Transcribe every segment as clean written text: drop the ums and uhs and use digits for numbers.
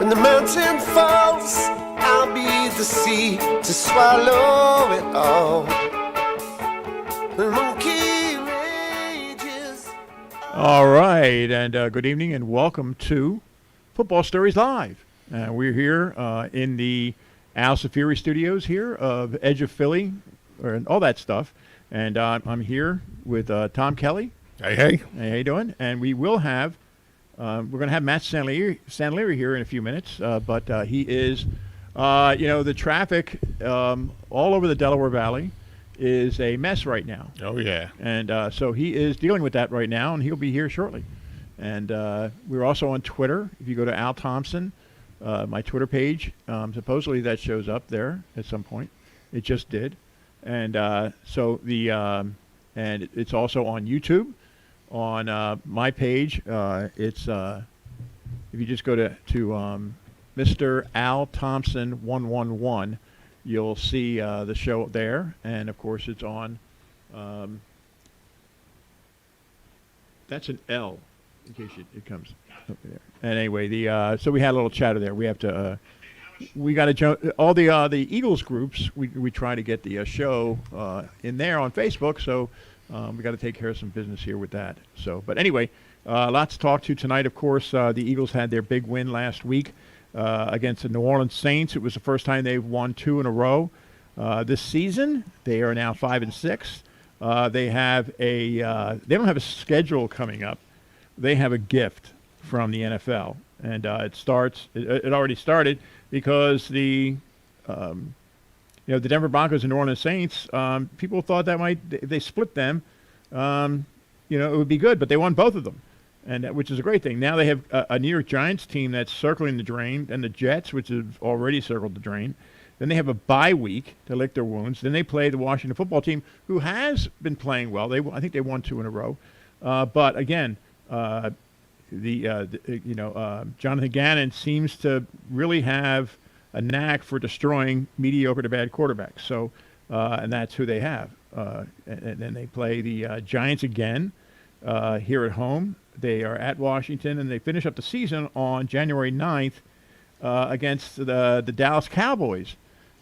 When the mountain falls, I'll be the sea to swallow it all. The monkey rages. All right, and good evening and welcome to Football Stories Live. We're here in the Al Safiri studios here of Edge of Philly, and all that stuff. And I'm here with Tom Kelly. Hey. Hey, how you doing? And we will have, we're going to have Matt Sanleary here in a few minutes, but he is, the traffic all over the Delaware Valley is a mess right now. Oh, yeah. And so he is dealing with that right now, and he'll be here shortly. And we're also on Twitter. If you go to Al Thompson, my Twitter page, supposedly that shows up there at some point. It just did. And so and it's also on YouTube. On my page, it's if you just go to Mr. Al Thompson 111, you'll see the show there, and of course it's on. That's an L, in case it comes up there. And anyway, so we had a little chatter there. We have to. We got to all the Eagles groups. We try to get the show in there on Facebook. So we got to take care of some business here with that. So, but anyway, lots to talk to tonight. Of course, the Eagles had their big win last week against the New Orleans Saints. It was the first time they've won 2 in a row this season. They are now 5-6. They have they don't have a schedule coming up. They have a gift from the NFL, and it already started because the Denver Broncos and New Orleans Saints, people thought that if they split them, it would be good, but they won both of them, and which is a great thing. Now they have a New York Giants team that's circling the drain, and the Jets, which have already circled the drain. Then they have a bye week to lick their wounds. Then they play the Washington football team, who has been playing well. I think they won 2 in a row, but again, Jonathan Gannon seems to really have a knack for destroying mediocre to bad quarterbacks. So, and that's who they have. And then they play the Giants again here at home. They are at Washington, and they finish up the season on January 9th against the Dallas Cowboys.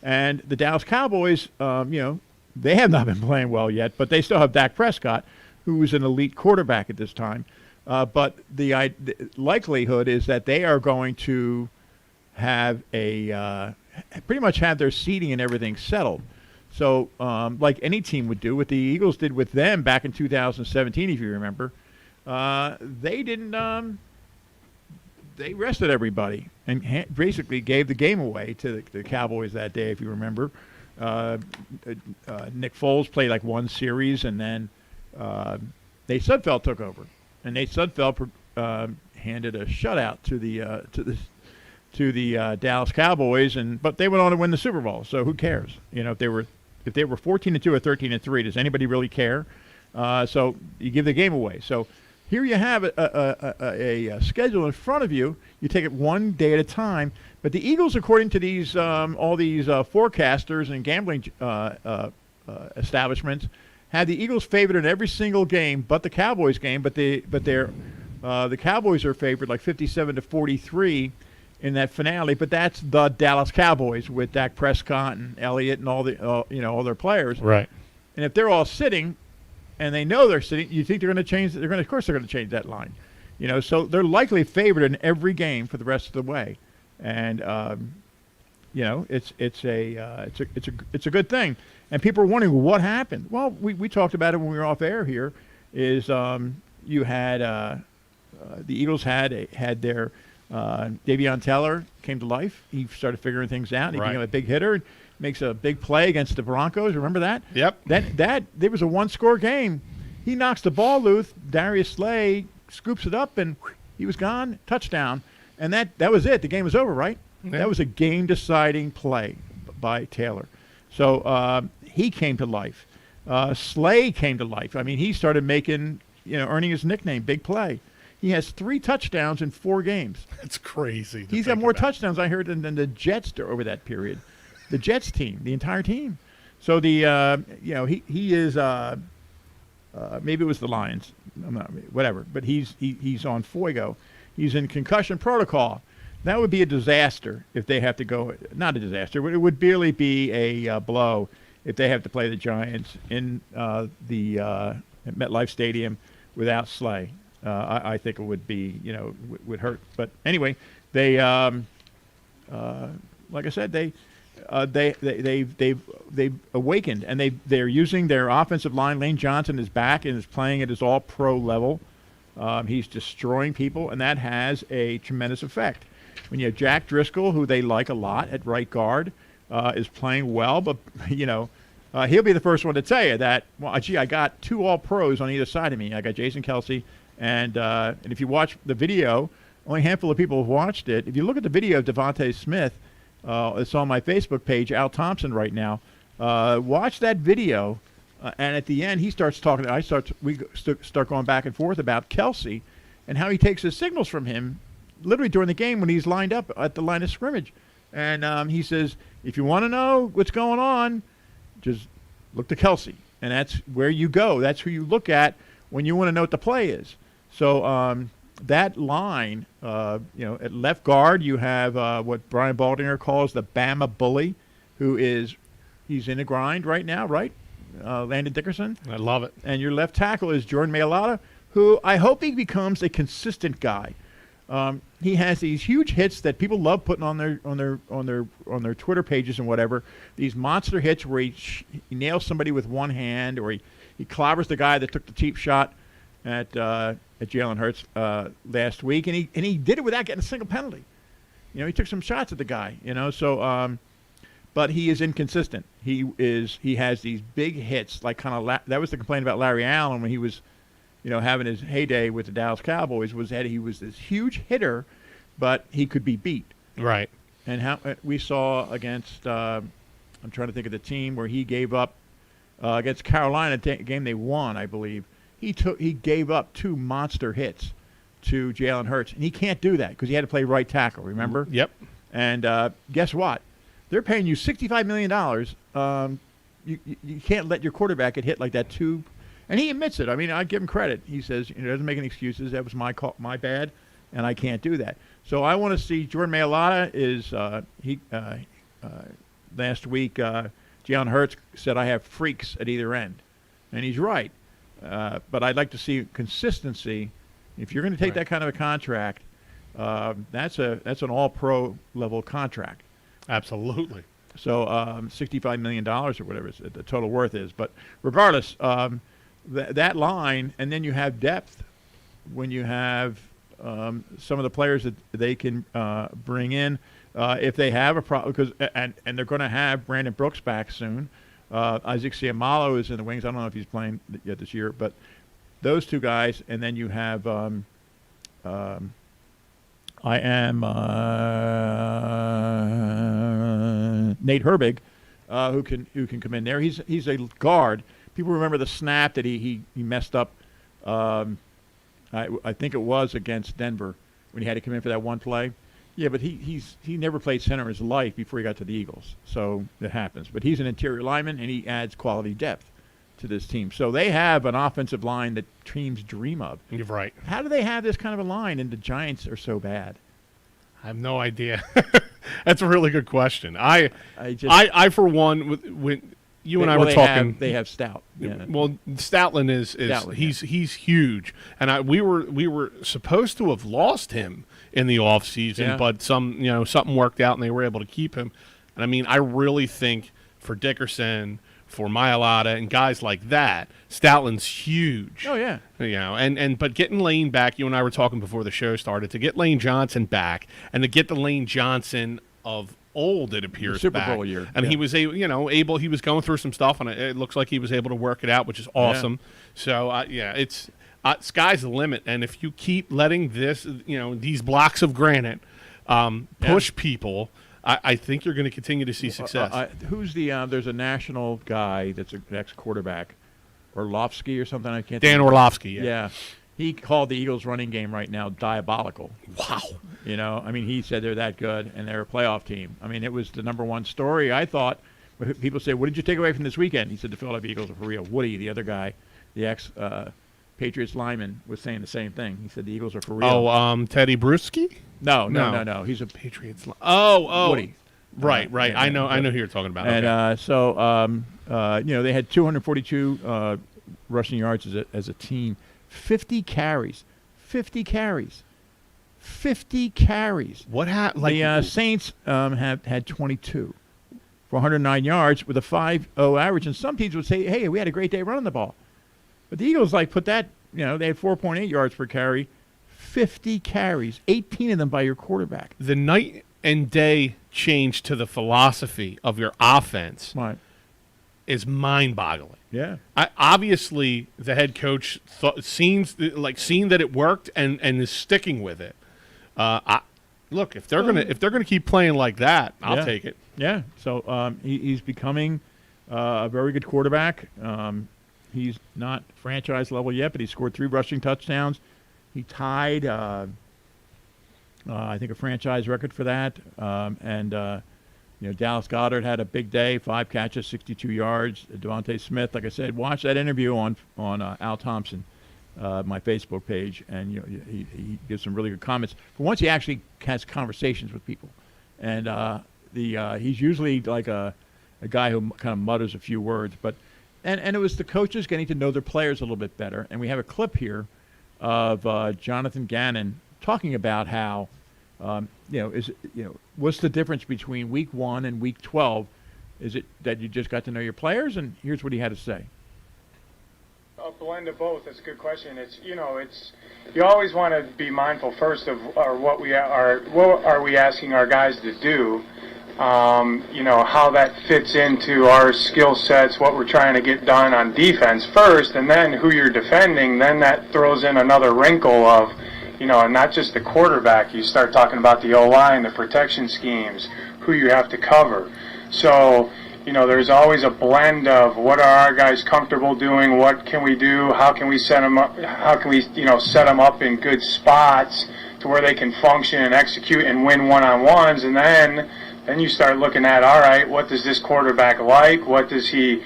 And the Dallas Cowboys, they have not been playing well yet, but they still have Dak Prescott, who is an elite quarterback at this time. But the likelihood is that they are going to have pretty much have their seeding and everything settled. So like any team would do, what the Eagles did with them back in 2017, if you remember, they didn't. They rested everybody and basically gave the game away to the Cowboys that day, if you remember. Nick Foles played like one series, and then Nate Sudfeld took over. And Nate Sudfeld handed a shutout to the Dallas Cowboys, but they went on to win the Super Bowl. So who cares? If they were 14-2 or 13-3, does anybody really care? So you give the game away. So here you have a schedule in front of you. You take it one day at a time. But the Eagles, according to these all these forecasters and gambling establishments, had the Eagles favored in every single game, but the Cowboys game. But the Cowboys are favored like 57-43 in that finale. But that's the Dallas Cowboys with Dak Prescott and Elliott and all their players. Right. And if they're all sitting, and they know they're sitting, you think they're going to change? Of course, they're going to change that line. So they're likely favored in every game for the rest of the way, and it's a good thing. And people are wondering what happened. Well, we talked about it when we were off air here. Is you had the Eagles had their Davion Taylor came to life. He started figuring things out. He became a big hitter. Makes a big play against the Broncos. Remember that? Yep. That there was a one-score game. He knocks the ball loose. Darius Slay scoops it up, and he was gone. Touchdown. And that was it. The game was over, right? Yeah. That was a game-deciding play by Taylor. So he came to life. Slay came to life. I mean, he started making, earning his nickname, Big Play. He has 3 touchdowns in 4 games. That's crazy. He's got more touchdowns, I heard, than the Jets over that period. The Jets team, the entire team. So he is maybe it was the Lions, whatever. But he's on Fuego. He's in concussion protocol. That would be a disaster if they have to go. Not a disaster, but it would barely be a blow if they have to play the Giants in the MetLife Stadium without Slay. I think it would be, would hurt. But anyway, they, like I said, they've awakened, and they're using their offensive line. Lane Johnson is back and is playing at his all-pro level. He's destroying people, and that has a tremendous effect. When you have Jack Driscoll, who they like a lot at right guard, is playing well, but he'll be the first one to tell you that. Well, gee, I got 2 All-Pros on either side of me. I got Jason Kelsey, and if you watch the video, only a handful of people have watched it. If you look at the video of Devontae Smith, it's on my Facebook page, Al Thompson, right now. Watch that video, and at the end, he starts talking. We start going back and forth about Kelsey and how he takes his signals from him, literally during the game when he's lined up at the line of scrimmage. And he says, if you want to know what's going on, just look to Kelsey. And that's where you go. That's who you look at when you want to know what the play is. So that line, at left guard, you have what Brian Baldinger calls the Bama bully, he's in a grind right now, right? Landon Dickerson. I love it. And your left tackle is Jordan Maylatta, who I hope he becomes a consistent guy. He has these huge hits that people love putting on their Twitter pages and whatever. These monster hits where he nails somebody with one hand, or he clobbers the guy that took the cheap shot at Jalen Hurts last week, and he did it without getting a single penalty. He took some shots at the guy. So but he is inconsistent. He has these big hits, like that was the complaint about Larry Allen when he was, having his heyday with the Dallas Cowboys, was that he was this huge hitter, but he could be beat. Right. And how we saw against, I'm trying to think of the team where he gave up against Carolina, game they won, I believe. He gave up 2 monster hits to Jalen Hurts, and he can't do that because he had to play right tackle. Remember? Yep. And guess what? They're paying you $65 million. You can't let your quarterback get hit like that too. And he admits it. I mean, I give him credit. He says, he doesn't make any excuses. That was my bad, and I can't do that. So I want to see Jordan Maylatta last week, Jalen Hurts said I have freaks at either end. And he's right. But I'd like to see consistency. If you're going to take that kind of a contract, that's an all-pro level contract. Absolutely. So $65 million or whatever the total worth is. But regardless, that line, and then you have depth when you have some of the players that they can bring in if they have a problem, and they're going to have Brandon Brooks back soon. Isaac Seumalo is in the wings. I don't know if he's playing yet this year, but those 2 guys, and then you have Nate Herbig, who can come in there. He's a guard. People remember the snap that he messed up. I think it was against Denver when he had to come in for that one play. Yeah, but he never played center in his life before he got to the Eagles, so it happens. But he's an interior lineman, and he adds quality depth to this team. So they have an offensive line that teams dream of. You're right. How do they have this kind of a line, and the Giants are so bad? I have no idea. That's a really good question. I for one, when you and I were talking, they have Stout. Yeah. Well, Stoutland is he's huge, and we were supposed to have lost him in the offseason, but something worked out and they were able to keep him. And I mean, I really think for Dickerson, for Maylatta, and guys like that, Stoutland's huge. Oh yeah. But getting Lane back, you and I were talking before the show started, to get Lane Johnson back and to get the Lane Johnson of old, it appears, Super back. Bowl year. And he was able, he was going through some stuff, and it looks like he was able to work it out, which is awesome. So it's sky's the limit. And if you keep letting these blocks of granite push people, I think you're going to continue to see success. Who's there's a national guy that's an ex-quarterback, Orlovsky or something. I can't. Dan Orlovsky. Yeah. He called the Eagles' running game right now diabolical. Wow. I mean, he said they're that good and they're a playoff team. I mean, it was the number one story. I thought, people say, what did you take away from this weekend? He said the Philadelphia Eagles are for real. Woody, the other guy, the ex-Patriots lineman, was saying the same thing. He said the Eagles are for real. Oh, Teddy Bruschi? No. He's a Patriots. Oh. Woody. Right. I know who you're talking about. And okay. they had 242 rushing yards as a team, 50 carries. What happened? The Saints had 22 for 109 yards with a 5.0 average, and some teams would say, "Hey, we had a great day running the ball," but the Eagles put that. They had 4.8 yards per carry, 50 carries, 18 of them by your quarterback. The night and day change to the philosophy of your offense is mind-boggling. Yeah. Obviously, the head coach seen that it worked and is sticking with it. Look, if they're gonna keep playing like that, I'll take it. Yeah. So he's becoming a very good quarterback. He's not franchise level yet, but he scored 3 rushing touchdowns. He tied, I think, a franchise record for that. Dallas Goedert had a big day, 5 catches, 62 yards. Devontae Smith, like I said, watch that interview on Al Thompson, my Facebook page, and he gives some really good comments. For once, he actually has conversations with people, and he's usually like a guy who kind of mutters a few words, but. And it was the coaches getting to know their players a little bit better. And we have a clip here of Jonathan Gannon talking about how, what's the difference between week 1 and week 12? Is it that you just got to know your players? And here's what he had to say. A blend of both. That's a good question. It's you always want to be mindful first of what are we asking our guys to do. How that fits into our skill sets, what we're trying to get done on defense first, and then who you're defending, then that throws in another wrinkle of, and not just the quarterback. You start talking about the O-line, the protection schemes, who you have to cover. So, there's always a blend of what are our guys comfortable doing, what can we do, how can we set them up, set them up in good spots to where they can function and execute and win one-on-ones, and then you start looking at, all right, what does this quarterback like? What does he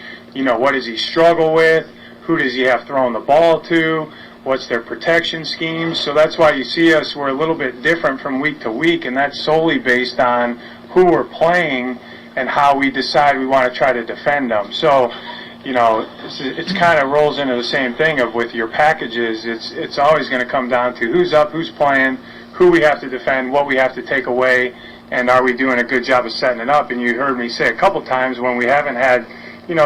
struggle with? Who does he have throwing the ball to? What's their protection schemes? So that's why you see we're a little bit different from week to week, and that's solely based on who we're playing and how we decide we want to try to defend them. So, it's kind of rolls into the same thing of with your packages. It's always going to come down to who's up, who's playing, who we have to defend, what we have to take away, and are we doing a good job of setting it up? And you heard me say a couple times when we haven't had,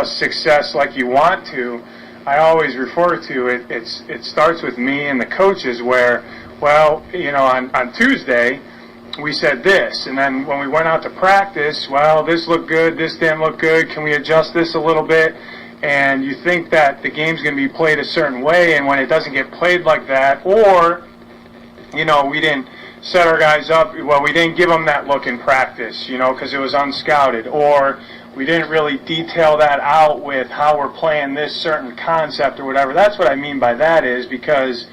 success like you want to, I always refer to it. It starts with me and the coaches where, on Tuesday we said this, and then when we went out to practice, this looked good, this didn't look good. Can we adjust this a little bit? And you think that the game's going to be played a certain way, and when it doesn't get played like that, or we didn't set our guys up, we didn't give them that look in practice, because it was unscouted, or we didn't really detail that out with how we're playing this certain concept or whatever. That's what I mean by that is because,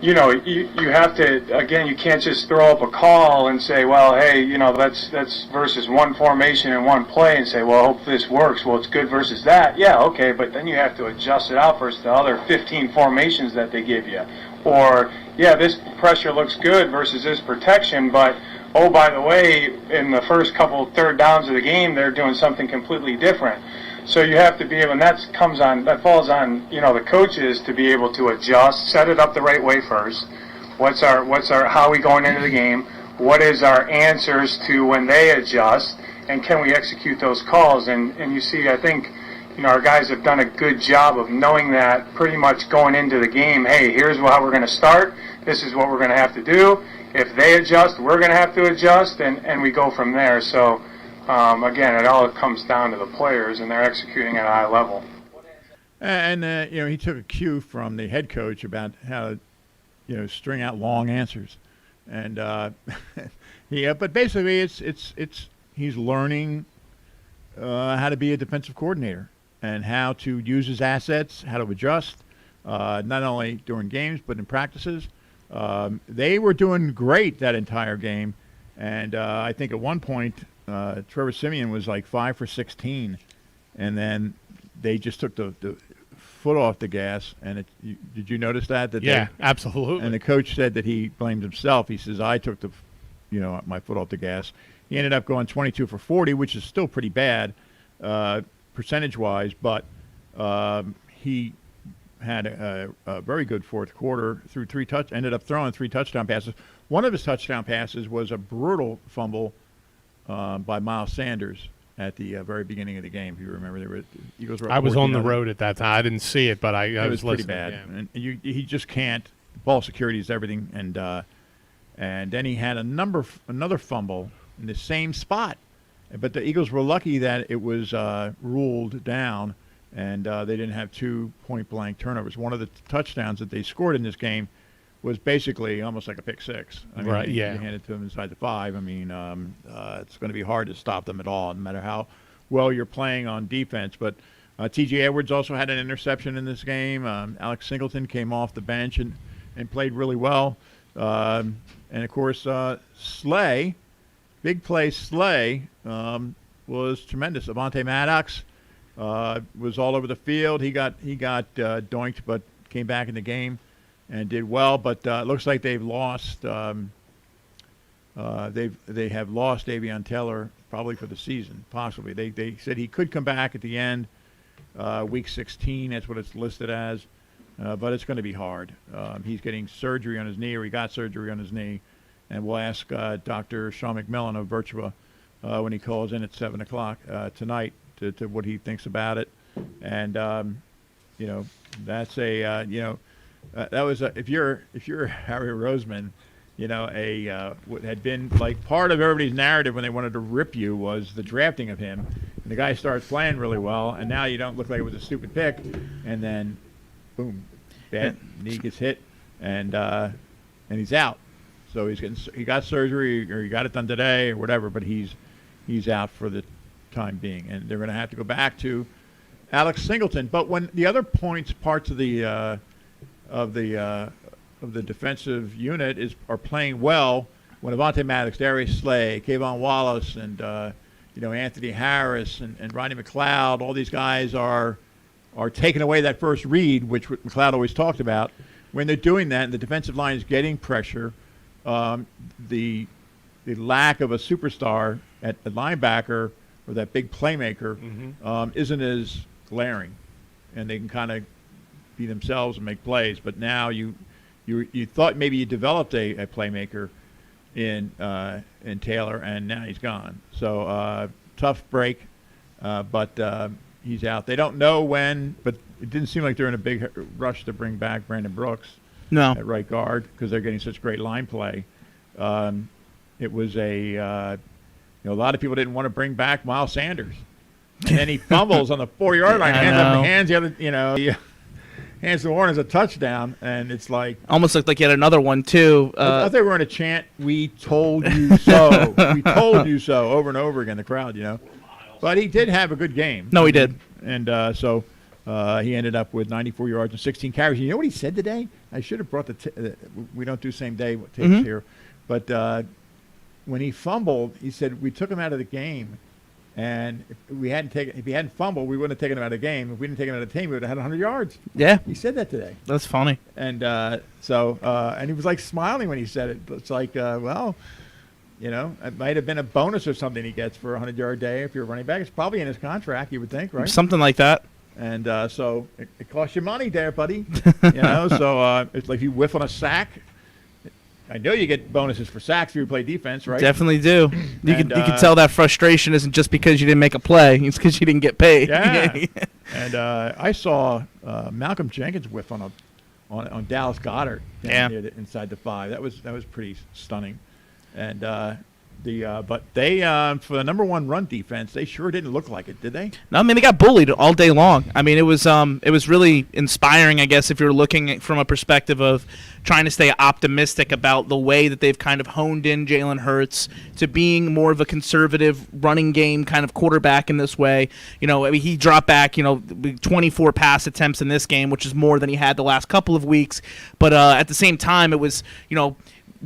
you have to, again, you can't just throw up a call and say, that's versus one formation and one play and say, I hope this works. It's good versus that. Yeah, okay, but then you have to adjust it out versus the other 15 formations that they give you. Or, this pressure looks good versus this protection, but, by the way, in the first couple third downs of the game, they're doing something completely different. So you have to be able, and that falls on, the coaches to be able to adjust, set it up the right way first. How are we going into the game? What is our answers to when they adjust? And can we execute those calls? And you see, I think, our guys have done a good job of knowing that pretty much going into the game, hey, here's how we're going to start. This is what we're going to have to do. If they adjust, we're going to have to adjust, and we go from there. So, again, it all comes down to the players, and they're executing at a high level. And, he took a cue from the head coach about how, string out long answers. And, but basically he's learning how to be a defensive coordinator and how to use his assets, how to adjust, not only during games but in practices. They were doing great that entire game, and I think at one point Trevor Siemian was like 5 for 16, and then they just took the foot off the gas, and did you notice that? Absolutely. And the coach said that he blamed himself. He says, I took my foot off the gas. He ended up going 22 for 40, which is still pretty bad percentage-wise, but he had a very good fourth quarter, ended up throwing 3 touchdown passes. One of his touchdown passes was a brutal fumble by Miles Sanders at the very beginning of the game. If you remember, the Eagles were up I was on the 14-0. road at that time. I didn't see it, but I was pretty listening. bad. Yeah. And he just can't. Ball security is everything. And then he had another fumble in the same spot. But the Eagles were lucky that it was ruled down, and they didn't have 2 point-blank turnovers. One of the touchdowns that they scored in this game was basically almost like a pick six. I mean, they handed it to them inside the 5. I mean, it's going to be hard to stop them at all, no matter how well you're playing on defense. But T.J. Edwards also had an interception in this game. Alex Singleton came off the bench and played really well. And, of course, Slay, big play Slay, was tremendous. Avonte Maddox was all over the field. He got doinked, but came back in the game and did well. But it looks like they've lost. They have lost Davion Taylor probably for the season, possibly. They said he could come back at the end, week 16. That's what it's listed as. But it's going to be hard. He's getting surgery on his knee, or he got surgery on his knee. And we'll ask Dr. Sean McMillan of Virtua when he calls in at 7 o'clock tonight to what he thinks about it. And, that's that was if you're Harry Roseman, what had been like part of everybody's narrative when they wanted to rip you was the drafting of him. And the guy starts playing really well, and now you don't look like it was a stupid pick. And then, boom, bad knee gets hit, and he's out. So he got surgery, or he got it done today, or whatever. But he's out for the time being, and they're going to have to go back to Alex Singleton. But when the other parts of the defensive unit are playing well, when Avonte Maddox, Darius Slay, Kayvon Wallace, and Anthony Harris and Rodney McLeod, all these guys are taking away that first read, which McLeod always talked about. When they're doing that, and the defensive line is getting pressure, the lack of a superstar at linebacker or that big playmaker isn't as glaring, and they can kind of be themselves and make plays. But now you thought maybe you developed a playmaker in Taylor, and now he's gone. So tough break, but he's out. They don't know when, but it didn't seem like they're in a big rush to bring back Brandon Brooks at right guard because they're getting such great line play. It was a lot of people didn't want to bring back Miles Sanders, and then he fumbles on the 4-yard line, hands the horn as a touchdown, and it's like almost looked like he had another one too. I thought they were in a chant, "We told you so, we told you so," over and over again. The crowd, But he did have a good game. No, he did. And so he ended up with 94 yards and 16 carries. You know what he said today? I should have brought we don't do same day tapes here. But when he fumbled, he said, we took him out of the game. And if he hadn't fumbled, we wouldn't have taken him out of the game. If we didn't take him out of the team, we would have had 100 yards. Yeah. He said that today. That's funny. And and he was like smiling when he said it. It's like, it might have been a bonus or something he gets for a 100-yard day if you're a running back. It's probably in his contract, you would think, right? Something like that. And so it costs you money there, buddy. So it's like you whiff on a sack. I know you get bonuses for sacks if you play defense, right? Definitely do. You can tell that frustration isn't just because you didn't make a play. It's because you didn't get paid. Yeah. And I saw Malcolm Jenkins whiff on Dallas Goedert inside the 5. That was pretty stunning. And but they for the number 1 run defense, they sure didn't look like it, did they? No, I mean they got bullied all day long. I mean it was really inspiring, I guess, if you're looking from a perspective of trying to stay optimistic about the way that they've kind of honed in Jalen Hurts to being more of a conservative running game kind of quarterback in this way. He dropped back, 24 pass attempts in this game, which is more than he had the last couple of weeks. But at the same time, it was,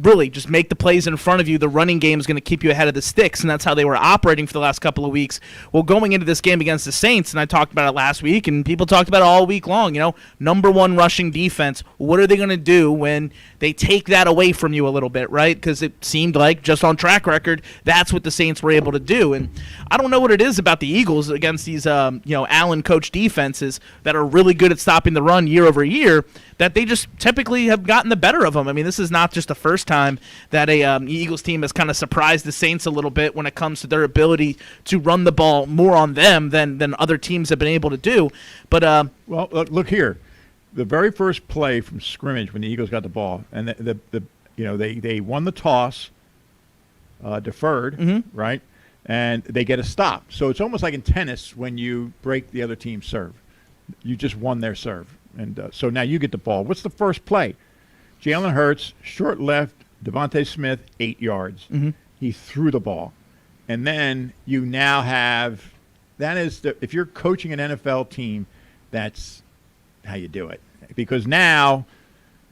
really just make the plays in front of you. The running game is going to keep you ahead of the sticks, and that's how they were operating for the last couple of weeks. Well, going into this game against the Saints, and I talked about it last week, and people talked about it all week long, number one rushing defense. What are they going to do when they take that away from you a little bit, right? Because it seemed like, just on track record, that's what the Saints were able to do. And I don't know what it is about the Eagles against these, Allen coach defenses that are really good at stopping the run year over year, that they just typically have gotten the better of them. I mean, this is not just the first time that a Eagles team has kind of surprised the Saints a little bit when it comes to their ability to run the ball more on them than other teams have been able to do. But well, look here, the very first play from scrimmage when the Eagles got the ball, and they won the toss, deferred, right, and they get a stop. So it's almost like in tennis when you break the other team's serve, you just won their serve. And so now you get the ball. What's the first play? Jalen Hurts, short left, Devontae Smith, 8 yards. He threw the ball. And then you now have – if you're coaching an NFL team, that's how you do it. Because now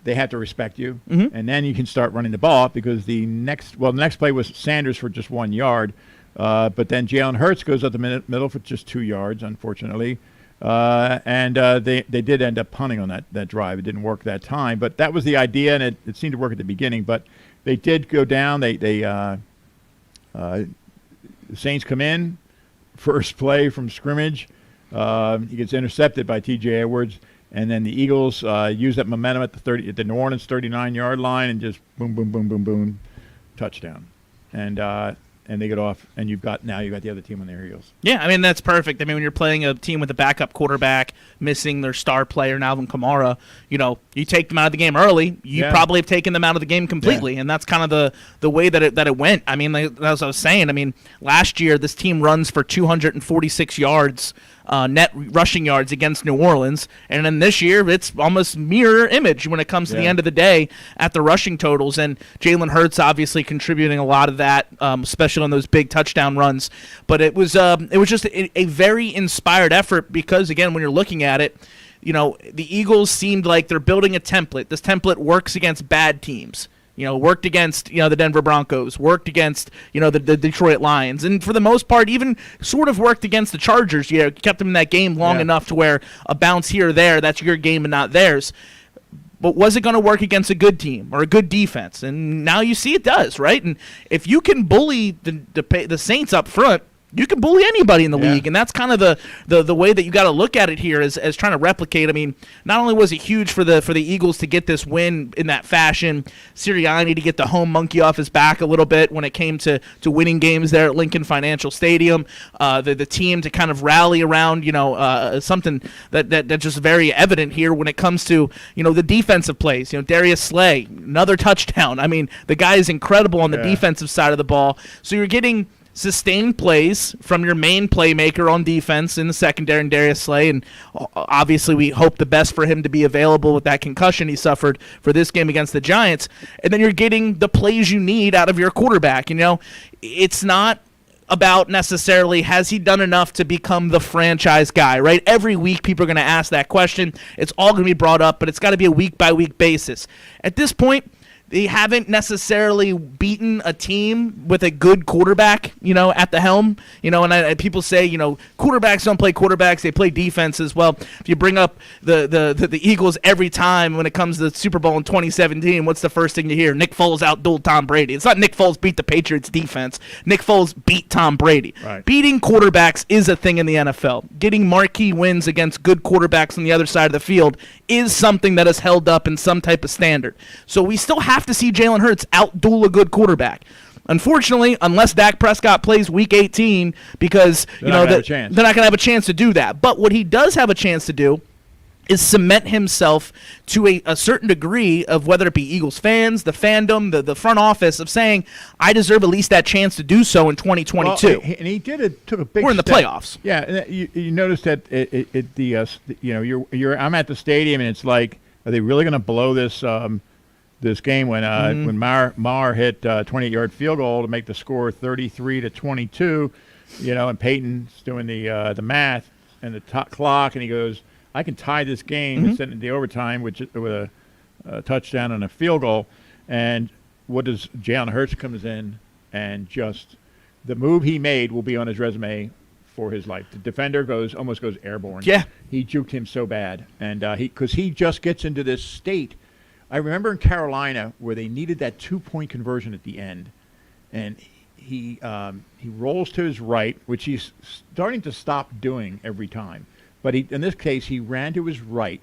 they have to respect you, and then you can start running the ball because the next play was Sanders for just 1 yard. But then Jalen Hurts goes up the middle for just 2 yards, unfortunately. And they did end up punting on that drive. It didn't work that time, but that was the idea, and it seemed to work at the beginning. But they did go down. The Saints come in, first play from scrimmage. He gets intercepted by T.J. Edwards, and then the Eagles use that momentum at the New Orleans 39-yard line and just boom, boom, boom, boom, boom, touchdown. And they get off, and you've got the other team on their heels. Yeah, I mean, that's perfect. I mean, when you're playing a team with a backup quarterback missing their star player, Alvin Kamara, you take them out of the game early, you probably have taken them out of the game completely, and that's kind of the way that it went. I mean, as I was saying, last year this team runs for 246 yards, net rushing yards against New Orleans, and then this year it's almost mirror image when it comes to the end of the day at the rushing totals, and Jalen Hurts obviously contributing a lot of that, especially on those big touchdown runs. But it was just a very inspired effort because, again, when you're looking at it, the Eagles seemed like they're building a template. This template works against bad teams. Worked against, the Denver Broncos, worked against, the Detroit Lions, and for the most part, even sort of worked against the Chargers. Kept them in that game long enough to where a bounce here or there, that's your game and not theirs. But was it going to work against a good team or a good defense? And now you see it does, right? And if you can bully the Saints up front, you can bully anybody in the league, and that's kind of the way that you got to look at it here as trying to replicate. I mean, not only was it huge for the Eagles to get this win in that fashion, Sirianni to get the home monkey off his back a little bit when it came to winning games there at Lincoln Financial Stadium, the team to kind of rally around, something that's just very evident here when it comes to, the defensive plays. Darius Slay, another touchdown. I mean, the guy is incredible on the defensive side of the ball. So you're getting sustained plays from your main playmaker on defense in the secondary, and Darius Slay, and obviously we hope the best for him to be available with that concussion he suffered for this game against the Giants. And then you're getting the plays you need out of your quarterback. It's not about necessarily has he done enough to become the franchise guy, right? Every week people are going to ask that question. It's all going to be brought up, but it's got to be a week-by-week basis. At this point, they haven't necessarily beaten a team with a good quarterback, at the helm. And people say, quarterbacks don't play quarterbacks; they play defenses. Well, if you bring up the Eagles every time when it comes to the Super Bowl in 2017, what's the first thing you hear? Nick Foles outdueled Tom Brady. It's not Nick Foles beat the Patriots defense. Nick Foles beat Tom Brady. Right. Beating quarterbacks is a thing in the NFL. Getting marquee wins against good quarterbacks on the other side of the field is something that is held up in some type of standard. So we still have to see Jalen Hurts outduel a good quarterback. Unfortunately, unless Dak Prescott plays Week 18, because they're not going to have a chance to do that. But what he does have a chance to do is cement himself to a certain degree of whether it be Eagles fans, the fandom, the front office, of saying, I deserve at least that chance to do so in 2022. Well, and he took a big We're in the step. playoffs. Yeah, and you noticed that I'm at the stadium, and it's like, are they really going to blow this this game when Maher hit 28-yard field goal to make the score 33-22, and Peyton's doing the math and the clock, and he goes, I can tie this game and send it to the overtime with a touchdown and a field goal. And what does Jalen Hurts comes in and just the move he made will be on his resume for his life. The defender almost goes airborne. Yeah. He juked him so bad. And because he just gets into this state. I remember in Carolina where they needed that 2-point conversion at the end. And he rolls to his right, which he's starting to stop doing every time. But in this case, he ran to his right.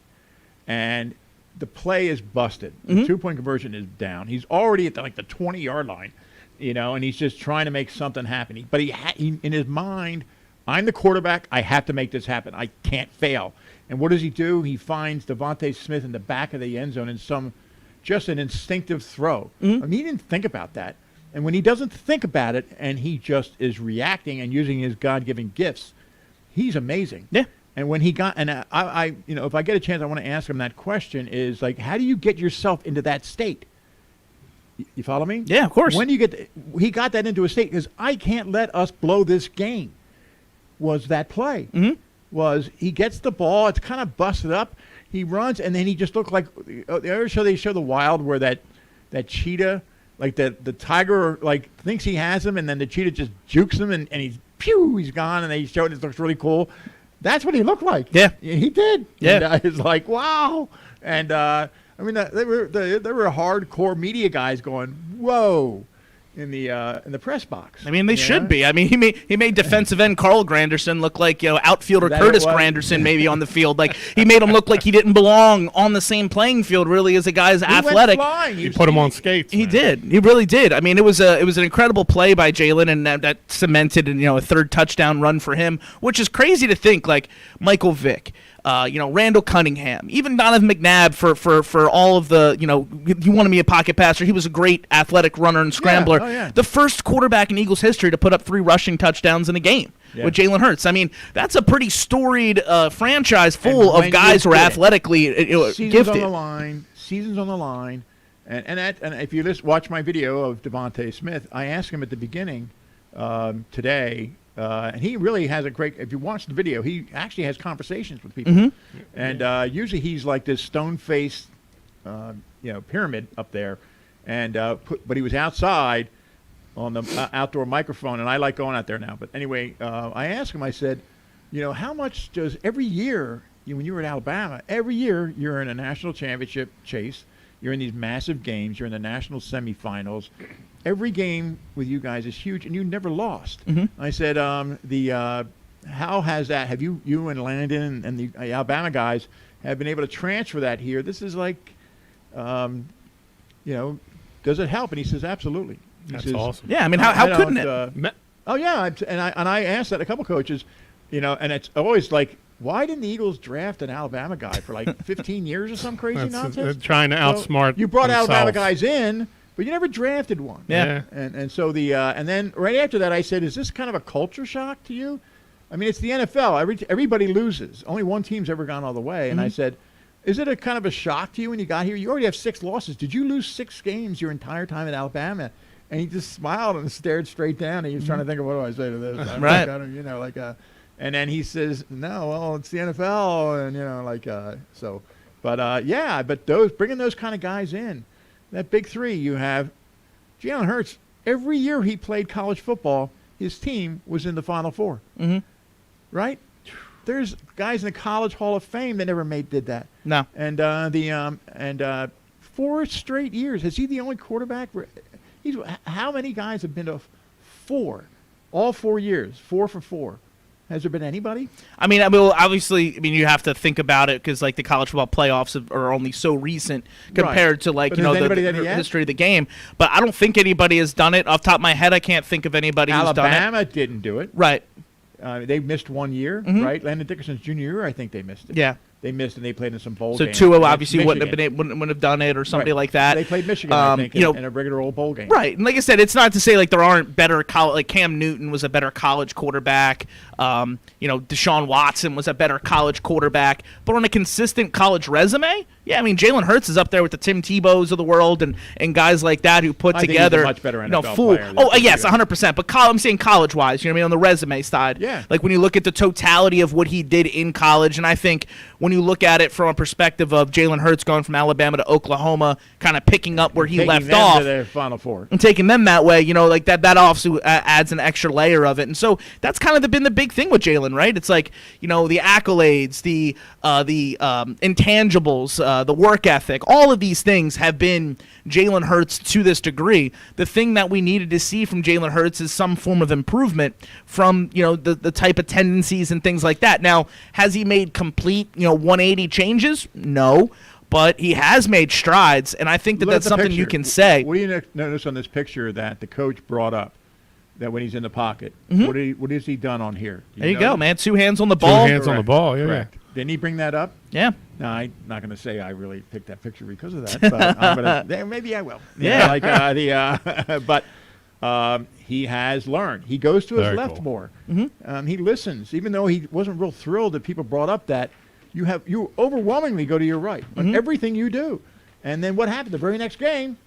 And the play is busted. The 2-point conversion is down. He's already at the 20-yard line, and he's just trying to make something happen. But he in his mind, I'm the quarterback. I have to make this happen. I can't fail. And what does he do? He finds Devontae Smith in the back of the end zone in just an instinctive throw. I mean, he didn't think about that. And when he doesn't think about it and he just is reacting and using his God-given gifts, he's amazing. Yeah. And when he got, and I if I get a chance, I want to ask him that question is how do you get yourself into that state? You follow me? Yeah, of course. When you he got that into a state because I can't let us blow this game. Was that play? Was he gets the ball? It's kind of busted up. He runs and then he just looked like they show the Wild where that cheetah, like the tiger, thinks he has him and then the cheetah just jukes him and he's gone and they show it. It looks really cool. That's what he looked like. Yeah, he did. Yeah, and, it's like wow. And I mean, there were hardcore media guys going whoa in the press box. I mean, they should be. I mean, he made defensive end Carl Granderson look like outfielder Curtis Granderson maybe on the field. Like he made him look like he didn't belong on the same playing field really as a guy's athletic. He put him on skates. He did. He really did. I mean, it was an incredible play by Jalen, and that cemented a third touchdown run for him, which is crazy to think. Like Michael Vick. Randall Cunningham, even Donovan McNabb for all of the, you wanted me a pocket passer. He was a great athletic runner and scrambler. Yeah. Oh, yeah. The first quarterback in Eagles history to put up 3 rushing touchdowns in a game with Jalen Hurts. I mean, that's a pretty storied franchise full of guys who are athletically Seasons gifted. Seasons on the line. And if you watch my video of Devontae Smith, I asked him at the beginning today, and he really has a great. If you watch the video, he actually has conversations with people, and usually he's like this stone-faced, pyramid up there, and but he was outside on the outdoor microphone, and I like going out there now. But anyway, I asked him. I said, how much does every year when you were at Alabama, every year you're in a national championship chase, you're in these massive games, you're in the national semifinals. Every game with you guys is huge, and you never lost. I said, how has that? Have you and Landon and the Alabama guys have been able to transfer that here? This is like, does it help? And he says, absolutely. That's awesome. Yeah, I mean, how couldn't it? Oh yeah, and I asked that a couple coaches, and it's always like, why didn't the Eagles draft an Alabama guy for like 15 years or some crazy nonsense? Trying to outsmart. You brought themselves. Alabama guys in. But you never drafted one. Yeah. And so and then right after that I said, is this kind of a culture shock to you? I mean, it's the NFL. Everybody loses. Only one team's ever gone all the way. And I said, is it a kind of a shock to you when you got here? You already have 6 losses. Did you lose 6 games your entire time at Alabama? And he just smiled and stared straight down. And he was trying to think of, what do I say to this? Right. And then he says, no, well, it's the NFL. And, so. But, but bringing those kind of guys in. That big 3, you have Jalen Hurts. Every year he played college football, his team was in the Final Four. Right? There's guys in the College Hall of Fame that never did that. No. And 4 straight years. Is he the only quarterback? How many guys have been to 4? All 4 years, 4 for 4. Has there been anybody? I mean, obviously, you have to think about it because, the college football playoffs are only so recent compared to, the history of the game. But I don't think anybody has done it. Off the top of my head, I can't think of anybody who's done it. Alabama didn't do it. Right. They missed 1 year, right? Landon Dickerson's junior year, I think they missed it. Yeah. They missed and they played in some bowl games. So Tua obviously wouldn't have done it or somebody like that. They played Michigan, I think, in a regular old bowl game. Right, and like I said, it's not to say there aren't better college. Cam Newton was a better college quarterback. Deshaun Watson was a better college quarterback. But on a consistent college resume, Yeah, I mean, Jalen Hurts is up there with the Tim Tebows of the world and guys like that who put together. He's a much better NFL player. Oh, yes, 100%. But I'm saying college-wise, you know what I mean, on the resume side. Yeah. Like when you look at the totality of what he did in college, and I think when you look at it from a perspective of Jalen Hurts going from Alabama to Oklahoma, kind of picking up where he left off. To their Final Four. And taking them that way, you know, like that also adds an extra layer of it. And so that's kind of been the big thing with Jalen, right? It's like, you know, the accolades, the intangibles, the work ethic, all of these things have been Jalen Hurts to this degree. The thing that we needed to see from Jalen Hurts is some form of improvement from, you know, the type of tendencies and things like that. Now, has he made complete, you know, 180 changes? No. But he has made strides, and I think that's something you can say. What do you notice on this picture that the coach brought up? That when he's in the pocket, what has he done on here? There you go, man. 2 hands on the ball. 2 hands on the ball, yeah. Correct. Didn't he bring that up? Yeah. No, I'm not going to say I really picked that picture because of that, but I'm gonna, maybe I will. Yeah. But he has learned. He goes to his Very left cool. more. He listens, even though he wasn't real thrilled that people brought up that you overwhelmingly go to your right on everything you do. And then what happened? The very next game,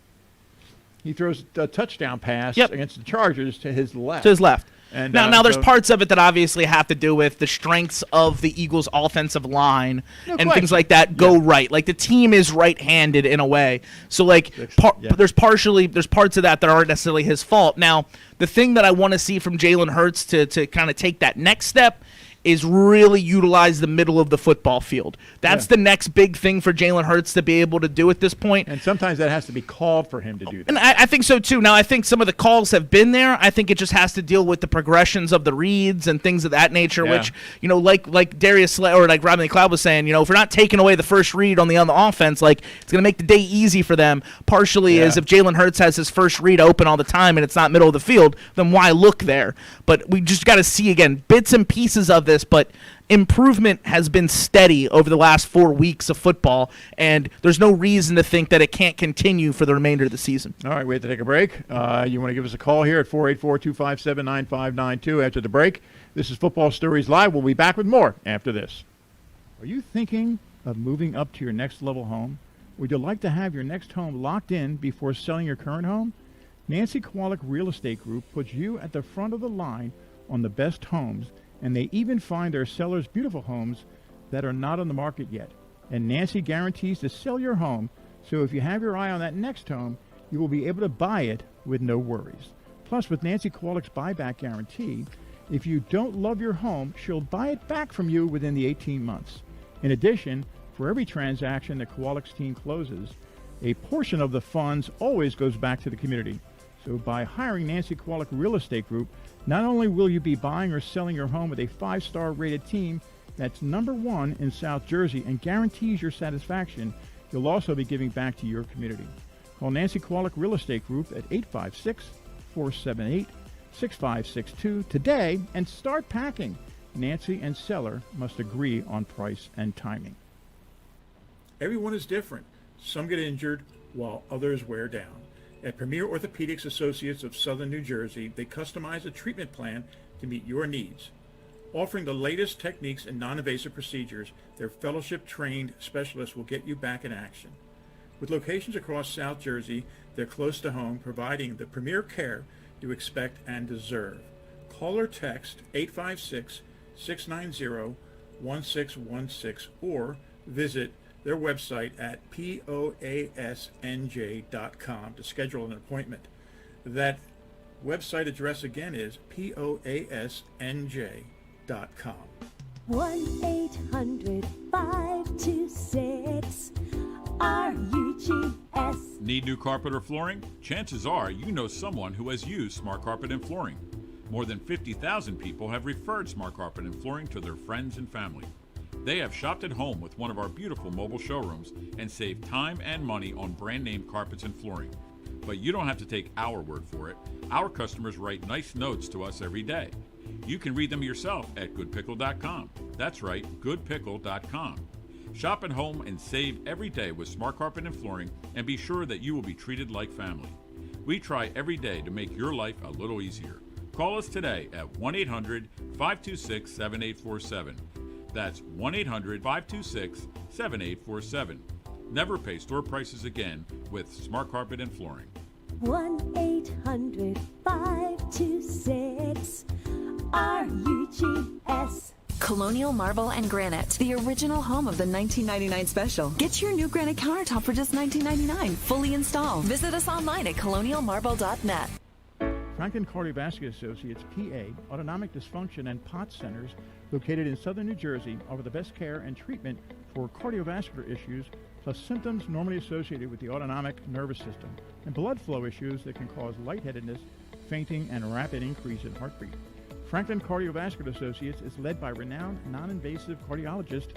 he throws a touchdown pass against the Chargers to his left. To his left. And, now there's parts of it that obviously have to do with the strengths of the Eagles' offensive line and things like that go right. Like the team is right-handed in a way, so like there's parts of that aren't necessarily his fault. Now the thing that I want to see from Jalen Hurts to kind of take that next step is really utilize the middle of the football field. That's the next big thing for Jalen Hurts to be able to do at this point. And sometimes that has to be called for him to do that. And I think so, too. Now, I think some of the calls have been there. I think it just has to deal with the progressions of the reads and things of that nature, which, you know, like Darius or like Robin McLeod was saying, you know, if we're not taking away the first read on the offense, like it's going to make the day easy for them. Partially is if Jalen Hurts has his first read open all the time and it's not middle of the field, then why look there? But we just got to see, again, bits and pieces of this, but improvement has been steady over the last 4 weeks of football, and there's no reason to think that it can't continue for the remainder of the season. All right, we have to take a break. You want to give us a call here at 484-257-9592 after the break. This is Football Stories Live. We'll be back with more after this. Are you thinking of moving up to your next level home? Would you like to have your next home locked in before selling your current home? Nancy Kowalik Real Estate Group puts you at the front of the line on the best homes, and they even find their sellers beautiful homes that are not on the market yet. And Nancy guarantees to sell your home, so if you have your eye on that next home, you will be able to buy it with no worries. Plus, with Nancy Kowalik's buyback guarantee, if you don't love your home, she'll buy it back from you within the 18 months. In addition, for every transaction that Kowalik's team closes, a portion of the funds always goes back to the community. So by hiring Nancy Kowalik Real Estate Group, not only will you be buying or selling your home with a 5-star rated team that's #1 in South Jersey and guarantees your satisfaction, you'll also be giving back to your community. Call Nancy Kowalik Real Estate Group at 856-478-6562 today and start packing. Nancy and seller must agree on price and timing. Everyone is different. Some get injured while others wear down. At Premier Orthopedics Associates of Southern New Jersey, they customize a treatment plan to meet your needs. Offering the latest techniques and non-invasive procedures, their fellowship-trained specialists will get you back in action. With locations across South Jersey, they're close to home, providing the premier care you expect and deserve. Call or text 856-690-1616 or visit their website at poasnj.com to schedule an appointment. That website address again is poasnj.com. 1-800-526-RUGS. Need new carpet or flooring? Chances are you know someone who has used Smart Carpet and Flooring. More than 50,000 people have referred Smart Carpet and Flooring to their friends and family. They have shopped at home with one of our beautiful mobile showrooms and saved time and money on brand name carpets and flooring. But you don't have to take our word for it. Our customers write nice notes to us every day. You can read them yourself at goodpickle.com. That's right, goodpickle.com. Shop at home and save every day with Smart Carpet and Flooring, and be sure that you will be treated like family. We try every day to make your life a little easier. Call us today at 1-800-526-7847. That's 1-800-526-7847. Never pay store prices again with Smart Carpet and Flooring. 1-800-526-RUGS. Colonial Marble and Granite, the original home of the 1999 special. Get your new granite countertop for just $19.99, fully installed. Visit us online at colonialmarble.net. Franklin Cardiovascular Associates, PA, Autonomic Dysfunction and POTS Centers, located in southern New Jersey, offer the best care and treatment for cardiovascular issues, plus symptoms normally associated with the autonomic nervous system, and blood flow issues that can cause lightheadedness, fainting, and rapid increase in heartbeat. Franklin Cardiovascular Associates is led by renowned non-invasive cardiologist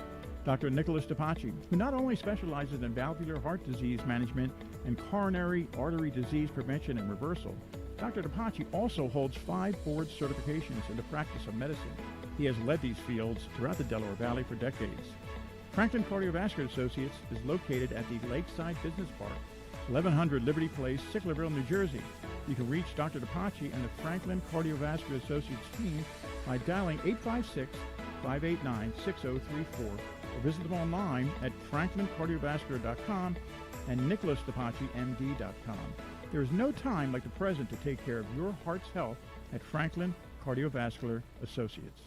Dr. Nicholas DiPace, who not only specializes in valvular heart disease management and coronary artery disease prevention and reversal, Dr. DiPace also holds 5 board certifications in the practice of medicine. He has led these fields throughout the Delaware Valley for decades. Franklin Cardiovascular Associates is located at the Lakeside Business Park, 1100 Liberty Place, Sicklerville, New Jersey. You can reach Dr. DiPace and the Franklin Cardiovascular Associates team by dialing 856-589-6034 or visit them online at franklincardiovascular.com and nicholasdipacemd.com. There is no time like the present to take care of your heart's health at Franklin Cardiovascular Associates.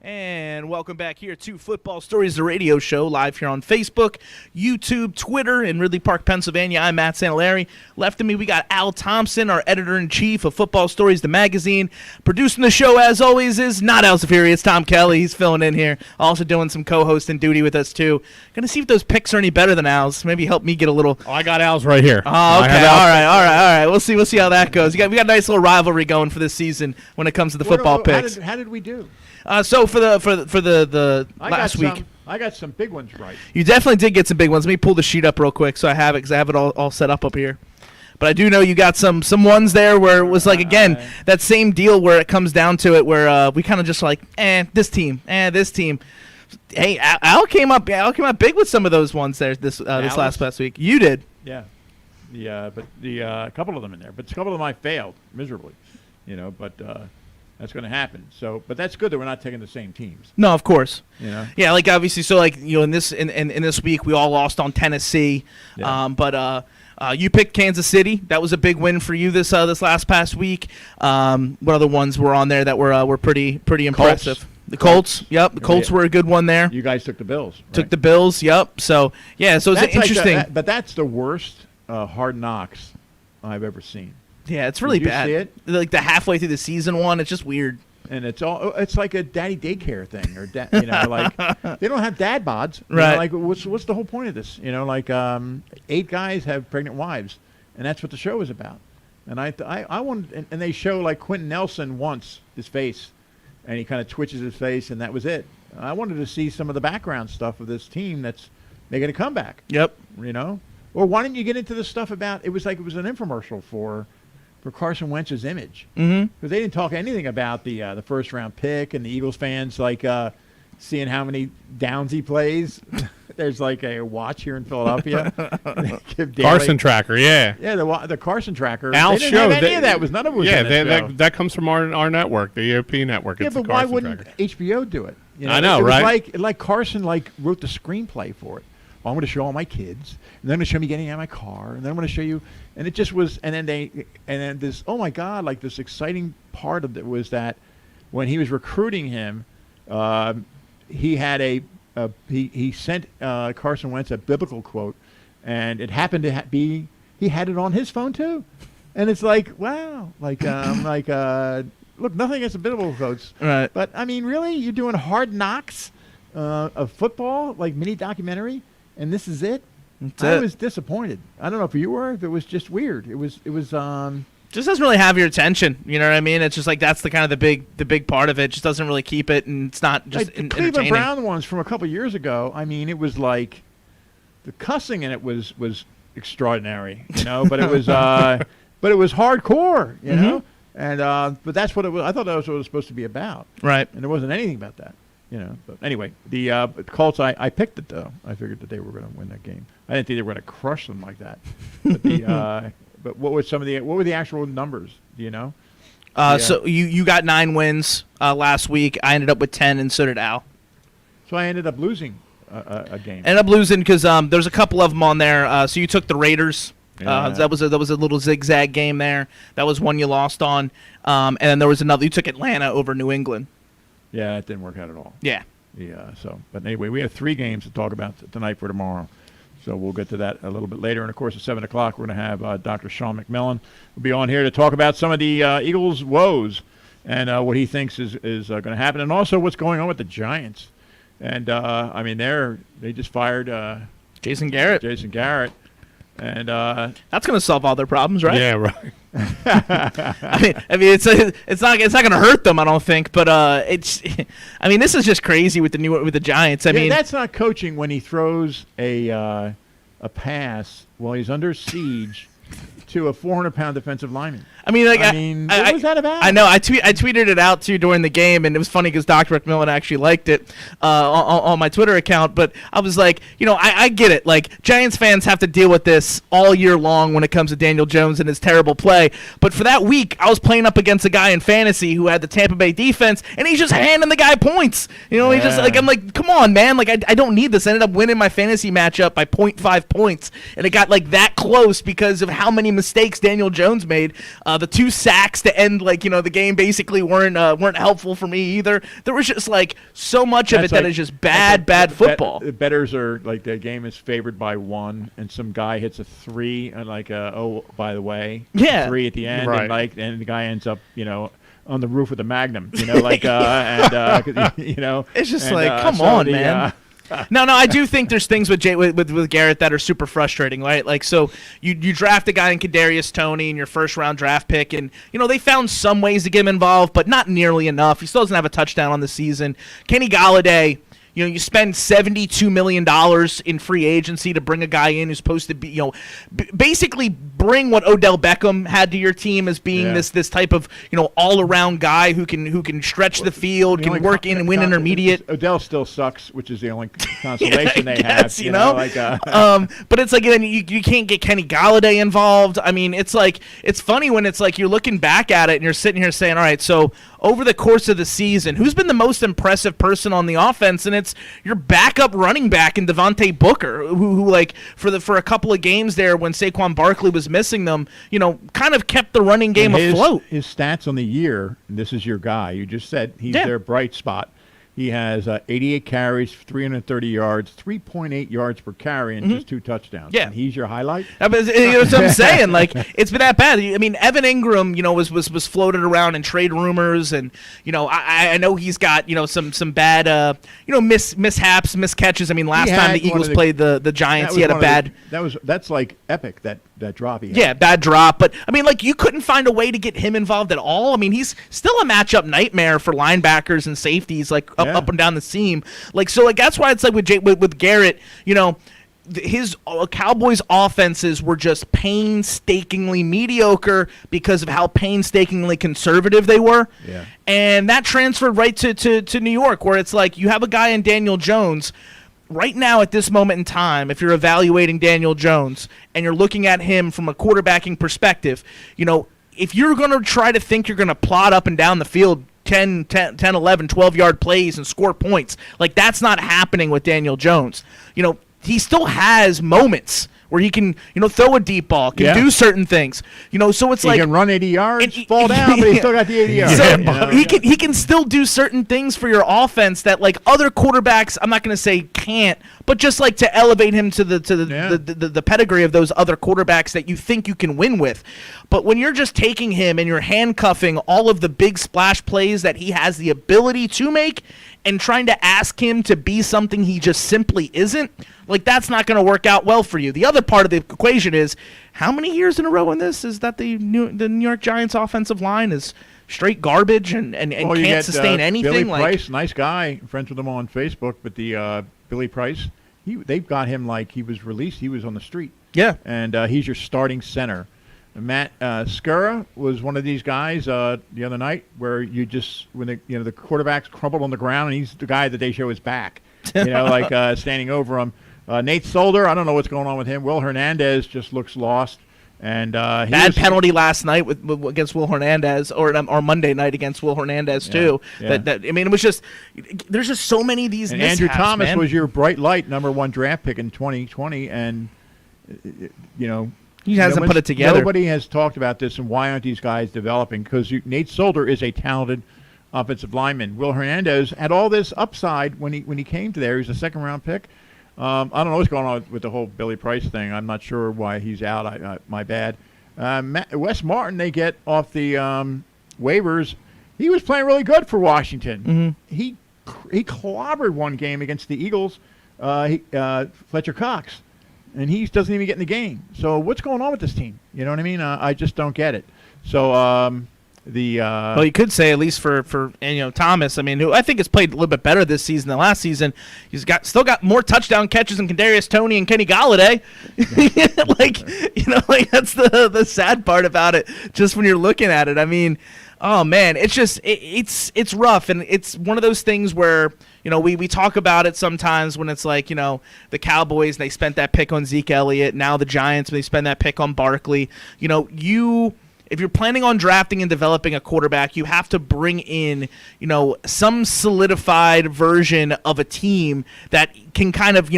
And welcome back here to Football Stories, the radio show, live here on Facebook, YouTube, Twitter in Ridley Park, Pennsylvania. I'm Matt Santalari. Left of me, we got Al Thompson, our editor-in-chief of Football Stories, the magazine. Producing the show, as always, is not Al Zafiri. It's Tom Kelly. He's filling in here. Also doing some co-hosting duty with us, too. Going to see if those picks are any better than Al's. Maybe help me get a little... Oh, I got Al's right here. Oh, okay. All right. We'll see how that goes. We got a nice little rivalry going for this season when it comes to the football picks. How did we do? So for the last week, I got some big ones right. You definitely did get some big ones. Let me pull the sheet up real quick so I have it, because I have it all set up here. But I do know you got some ones there where it was like, again, that same deal where it comes down to it where we kind of just like, this team. Hey, Al came up big with some of those ones there this past week. You did. Yeah, but a couple of them in there, but a couple of them I failed miserably, but. That's going to happen. So, but that's good that we're not taking the same teams. No, of course. Yeah, like obviously. So, like in this week, we all lost on Tennessee. Yeah. But you picked Kansas City. That was a big win for you this last past week. What other ones were on there that were pretty impressive? Colts. The Colts. Yep, the Colts were a good one there. You guys took the Bills. Right? Took the Bills. Yep. So it's interesting. But that's the worst hard knocks I've ever seen. Yeah, it's really bad. See it? Like the halfway through the season one, it's just weird. And it's like a daddy daycare thing, or like they don't have dad bods, right? Like what's the whole point of this? 8 guys have pregnant wives, and that's what the show is about. And I wanted, and they show like Quentin Nelson once his face, and he kind of twitches his face, and that was it. I wanted to see some of the background stuff of this team that's making a comeback. Yep. Or why didn't you get into the stuff about? It was an infomercial for Carson Wentz's image, because they didn't talk anything about the first round pick, and the Eagles fans seeing how many downs he plays. There's like a watch here in Philadelphia. Carson tracker, yeah, the Carson tracker. Al they didn't have any of that. Was none of it. Was that comes from our network, the EOP network. Yeah, it's but why wouldn't HBO do it? I know, right? It was like Carson wrote the screenplay for it. Well, I'm going to show all my kids, and then I'm going to show me getting out of my car, and then I'm going to show you, and it just was, and then this, oh my God, like this exciting part of it was that when he was recruiting him, he had he sent Carson Wentz a biblical quote, and it happened to be, he had it on his phone too, and it's like, wow, look, nothing against the biblical quotes, right? But I mean, really, you're doing Hard Knocks of football, like mini documentary. And this is it. I was disappointed. I don't know if you were. If it was just weird. It was. Just doesn't really have your attention. You know what I mean? It's just like that's the kind of the big part of it. Just doesn't really keep it, and it's not just like the Cleveland Brown ones from a couple years ago. I mean, it was like the cussing in it was extraordinary. But it was hardcore. You know, and but that's what it was. I thought that was what it was supposed to be about. Right. And there wasn't anything about that. But anyway, the Colts, I picked it, though. I figured that they were going to win that game. I didn't think they were going to crush them like that. But what were the actual numbers? Do you know? So you got 9 wins last week. I ended up with 10, and so did Al. So I ended up losing a game. Ended up losing because there's a couple of them on there. So you took the Raiders. Yeah. That was a little zigzag game there. That was one you lost on. And then there was another. You took Atlanta over New England. Yeah, it didn't work out at all. Yeah. Yeah. But anyway, we have 3 games to talk about tonight for tomorrow. So we'll get to that a little bit later. And, of course, at 7 o'clock, we're going to have Dr. Sean McMillan will be on here to talk about some of the Eagles' woes and what he thinks is going to happen, and also what's going on with the Giants. And, I mean, they just fired Jason Garrett. And that's going to solve all their problems, right? Yeah, right. I mean, it's not going to hurt them, I don't think. But it's, I mean, this is just crazy with the Giants. I mean, that's not coaching when he throws a pass while he's under siege to a 400-pound defensive lineman. I mean, like, what was that about? I know. I tweeted it out too during the game, and it was funny because Dr. McMillan actually liked it on my Twitter account. But I was like, I get it. Like, Giants fans have to deal with this all year long when it comes to Daniel Jones and his terrible play. But for that week, I was playing up against a guy in fantasy who had the Tampa Bay defense, and he's just handing the guy points. He just like, I'm like, come on, man. Like, I don't need this. I ended up winning my fantasy matchup by 0.5 points, and it got like that close because of how many mistakes Daniel Jones made. The 2 sacks to end, the game basically weren't helpful for me either. There was just so much of it that is just bad football. Bettors are like the game is favored by 1, and some guy hits a 3, and by the way, 3 at the end, right. and the guy ends up on the roof with a Magnum, it's just come on, man. No, I do think there's things with Garrett that are super frustrating, right? Like, so you draft a guy in Kadarius Toney in your first-round draft pick, and, they found some ways to get him involved, but not nearly enough. He still doesn't have a touchdown on the season. Kenny Golladay, you spend $72 million in free agency to bring a guy in who's supposed to be, basically bring what Odell Beckham had to your team as being this type of, all-around guy who can stretch the field, can work in and win intermediate. Odell still sucks, which is the only consolation they have. But it's like, you can't get Kenny Golladay involved. I mean, it's funny when it's like you're looking back at it and you're sitting here saying, all right, so over the course of the season, who's been the most impressive person on the offense? And it's your backup running back in Devontae Booker, who for a couple of games there when Saquon Barkley was missing them, kind of kept the running game afloat. His stats on the year, and this is your guy, you just said he's their bright spot. He has 88 carries, 330 yards, 3.8 yards per carry, and just 2 touchdowns. Yeah. And he's your highlight? That's what I'm saying. Like, it's been that bad. I mean, Evan Ingram, was floated around in trade rumors, and, I know he's got, some bad, mishaps, miscatches. I mean, last time the Eagles played the Giants, he had a bad. That's like epic, that drop he had. Yeah, bad drop. But, I mean, you couldn't find a way to get him involved at all. I mean, he's still a matchup nightmare for linebackers and safeties, up and down the seam. So that's why it's like with Garrett, his Cowboys offenses were just painstakingly mediocre because of how painstakingly conservative they were. Yeah. And that transferred right to New York, where it's like you have a guy in Daniel Jones. Right now, at this moment in time, if you're evaluating Daniel Jones and you're looking at him from a quarterbacking perspective, if you're going to try to think you're going to plot up and down the field 10, 11, 12-yard plays and score points, that's not happening with Daniel Jones. He still has moments where he can, throw a deep ball, can do certain things. So it's he can run 80 yards, fall down, but he still got the 80 yards. So he can still do certain things for your offense that other quarterbacks, I'm not going to say can't, but just to elevate him to the pedigree of those other quarterbacks that you think you can win with. But when you're just taking him and you're handcuffing all of the big splash plays that he has the ability to make and trying to ask him to be something he just simply isn't, that's not going to work out well for you. The other part of the equation is how many years in a row in this is that the New York Giants offensive line is straight garbage and can't sustain anything. Billy Price, nice guy, friends with him on Facebook, but the Billy Price, they've got him he was released. He was on the street. Yeah. And he's your starting center. Matt Skura was one of these guys the other night where you just when the quarterback's crumpled on the ground and he's the guy that they show his back, standing over him. Nate Solder, I don't know what's going on with him. Will Hernandez just looks lost, And bad penalty last night against Will Hernandez, or Monday night against Will Hernandez too. Yeah. That I mean, it was just there's just so many of these. And mishaps, Andrew Thomas man. was your bright light #1 draft pick in 2020, and he hasn't put it together. Nobody has talked about this, and why aren't these guys developing? Because Nate Solder is a talented offensive lineman. Will Hernandez had all this upside when he came to there. He was a 2nd-round pick. I don't know what's going on with the whole Billy Price thing. I'm not sure why he's out. My bad. Wes Martin, they get off the waivers. He was playing really good for Washington. Mm-hmm. He clobbered one game against the Eagles, Fletcher Cox, and he doesn't even get in the game. So what's going on with this team? You know what I mean? I just don't get it. So well, you could say, at least for Thomas, I mean, who I think has played a little bit better this season than last season. He's still got more touchdown catches than Kadarius Toney and Kenny Golladay. That's the sad part about it. Just when you're looking at it, I mean, oh man, it's just it's rough, and it's one of those things where we talk about it sometimes when it's like the Cowboys, they spent that pick on Zeke Elliott. Now the Giants, when they spend that pick on Barkley. If you're planning on drafting and developing a quarterback, you have to bring in, some solidified version of a team that can kind of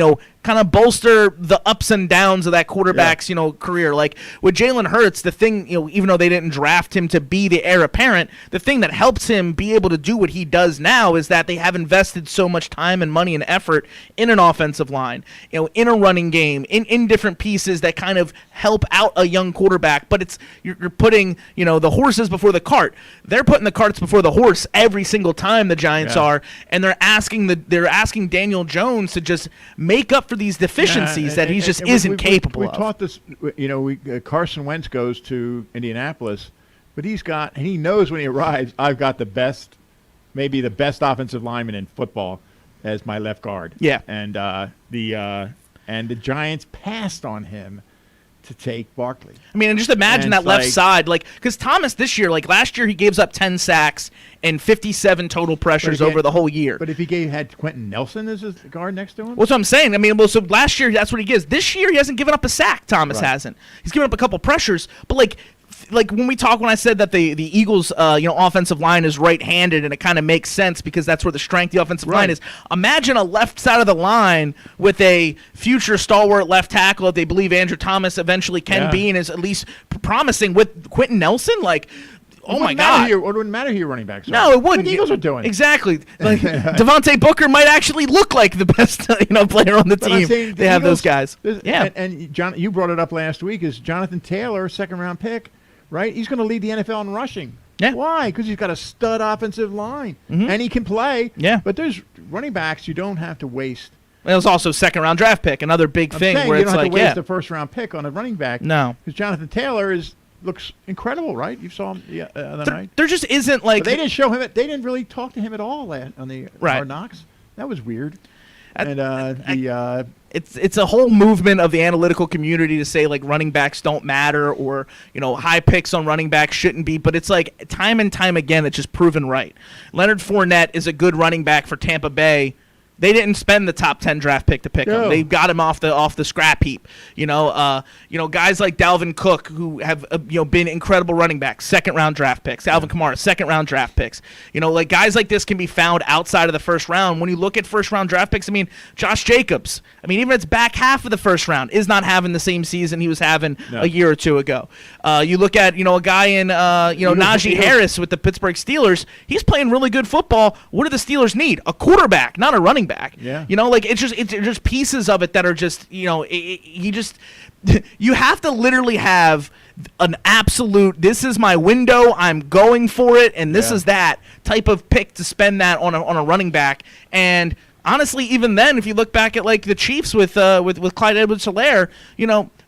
bolster the ups and downs of that quarterback's, career. Like with Jalen Hurts, the thing, even though they didn't draft him to be the heir apparent, the thing that helps him be able to do what he does now is that they have invested so much time and money and effort in an offensive line, in a running game, in different pieces that kind of help out a young quarterback. But you're putting, the horses before the cart. They're putting the carts before the horse every single time, the Giants are, and they're asking Daniel Jones to just make up for these deficiencies that he just isn't capable of. We taught this, Carson Wentz goes to Indianapolis, but he knows when he arrives, I've got maybe the best offensive lineman in football as my left guard. Yeah. And the Giants passed on him to take Barkley. I mean, and just imagine that left side, because Thomas this year, last year, he gives up 10 sacks and 57 total pressures over the whole year. But if he had Quentin Nelson as his guard next to him? Well, that's what I'm saying. I mean, so last year, that's what he gives. This year, he hasn't given up a sack, Thomas hasn't. He's given up a couple pressures, but when I said that the Eagles offensive line is right-handed, and it kind of makes sense because that's where the strength of the offensive line is. Imagine a left side of the line with a future stalwart left tackle that they believe Andrew Thomas eventually can be, and is at least promising with Quentin Nelson. Oh my God! It wouldn't matter who your running backs are. No, it wouldn't. What the Eagles are doing exactly. Devontae Booker might actually look like the best player on the team. They have those guys. And John, you brought it up last week. Is Jonathan Taylor, 2nd-round pick? Right, he's going to lead the NFL in rushing. Yeah. Why? Because he's got a stud offensive line, and he can play. Yeah. But there's running backs you don't have to waste. It was also 2nd-round draft pick, another big thing where you it's don't have to waste a 1st-round pick on a running back. No, because Jonathan Taylor looks incredible, right? You saw him the other night. There just isn't But they didn't show him. They didn't really talk to him at all on the Hard Knocks. That was weird. It's a whole movement of the analytical community to say running backs don't matter, or high picks on running backs shouldn't be, but it's time and time again it's just proven right. Leonard Fournette is a good running back for Tampa Bay. They didn't spend the top 10 draft pick to pick him. They got him off the scrap heap. Guys like Dalvin Cook, who have been incredible running backs, 2nd-round draft picks. Alvin Kamara, 2nd-round draft picks. Guys like this can be found outside of the 1st round. When you look at 1st-round draft picks, Josh Jacobs, even its back half of the 1st round is not having the same season he was having a year or two ago. You look at a guy in Najee Harris with the Pittsburgh Steelers. He's playing really good football. What do the Steelers need? A quarterback, not a running back. It's just pieces of it that are just you have to literally have an absolute, this is my window, I'm going for it, and this is that type of pick to spend that on a running back. And honestly, even then, if you look back at the Chiefs with Clyde Edwards-Helaire,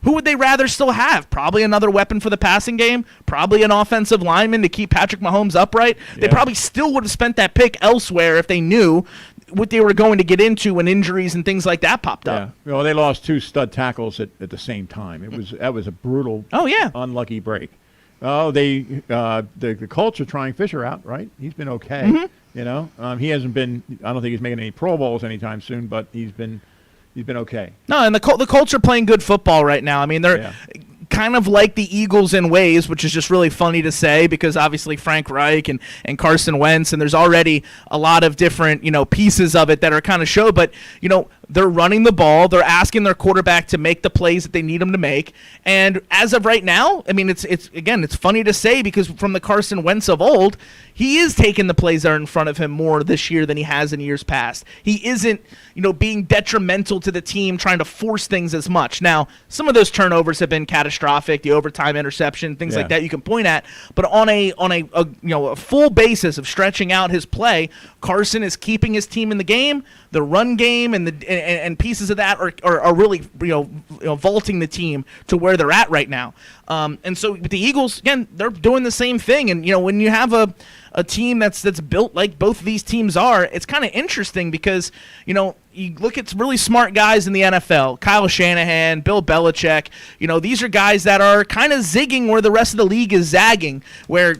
who would they rather still have? Probably another weapon for the passing game, probably an offensive lineman to keep Patrick Mahomes upright. They probably still would have spent that pick elsewhere if they knew what they were going to get into when injuries and things like that popped up. Yeah. Well, they lost 2 stud tackles at the same time. That was a brutal, unlucky break. Oh, the Colts are trying Fisher out, right? He's been okay. He hasn't been. I don't think he's making any Pro Bowls anytime soon, but he's been okay. No, and the Colts are playing good football right now. kind of like the Eagles in ways, which is just really funny to say because obviously Frank Reich and Carson Wentz, and there's already a lot of different, pieces of it that are kind of show, but, they're running the ball. They're asking their quarterback to make the plays that they need him to make. And as of right now, I mean, it's funny to say because from the Carson Wentz of old, he is taking the plays that are in front of him more this year than he has in years past. He isn't, being detrimental to the team, trying to force things as much. Now, some of those turnovers have been catastrophic, the overtime interception, things like that you can point at. But on a full basis of stretching out his play, Carson is keeping his team in the game. The run game and pieces of that are really vaulting the team to where they're at right now. And so with the Eagles, again, they're doing the same thing. And when you have a team that's built like both of these teams are, it's kind of interesting because you look at really smart guys in the NFL, Kyle Shanahan, Bill Belichick. These are guys that are kind of zigging where the rest of the league is zagging, where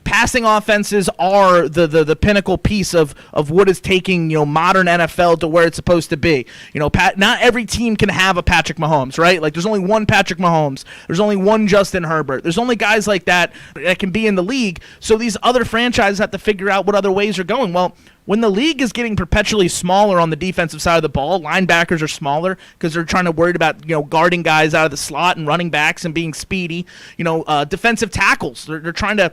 passing offenses are the pinnacle piece of what is taking modern NFL to where it's supposed to be. Not every team can have a Patrick Mahomes, right? Like there's only one Patrick Mahomes. There's only one Justin Herbert. There's only guys like that can be in the league. So these other franchises have to figure out what other ways are going. Well, when the league is getting perpetually smaller on the defensive side of the ball, linebackers are smaller because they're trying to worry about guarding guys out of the slot and running backs and being speedy. Defensive tackles, they're trying to.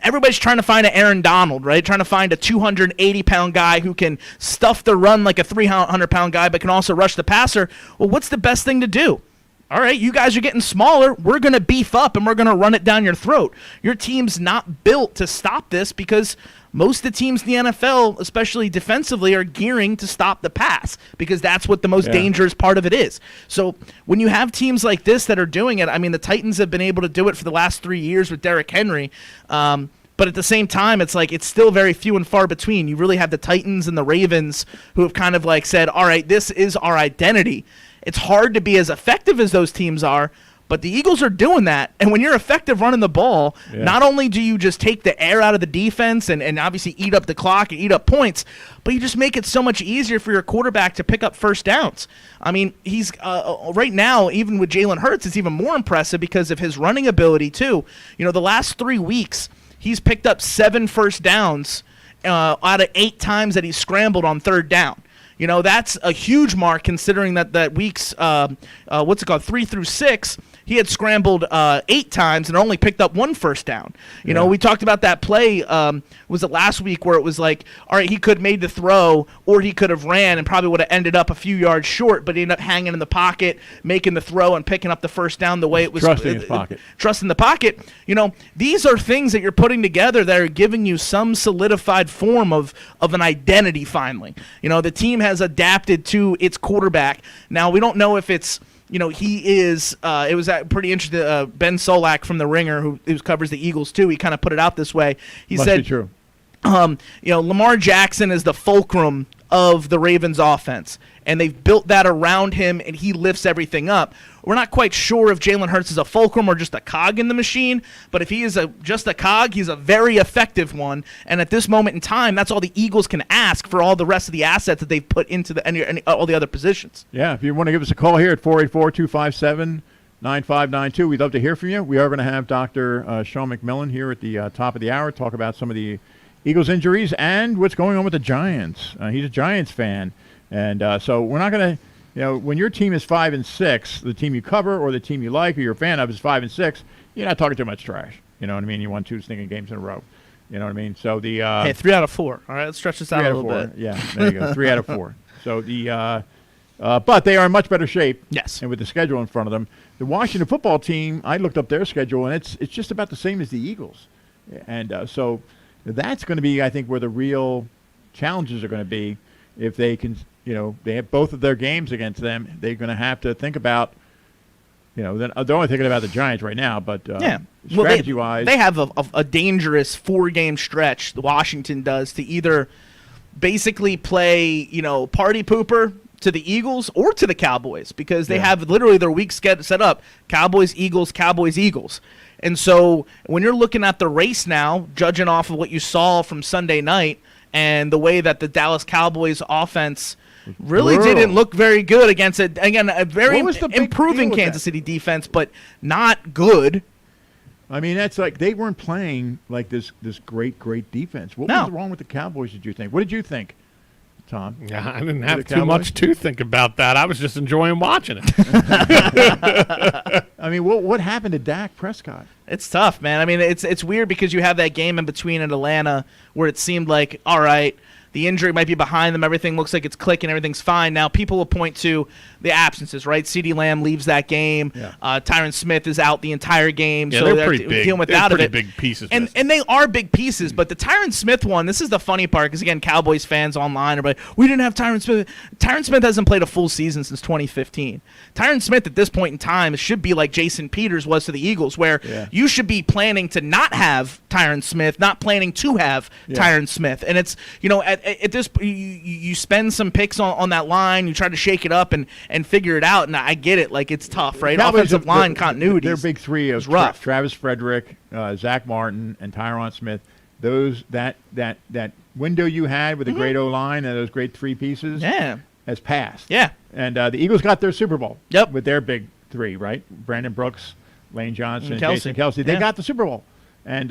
Everybody's trying to find an Aaron Donald, right? Trying to find a 280-pound guy who can stuff the run like a 300-pound guy, but can also rush the passer. Well, what's the best thing to do? All right, you guys are getting smaller. We're going to beef up, and we're going to run it down your throat. Your team's not built to stop this because most of the teams in the NFL, especially defensively, are gearing to stop the pass because that's what the most dangerous part of it is. So when you have teams like this that are doing it, I mean, the Titans have been able to do it for the last 3 years with Derrick Henry. But at the same time, it's like it's still very few and far between. You really have the Titans and the Ravens who have kind of like said, all right, this is our identity. It's hard to be as effective as those teams are, but the Eagles are doing that. And when you're effective running the ball, not only do you just take the air out of the defense and obviously eat up the clock and eat up points, but you just make it so much easier for your quarterback to pick up first downs. I mean, he's right now, even with Jalen Hurts, it's even more impressive because of his running ability too. The last 3 weeks, he's picked up 7 first downs out of 8 times that he's scrambled on third down. That's a huge mark considering that weeks, 3 through 6, he had scrambled 8 times and only picked up 1 first down. We talked about that play, was it last week, where it was like, all right, he could have made the throw or he could have ran and probably would have ended up a few yards short, but he ended up hanging in the pocket, making the throw and picking up the first down the way it was. Trusting his pocket. Trusting the pocket. These are things that you're putting together that are giving you some solidified form of an identity finally. The team has adapted to its quarterback. Now, we don't know if it's, he is, it was pretty interesting. Ben Solak from The Ringer, who covers the Eagles too, he kind of put it out this way. He said, be true. Lamar Jackson is the fulcrum of the Ravens offense, and they've built that around him, and he lifts everything up. We're not quite sure if Jalen Hurts is a fulcrum or just a cog in the machine, but if he is just a cog, he's a very effective one, and at this moment in time, that's all the Eagles can ask for all the rest of the assets that they've put into all the other positions. Yeah, if you want to give us a call here at 484-257-9592, we'd love to hear from you. We are going to have Dr. Sean McMillan here at the top of the hour, talk about some of the Eagles injuries and what's going on with the Giants. He's a Giants fan. And so we're not going to, when your team is 5-6, the team you cover or the team you like or you're a fan of is 5-6, you're not talking too much trash. You know what I mean? You won 2 stinking games in a row. You know what I mean? So the hey, 3 out of 4. All right, let's stretch this out a little bit. Yeah, there you go. 3 out of 4. So but they are in much better shape. Yes. And with the schedule in front of them, the Washington football team, I looked up their schedule and it's just about the same as the Eagles. And so that's going to be, I think, where the real challenges are going to be. If they can, they have both of their games against them, they're going to have to think about, they're only thinking about the Giants right now, but strategy-wise. They have a dangerous 4-game stretch, Washington does, to either basically play, party pooper to the Eagles or to the Cowboys, because they have literally their week set up, Cowboys, Eagles, Cowboys, Eagles. And so when you're looking at the race now, judging off of what you saw from Sunday night and the way that the Dallas Cowboys offense really didn't look very good against a very improving Kansas City defense, but not good. I mean, that's like they weren't playing like this great defense. What was wrong with the Cowboys, did you think? What did you think, Tom? Yeah, I didn't have too much to think about that. I was just enjoying watching it. I mean, what happened to Dak Prescott? It's tough, man. I mean, it's weird because you have that game in between in Atlanta where it seemed like, all right, the injury might be behind them. Everything looks like it's clicking. Everything's fine. Now people will point to the absences, right? CeeDee Lamb leaves that game. Yeah. Tyron Smith is out the entire game. Yeah, so they're pretty big. Dealing with they're out pretty of it. big pieces. And they are big pieces. But the Tyron Smith one, this is the funny part because, again, Cowboys fans online are like, we didn't have Tyron Smith. Tyron Smith hasn't played a full season since 2015. Tyron Smith at this point in time should be like Jason Peters was to the Eagles, where you should be planning to not have Tyron Smith, not planning to have Tyron Smith. And it's, at this you spend some picks on that line, you try to shake it up and figure it out, and I get it, like it's tough, right? Offensive line continuity. Their big three is rough. Travis Frederick, Zach Martin, and Tyron Smith. That window you had with a great O-line and those great three pieces has passed. Yeah. And the Eagles got their Super Bowl with their big three, right? Brandon Brooks, Lane Johnson, and Kelsey. Jason Kelsey. They got the Super Bowl. And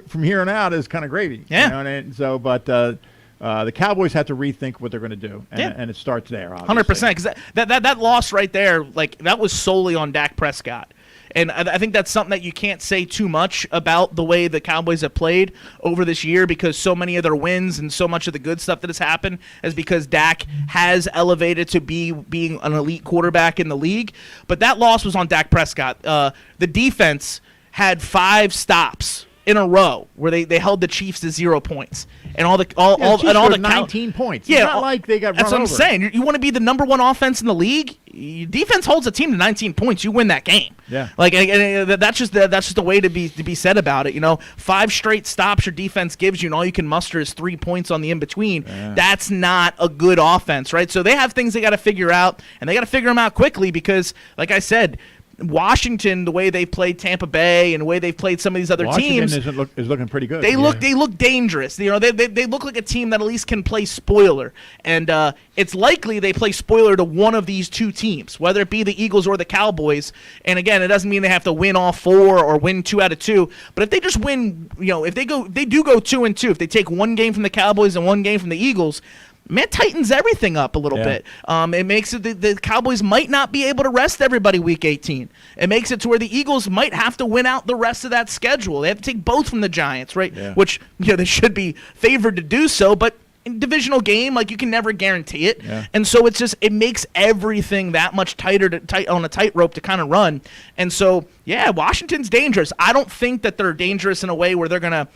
from here on out is kind of gravy. Yeah. You know what I mean? So, but the Cowboys have to rethink what they're going to do, and it starts there. 100%, because that loss right there, like that was solely on Dak Prescott, and I think that's something that you can't say too much about the way the Cowboys have played over this year, because so many of their wins and so much of the good stuff that has happened is because Dak has elevated to being an elite quarterback in the league. But that loss was on Dak Prescott. The defense had 5 stops in a row where they held the Chiefs to 0 points, and all the 19 points. Yeah, it's not like they got that's run what over. I'm saying. You want to be the number 1 offense in the league. Your defense holds a team to 19 points. You win that game. Yeah, like and that's just the way to be said about it. 5 straight stops your defense gives you, and all you can muster is 3 points on the in between. Yeah. That's not a good offense, right? So they have things they got to figure out, and they got to figure them out quickly because, like I said, Washington, the way they played Tampa Bay and the way they've played some of these other teams, is looking pretty good. They look dangerous. They look like a team that at least can play spoiler, and it's likely they play spoiler to one of these 2 teams, whether it be the Eagles or the Cowboys. And again, it doesn't mean they have to win all 4 or win 2 out of 2. But if they just win, if they do go 2-2, if they take 1 game from the Cowboys and 1 game from the Eagles, man, tightens everything up a little bit. It makes it the Cowboys might not be able to rest everybody week 18. It makes it to where the Eagles might have to win out the rest of that schedule. They have to take both from the Giants, right? Yeah. Which they should be favored to do so, but in divisional game, like, you can never guarantee it. Yeah. And so it makes everything that much tighter on a tightrope to kind of run. And so, yeah, Washington's dangerous. I don't think that they're dangerous in a way where they're going to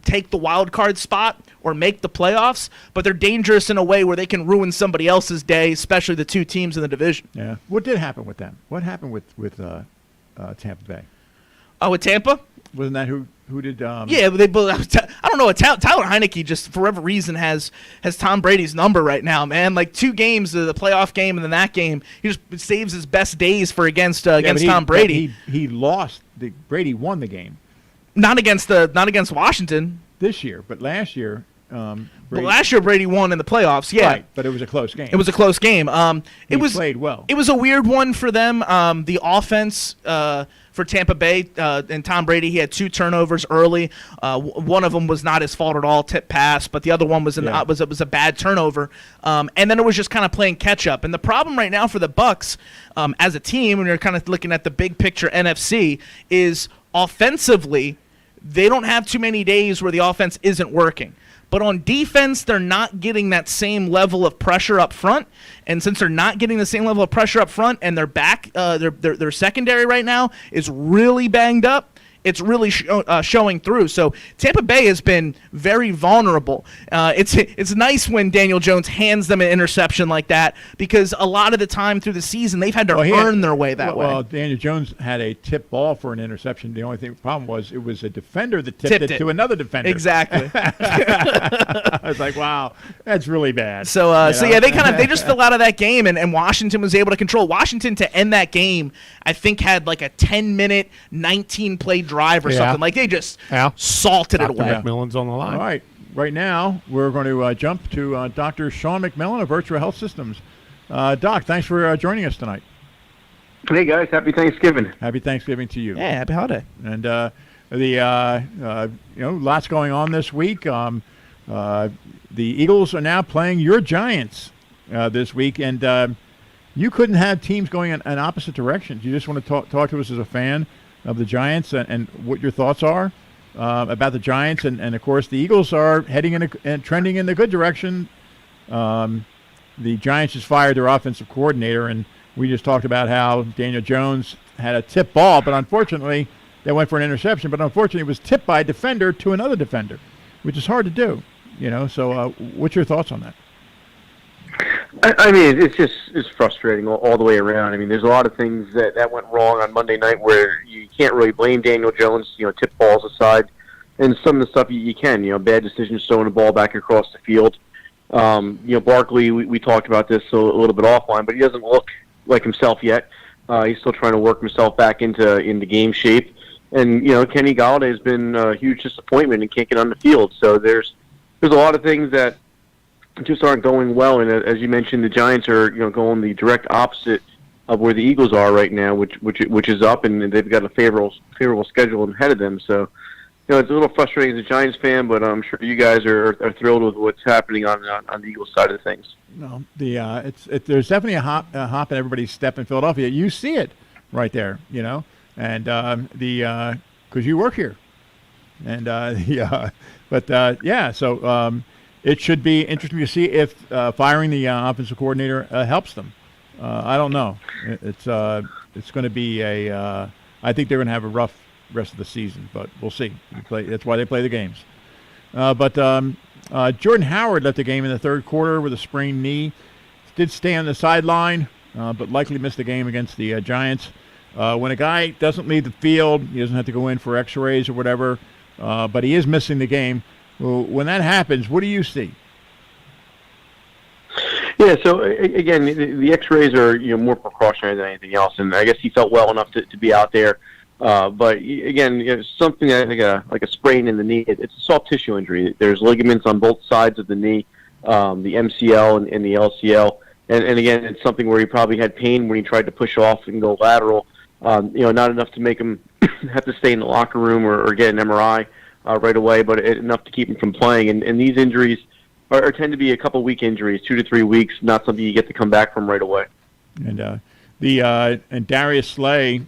take the wild card spot or make the playoffs, but they're dangerous in a way where they can ruin somebody else's day, especially the 2 teams in the division. Yeah. What did happen with them? What happened with Tampa Bay? Oh, with Tampa? Wasn't that who did? Yeah, they both. I don't know. Tyler Heineke just for whatever reason has Tom Brady's number right now, man. Like 2 games, the playoff game and then that game, he just saves his best days for against Tom Brady. He lost. Brady won the game. Not against Washington this year, but last year. Brady won in the playoffs, yeah. Right, but it was a close game. It was a close game. He played well. It was a weird one for them. The offense for Tampa Bay and Tom Brady, he had 2 turnovers early. One of them was not his fault at all, tip pass, but the other one was was a bad turnover. And then it was just kind of playing catch up. And the problem right now for the Bucs as a team, when you're kind of looking at the big picture NFC, is offensively they don't have too many days where the offense isn't working. But on defense, they're not getting that same level of pressure up front. And since they're not getting the same level of pressure up front, and their back, their secondary right now is really banged up, it's really showing through. So Tampa Bay has been very vulnerable. It's nice when Daniel Jones hands them an interception like that, because a lot of the time through the season they've had to earn their way that way. Well, Daniel Jones had a tip ball for an interception. The only problem was it was a defender that tipped it to another defender. Exactly. I was like, wow, that's really bad. So yeah, they just fell out of that game, and Washington was able to control. Washington to end that game, I think, had like a 10-minute, 19-play drive or something. Like, they just salted it away. McMillan's on the line. All right. right now we're going to jump to Dr. Sean McMillan of Virtual Health Systems. Doc, thanks for joining us tonight. Hey guys, happy Thanksgiving. Happy Thanksgiving to you. Yeah, happy holiday. And lots going on this week. The Eagles are now playing your Giants this week, and you couldn't have teams going in opposite directions. You just want to talk to us as a fan of the Giants and what your thoughts are about the Giants, and of course the Eagles are heading and trending in the good direction. The Giants just fired their offensive coordinator, and we just talked about how Daniel Jones had a tip ball, but unfortunately they went for an interception, but unfortunately it was tipped by a defender to another defender, which is hard to do, So what's your thoughts on that? I mean, it's frustrating all the way around. I mean, there's a lot of things that went wrong on Monday night where you can't really blame Daniel Jones, tip balls aside. And some of the stuff you can, bad decisions throwing the ball back across the field. Barkley, we talked about this a little bit offline, but he doesn't look like himself yet. He's still trying to work himself back into game shape. And, Kenny Galladay has been a huge disappointment and can't get on the field. So there's a lot of things that just aren't going well. And as you mentioned, the Giants are, going the direct opposite of where the Eagles are right now, which is up, and they've got a favorable schedule ahead of them. So, it's a little frustrating as a Giants fan, but I'm sure you guys are thrilled with what's happening on the Eagles side of things. No, there's definitely a hop in everybody's step in Philadelphia. You see it right there, and because you work here, and so it should be interesting to see if firing the offensive coordinator helps them. I don't know. It's going to be I think they're going to have a rough rest of the season, but we'll see. That's why they play the games. But Jordan Howard left the game in the third quarter with a sprained knee. Did stay on the sideline, but likely missed the game against the Giants. When a guy doesn't leave the field, he doesn't have to go in for x-rays or whatever, but he is missing the game. When that happens, what do you see? Yeah, so again, the x-rays are more precautionary than anything else, and I guess he felt well enough to be out there. But again, it's something like a sprain in the knee. It's a soft tissue injury. There's ligaments on both sides of the knee, the MCL and the LCL. And again, it's something where he probably had pain when he tried to push off and go lateral. Not enough to make him have to stay in the locker room or get an MRI right away, but enough to keep him from playing. And these injuries tend to be a couple week injuries, 2 to 3 weeks, not something you get to come back from right away. And and Darius Slay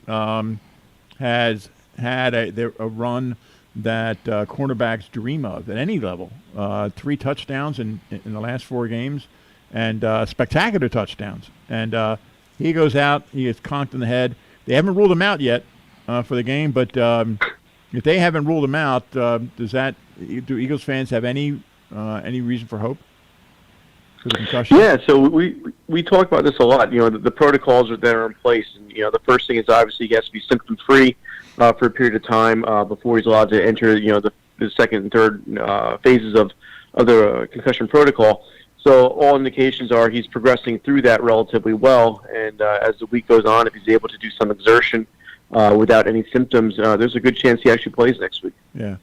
has had a run that cornerbacks dream of at any level. 3 touchdowns in the last 4 games, and spectacular touchdowns. And he goes out, he gets conked in the head. They haven't ruled him out yet for the game, but if they haven't ruled him out, do Eagles fans have any reason for hope for the concussion? Yeah, so we talk about this a lot. The protocols that are in place, and the first thing is obviously he has to be symptom-free for a period of time before he's allowed to enter the second and third phases of the concussion protocol. So all indications are he's progressing through that relatively well, and as the week goes on, if he's able to do some exertion without any symptoms, there's a good chance he actually plays next week. Yeah.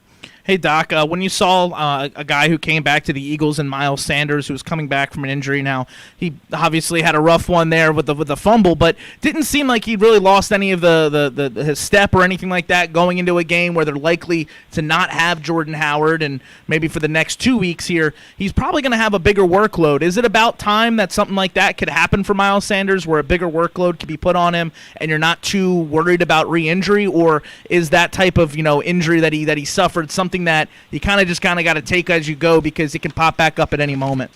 Hey, Doc, when you saw a guy who came back to the Eagles and Miles Sanders, who was coming back from an injury now, he obviously had a rough one there with the fumble, but didn't seem like he really lost any of his step or anything like that going into a game where they're likely to not have Jordan Howard, and maybe for the next 2 weeks here, he's probably going to have a bigger workload. Is it about time that something like that could happen for Miles Sanders, where a bigger workload could be put on him and you're not too worried about re-injury, or is that type of injury that he suffered something that you kind of got to take as you go because it can pop back up at any moment?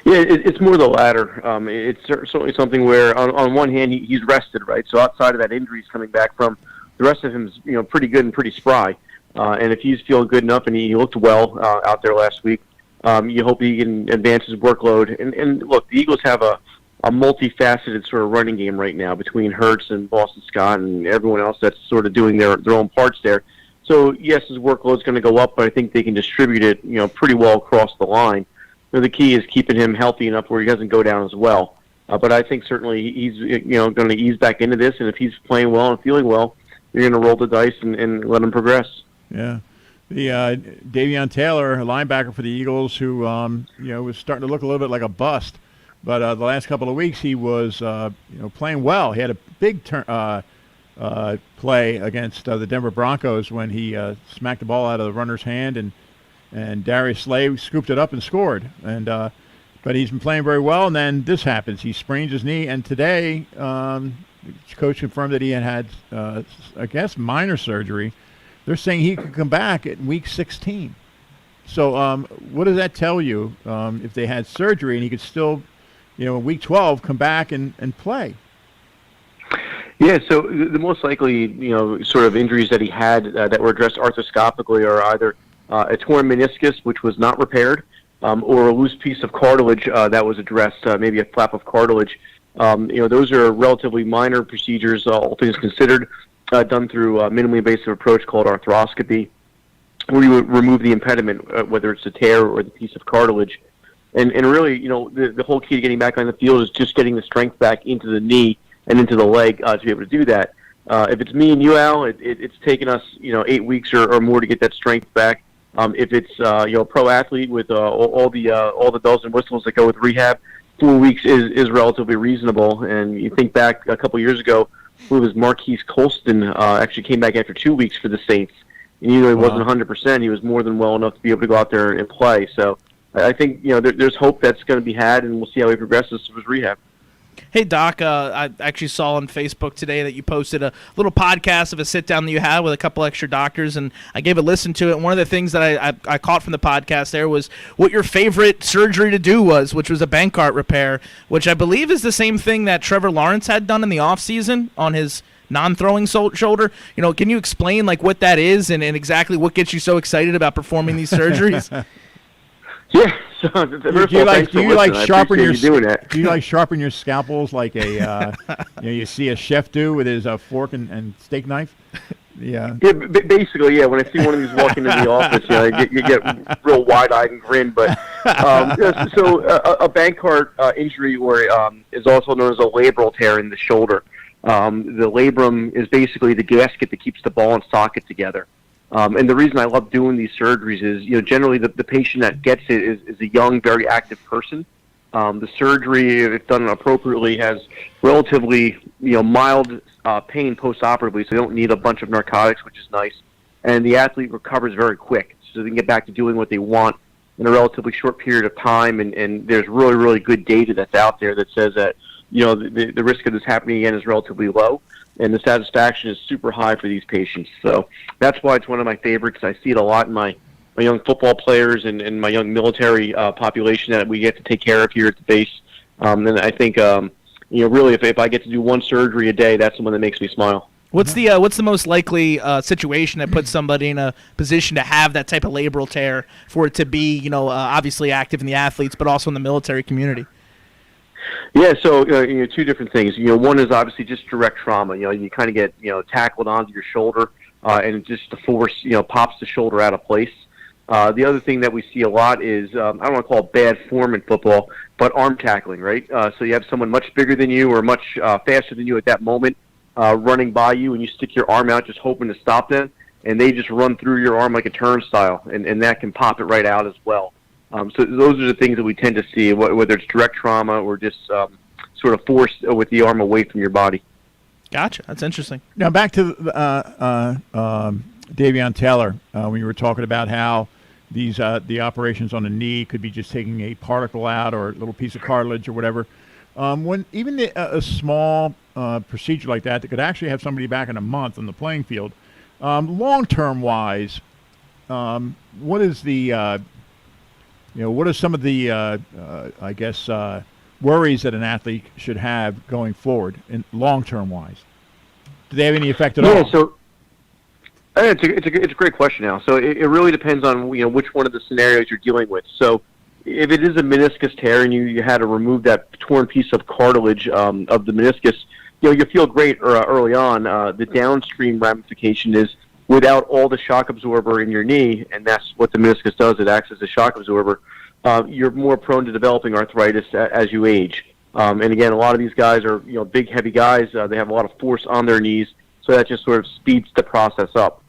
Yeah, it's more the latter. It's certainly something where, on one hand, he's rested, right? So outside of that injury he's coming back from, the rest of him's pretty good and pretty spry. And if he's feeling good enough, and he looked well out there last week, you hope he can advance his workload. And look, the Eagles have a multifaceted sort of running game right now between Hurts and Boston Scott and everyone else that's sort of doing their own parts there. So, yes, his workload's going to go up, but I think they can distribute it, pretty well across the line. The key is keeping him healthy enough where he doesn't go down as well. But I think certainly he's, going to ease back into this, and if he's playing well and feeling well, you're going to roll the dice and let him progress. Yeah. The Davion Taylor, a linebacker for the Eagles, who was starting to look a little bit like a bust, but the last couple of weeks he was playing well. He had a big play against the Denver Broncos when he smacked the ball out of the runner's hand, and Darius Slay scooped it up and scored. And but he's been playing very well, and then this happens. He sprains his knee, and today coach confirmed that he had I guess, minor surgery. They're saying he could come back at week 16. So what does that tell you if they had surgery and he could still, week 12, come back and play? Yeah, so the most likely, sort of injuries that he had that were addressed arthroscopically are either a torn meniscus, which was not repaired, or a loose piece of cartilage that was addressed, maybe a flap of cartilage. Those are relatively minor procedures, all things considered. Done through a minimally invasive approach called arthroscopy, where you would remove the impediment, whether it's the tear or the piece of cartilage. And really, the whole key to getting back on the field is just getting the strength back into the knee and into the leg to be able to do that. If it's me and you, Al, it's taken us 8 weeks or more to get that strength back. If it's a pro athlete with all the bells and whistles that go with rehab, 4 weeks is relatively reasonable. And you think back a couple years ago, who was Marquise Colston, actually came back after 2 weeks for the Saints. And even though he wasn't 100%, he was more than well enough to be able to go out there and play. So I think there's hope that's going to be had, and we'll see how he progresses through his rehab. Hey, Doc, I actually saw on Facebook today that you posted a little podcast of a sit-down that you had with a couple extra doctors, and I gave a listen to it. And one of the things that I caught from the podcast there was what your favorite surgery to do was, which was a Bankart repair, which I believe is the same thing that Trevor Lawrence had done in the offseason on his non-throwing shoulder. Can you explain what that is and exactly what gets you so exciid about performing these surgeries? Yeah. So, do you like sharpen your scalpels like a you see a chef do with his fork and steak knife? Yeah. Yeah. Basically, yeah. When I see one of these walk into the office, you get real wide-eyed and grin. But so a Bankart injury, or is also known as a labral tear in the shoulder. The labrum is basically the gasket that keeps the ball and socket together. And the reason I love doing these surgeries is, generally the patient that gets it is a young, very active person. The surgery, if done appropriately, has relatively, mild pain post-operatively, so they don't need a bunch of narcotics, which is nice. And the athlete recovers very quick, so they can get back to doing what they want in a relatively short period of time. And there's really, really good data that's out there that says that, the risk of this happening again is relatively low, and the satisfaction is super high for these patients. So that's why it's one of my favorites. I see it a lot in my young football players and my young military population that we get to take care of here at the base. And I think, really, if I get to do one surgery a day, that's the one that makes me smile. What's the most likely situation that puts somebody in a position to have that type of labral tear for it to be, obviously active in the athletes, but also in the military community? Yeah, so two different things. One is obviously just direct trauma. You kind of get tackled onto your shoulder, and just the force pops the shoulder out of place. The other thing that we see a lot is I don't want to call it bad form in football, but arm tackling, right? So you have someone much bigger than you or much faster than you at that moment running by you, and you stick your arm out just hoping to stop them, and they just run through your arm like a turnstile, and that can pop it right out as well. So those are the things that we tend to see, whether it's direct trauma or just sort of force with the arm away from your body. Gotcha. That's interesting. Now back to Davion Taylor, when you were talking about how these the operations on the knee could be just taking a particle out or a little piece of cartilage or whatever. When even a small procedure like that could actually have somebody back in a month on the playing field, long-term wise, what is the what are some of the, I guess, worries that an athlete should have going forward, in long-term wise? Do they have any effect at all? Yeah, so it's a great question, Al. So it really depends on which one of the scenarios you're dealing with. So if it is a meniscus tear and you had to remove that torn piece of cartilage of the meniscus, you feel great early on. The downstream ramification is, without all the shock absorber in your knee, and that's what the meniscus does, it acts as a shock absorber, you're more prone to developing arthritis as you age. And again, a lot of these guys are big, heavy guys. They have a lot of force on their knees, so that just sort of speeds the process up.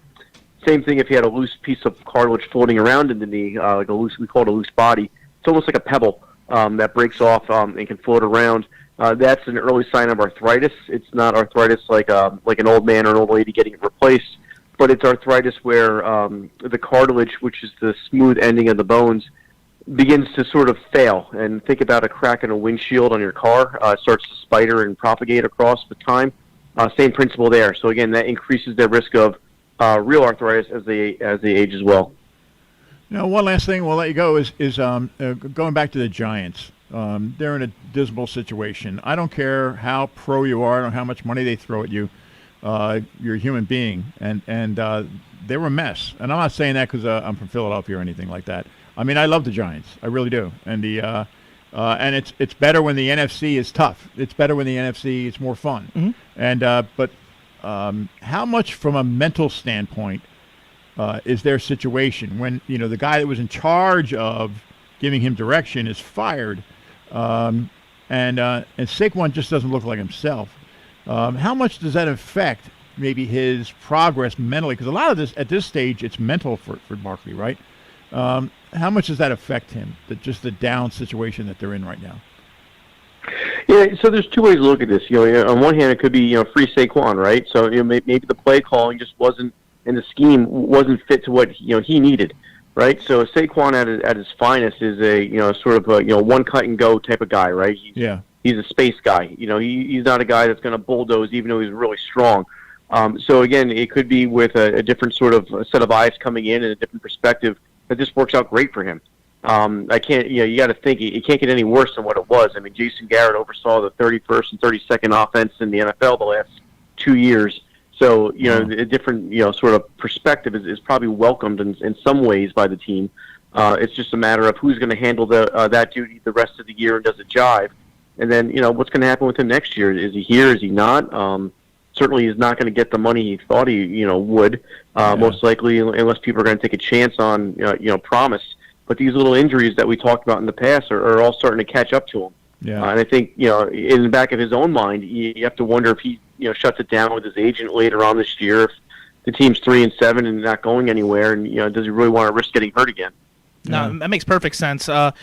Same thing if he had a loose piece of cartilage floating around in the knee, we call it a loose body. It's almost like a pebble that breaks off and can float around. That's an early sign of arthritis. It's not arthritis like an old man or an old lady getting it replaced, but it's arthritis where the cartilage, which is the smooth ending of the bones, begins to sort of fail. And think about a crack in a windshield on your car. It starts to spider and propagate across with time. Same principle there. So again, that increases their risk of real arthritis as they age as well. Now, one last thing we'll let you go is going back to the Giants. They're in a dismal situation. I don't care how pro you are or how much money they throw at you. You're a human being, and they were a mess. And I'm not saying that because I'm from Philadelphia or anything like that. I mean, I love the Giants. I really do. And and it's better when the NFC is tough. It's better when the NFC is more fun. Mm-hmm. And but how much from a mental standpoint is their situation when the guy that was in charge of giving him direction is fired, and Saquon just doesn't look like himself. How much does that affect maybe his progress mentally? Because a lot of this at this stage it's mental for Barkley, right? How much does that affect him? Just the down situation that they're in right now. Yeah, so there's two ways to look at this. On one hand, it could be free Saquon, right? So maybe the play calling just wasn't, and the scheme wasn't fit to what he needed, right? So Saquon at his finest is a sort of a one cut and go type of guy, right? He's a space guy. He's not a guy that's going to bulldoze, even though he's really strong. So again, it could be with a different sort of set of eyes coming in and a different perspective that this works out great for him. I can't. You got to think it can't get any worse than what it was. I mean, Jason Garrett oversaw the 31st and 32nd offense in the NFL the last 2 years. So a different sort of perspective is probably welcomed in some ways by the team. It's just a matter of who's going to handle that duty the rest of the year and does it jive, and then what's going to happen with him next year? Is he here? Is he not? Certainly, he's not going to get the money he thought he would. Most likely, unless people are going to take a chance on promise. But these little injuries that we talked about in the past are all starting to catch up to him. Yeah. And I think in the back of his own mind, you have to wonder if he shuts it down with his agent later on this year. If the team's 3-7 and not going anywhere, and does he really want to risk getting hurt again? No, that makes perfect sense. Off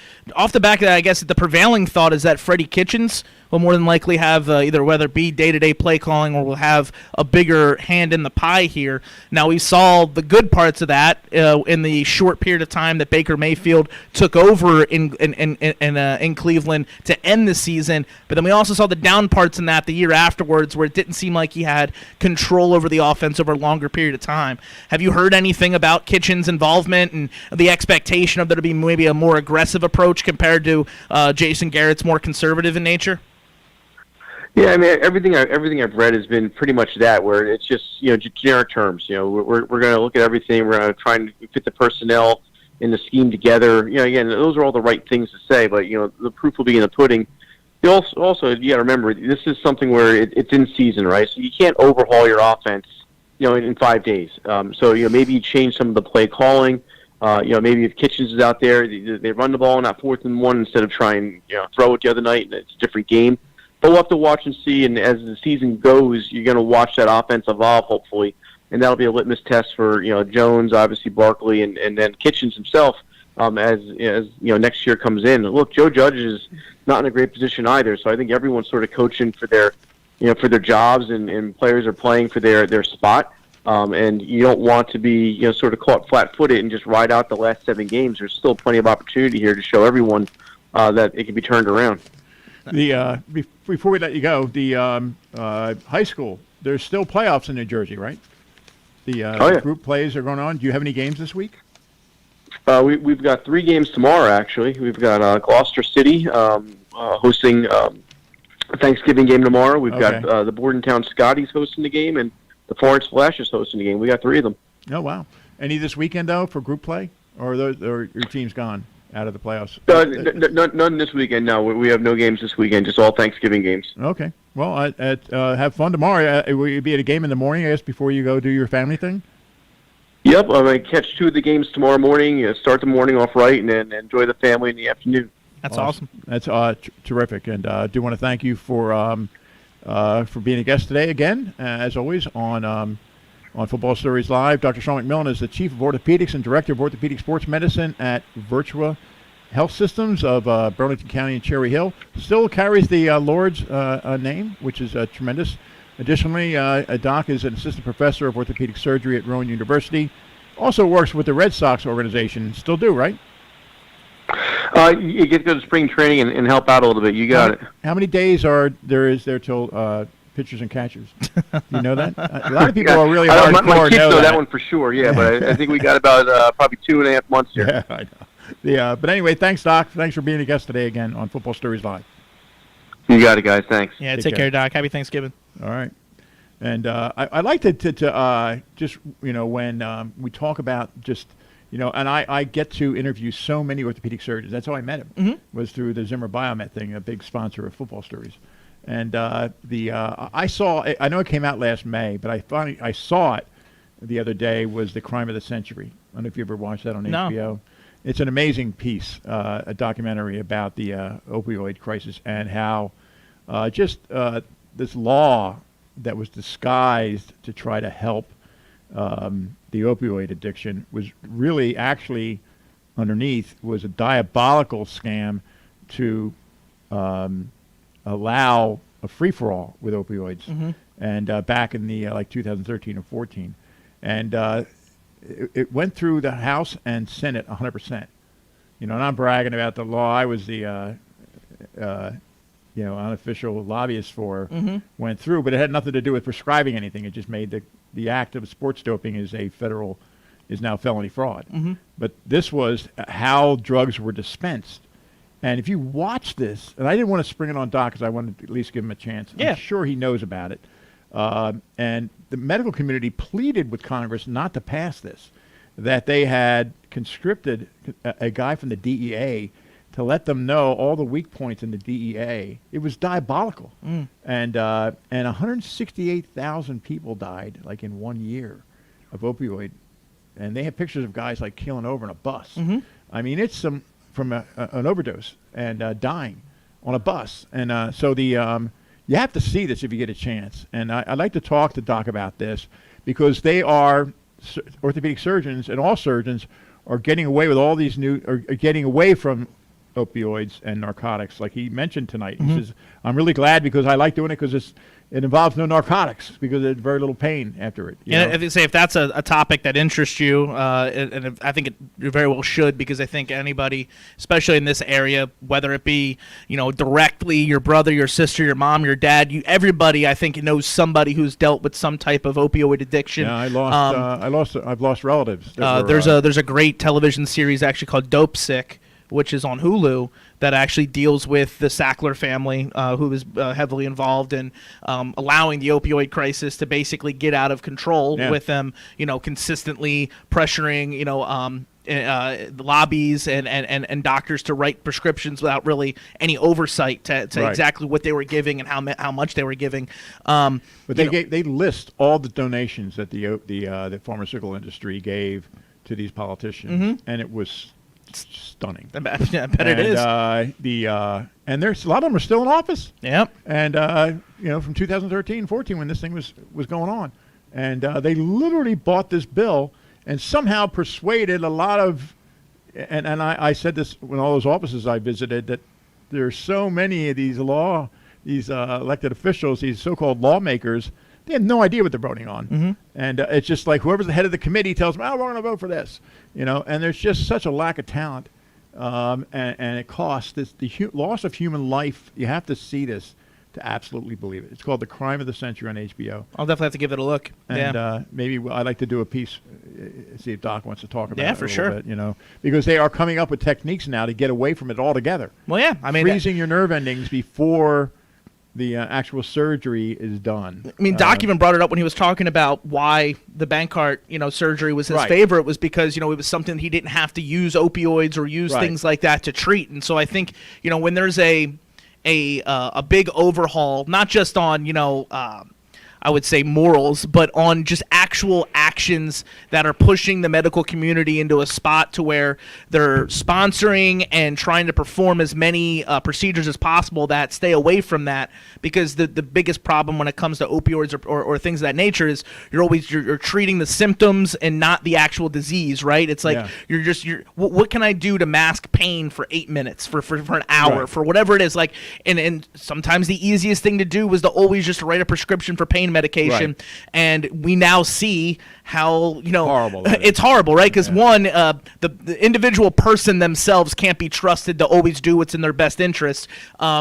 the back of that, I guess the prevailing thought is that Freddie Kitchens will more than likely have either whether it be day-to-day play calling or will have a bigger hand in the pie here. Now, we saw the good parts of that in the short period of time that Baker Mayfield took over in Cleveland to end the season, but then we also saw the down parts in that the year afterwards where it didn't seem like he had control over the offense over a longer period of time. Have you heard anything about Kitchens' involvement and the expectation of there to be maybe a more aggressive approach compared to Jason Garrett's more conservative in nature? Yeah, I mean everything I've read has been pretty much that, where it's just generic terms. We're going to look at everything. We're going to try and fit the personnel in the scheme together. Again, those are all the right things to say, but the proof will be in the pudding. You also you got to remember this is something where it's in season, right? So you can't overhaul your offense, in 5 days. So maybe you change some of the play calling. Maybe if Kitchens is out there, they run the ball on that 4th and 1 instead of trying throw it the other night, and it's a different game. But we'll have to watch and see, and as the season goes, you're going to watch that offense evolve, hopefully, and that'll be a litmus test for Jones, obviously Barkley, and then Kitchens himself as next year comes in. Look, Joe Judge is not in a great position either, so I think everyone's sort of coaching for their jobs, and players are playing for their spot. And you don't want to be sort of caught flat-footed and just ride out the last 7 games. There's still plenty of opportunity here to show everyone that it can be turned around. Before we let you go, the high school, there's still playoffs in New Jersey, right? The group plays are going on. Do you have any games this week? We've got 3 games tomorrow, actually. We've got Gloucester City hosting a Thanksgiving game tomorrow. We've got the Bordentown Scotties hosting the game, and the Florence Flash is hosting the game. We got 3 of them. Oh, wow. Any this weekend, though, for group play? Or your team's gone out of the playoffs? None this weekend, no. We have no games this weekend, just all Thanksgiving games. Okay. Well, have fun tomorrow. Will you be at a game in the morning, I guess, before you go do your family thing? Yep. I'm going to catch 2 of the games tomorrow morning, start the morning off right, and then enjoy the family in the afternoon. That's awesome. That's terrific. And I do want to thank you for being a guest today again, as always, on On Football Stories Live, Dr. Sean McMillan is the Chief of Orthopedics and Director of Orthopedic Sports Medicine at Virtua Health Systems of Burlington County and Cherry Hill. Still carries the Lord's name, which is tremendous. Additionally, Doc is an assistant professor of orthopedic surgery at Rowan University. Also works with the Red Sox organization. Still do, right? You get to go to spring training and help out a little bit. You got it. How many days is there till pitchers and catchers? You know that? A lot of people are really hardcore. My kids know that one for sure, yeah, but I think we got about probably 2.5 months here. Yeah, I know. But anyway, thanks, Doc. Thanks for being a guest today again on Football Stories Live. You got it, guys. Thanks. Yeah, take care, Doc. Happy Thanksgiving. All right. And I like to just, when we talk about just, and I get to interview so many orthopedic surgeons. That's how I met him, was through the Zimmer Biomet thing, a big sponsor of Football Stories. And I know it came out last May, but I saw it the other day, was The Crime of the Century. I don't know if you ever watched that on HBO. It's an amazing piece, a documentary about the opioid crisis and how this law that was disguised to try to help the opioid addiction was really actually underneath was a diabolical scam to allow a free-for-all with opioids. And back in the 2013 or 14. And it went through the House and Senate 100%. And I'm bragging about the law. I was the unofficial lobbyist for, went through, but it had nothing to do with prescribing anything. It just made the act of sports doping is now felony fraud. But this was how drugs were dispensed. And if you watch this, and I didn't want to spring it on Doc because I wanted to at least give him a chance. Yeah. I'm sure he knows about it. And the medical community pleaded with Congress not to pass this, that they had conscripted a guy from the DEA to let them know all the weak points in the DEA. It was diabolical. And 168,000 people died in 1 year of opioid. And they have pictures of guys keeling over in a bus. I mean, it's from an overdose and dying on a bus. And so you have to see this if you get a chance. And I'd like to talk to Doc about this because they are orthopedic surgeons, and all surgeons are getting away with all these are getting away from opioids and narcotics, like he mentioned tonight. He says, I'm really glad because I like doing it because it involves no narcotics because there's very little pain after it. And if that's a topic that interests you, and I think it very well should, because I think anybody, especially in this area, whether it be directly your brother, your sister, your mom, your dad, everybody I think knows somebody who's dealt with some type of opioid addiction. Yeah, I've lost relatives. There's a great television series actually called Dope Sick, which is on Hulu, that actually deals with the Sackler family, who is heavily involved in allowing the opioid crisis to basically get out of control with them, consistently pressuring, the lobbies and doctors to write prescriptions without really any oversight to exactly what they were giving and how much they were giving. But they list all the donations that the pharmaceutical industry gave to these politicians, and it was stunning. I bet it is. And there's a lot of them are still in office. Yep. And from 2013, 14, when this thing was going on, and they literally bought this bill and somehow persuaded a lot of. And I said this when all those offices I visited, that there's so many of these elected officials, these so-called lawmakers. They have no idea what they're voting on. And it's just like whoever's the head of the committee tells them, we're going to vote for this. And there's just such a lack of talent. And it costs the loss of human life. You have to see this to absolutely believe it. It's called The Crime of the Century on HBO. I'll definitely have to give it a look. And maybe I'd like to do a piece, see if Doc wants to talk about it for sure. Bit, because they are coming up with techniques now to get away from it altogether. Well, yeah. I mean, freezing your nerve endings before the actual surgery is done. I mean, Doc even brought it up when he was talking about why the Bankart, surgery was his favorite, was because, it was something he didn't have to use opioids or use things like that to treat. And so I think, when there's a big overhaul, not just on, I would say, morals, but on just actual actions that are pushing the medical community into a spot to where they're sponsoring and trying to perform as many procedures as possible that stay away from that, because the biggest problem when it comes to opioids or things of that nature is you're treating the symptoms and not the actual disease, right? It's like what can I do to mask pain for 8 minutes, for an hour, Right. for whatever it is, like, and sometimes the easiest thing to do was to always just write a prescription for pain medication, Right. and we now see how Horrible that is. it's horrible, right? Because one, the individual person themselves can't be trusted to always do what's in their best interest,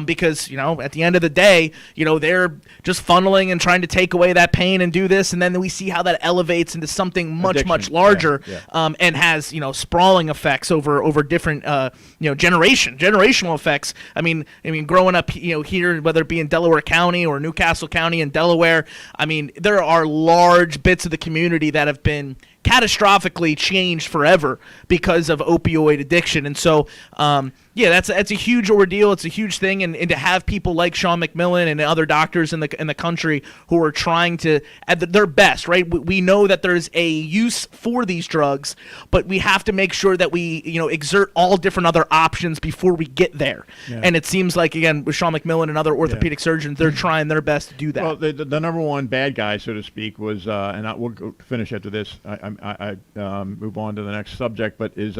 because at the end of the day, they're just funneling and trying to take away that pain and do this, and then we see how that elevates into something much Addiction. larger, Yeah. and has sprawling effects over different generational effects. I mean, growing up here, whether it be in Delaware County or Newcastle County in Delaware, I mean, there are large bits of the community that have been catastrophically changed forever because of opioid addiction. And so that's a huge ordeal. It's a huge thing, and to have people like Sean McMillan and other doctors in the country who are trying to at their best, right? We know that there's a use for these drugs, but we have to make sure that we exert all different other options before we get there. Yeah. And it seems like, again, with Sean McMillan and other orthopedic surgeons, they're trying their best to do that. Well, the number one bad guy, so to speak, was, we'll go finish after this. I move on to the next subject, but is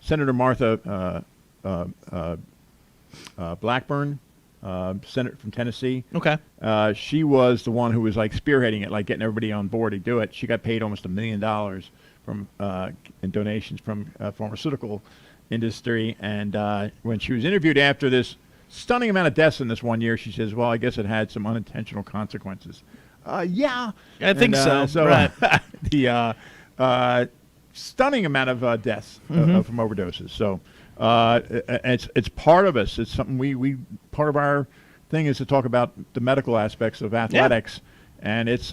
Senator Martha Blackburn, senator from Tennessee. Okay. She was the one who was like spearheading it, like getting everybody on board to do it. She got paid almost $1 million from in donations from pharmaceutical industry. And when she was interviewed after this stunning amount of deaths in this one year, she says, "Well, I guess it had some unintentional consequences." Yeah, I think so. So right. the stunning amount of deaths from overdoses. So it's part of us. It's something we part of our thing is to talk about the medical aspects of athletics, and it's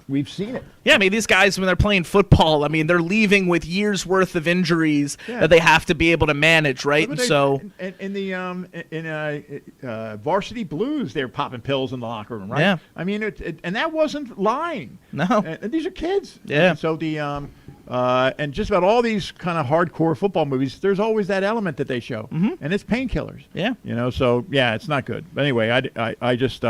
we've seen it. Yeah, I mean, these guys, when they're playing football, I mean, they're leaving with years worth of injuries that they have to be able to manage, right? But And so in the Varsity Blues, they're popping pills in the locker room, right? Yeah. I mean, and that wasn't lying. No. And these are kids. Yeah. And so and just about all these kind of hardcore football movies, there's always that element that they show, and it's painkillers. Yeah. So yeah, it's not good. But anyway, I just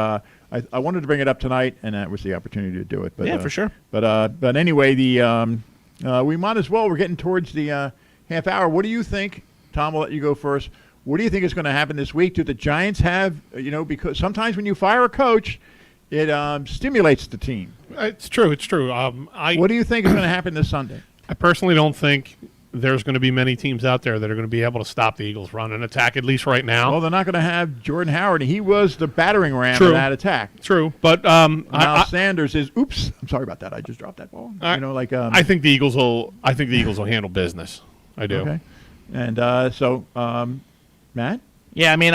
I wanted to bring it up tonight, and that was the opportunity to do it. But, yeah, for sure. But anyway, we might as well. We're getting towards the half hour. What do you think, Tom? I'll let you go first. What do you think is going to happen this week? Do the Giants have, because sometimes when you fire a coach, it stimulates the team. It's true. What do you think is going to happen this Sunday? I personally don't think there's going to be many teams out there that are going to be able to stop the Eagles' run and attack, at least right now. Well, they're not going to have Jordan Howard. He was the battering ram True. of that attack. True, but Miles Sanders is. Oops, I'm sorry about that. I just dropped that ball. I think the Eagles will. I think the Eagles will handle business. I do. Okay, and so Matt. Yeah, I mean,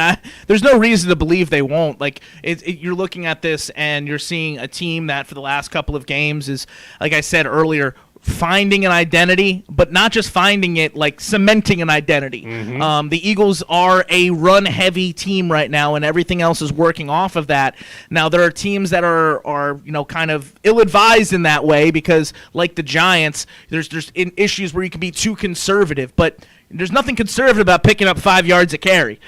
there's no reason to believe they won't. Like, you're looking at this and you're seeing a team that for the last couple of games is, like I said earlier, finding an identity, but not just finding it, like cementing an identity. The Eagles are a run-heavy team right now, and everything else is working off of that. Now, there are teams that are kind of ill-advised in that way because, like the Giants, there's issues where you can be too conservative, but there's nothing conservative about picking up 5 yards a carry.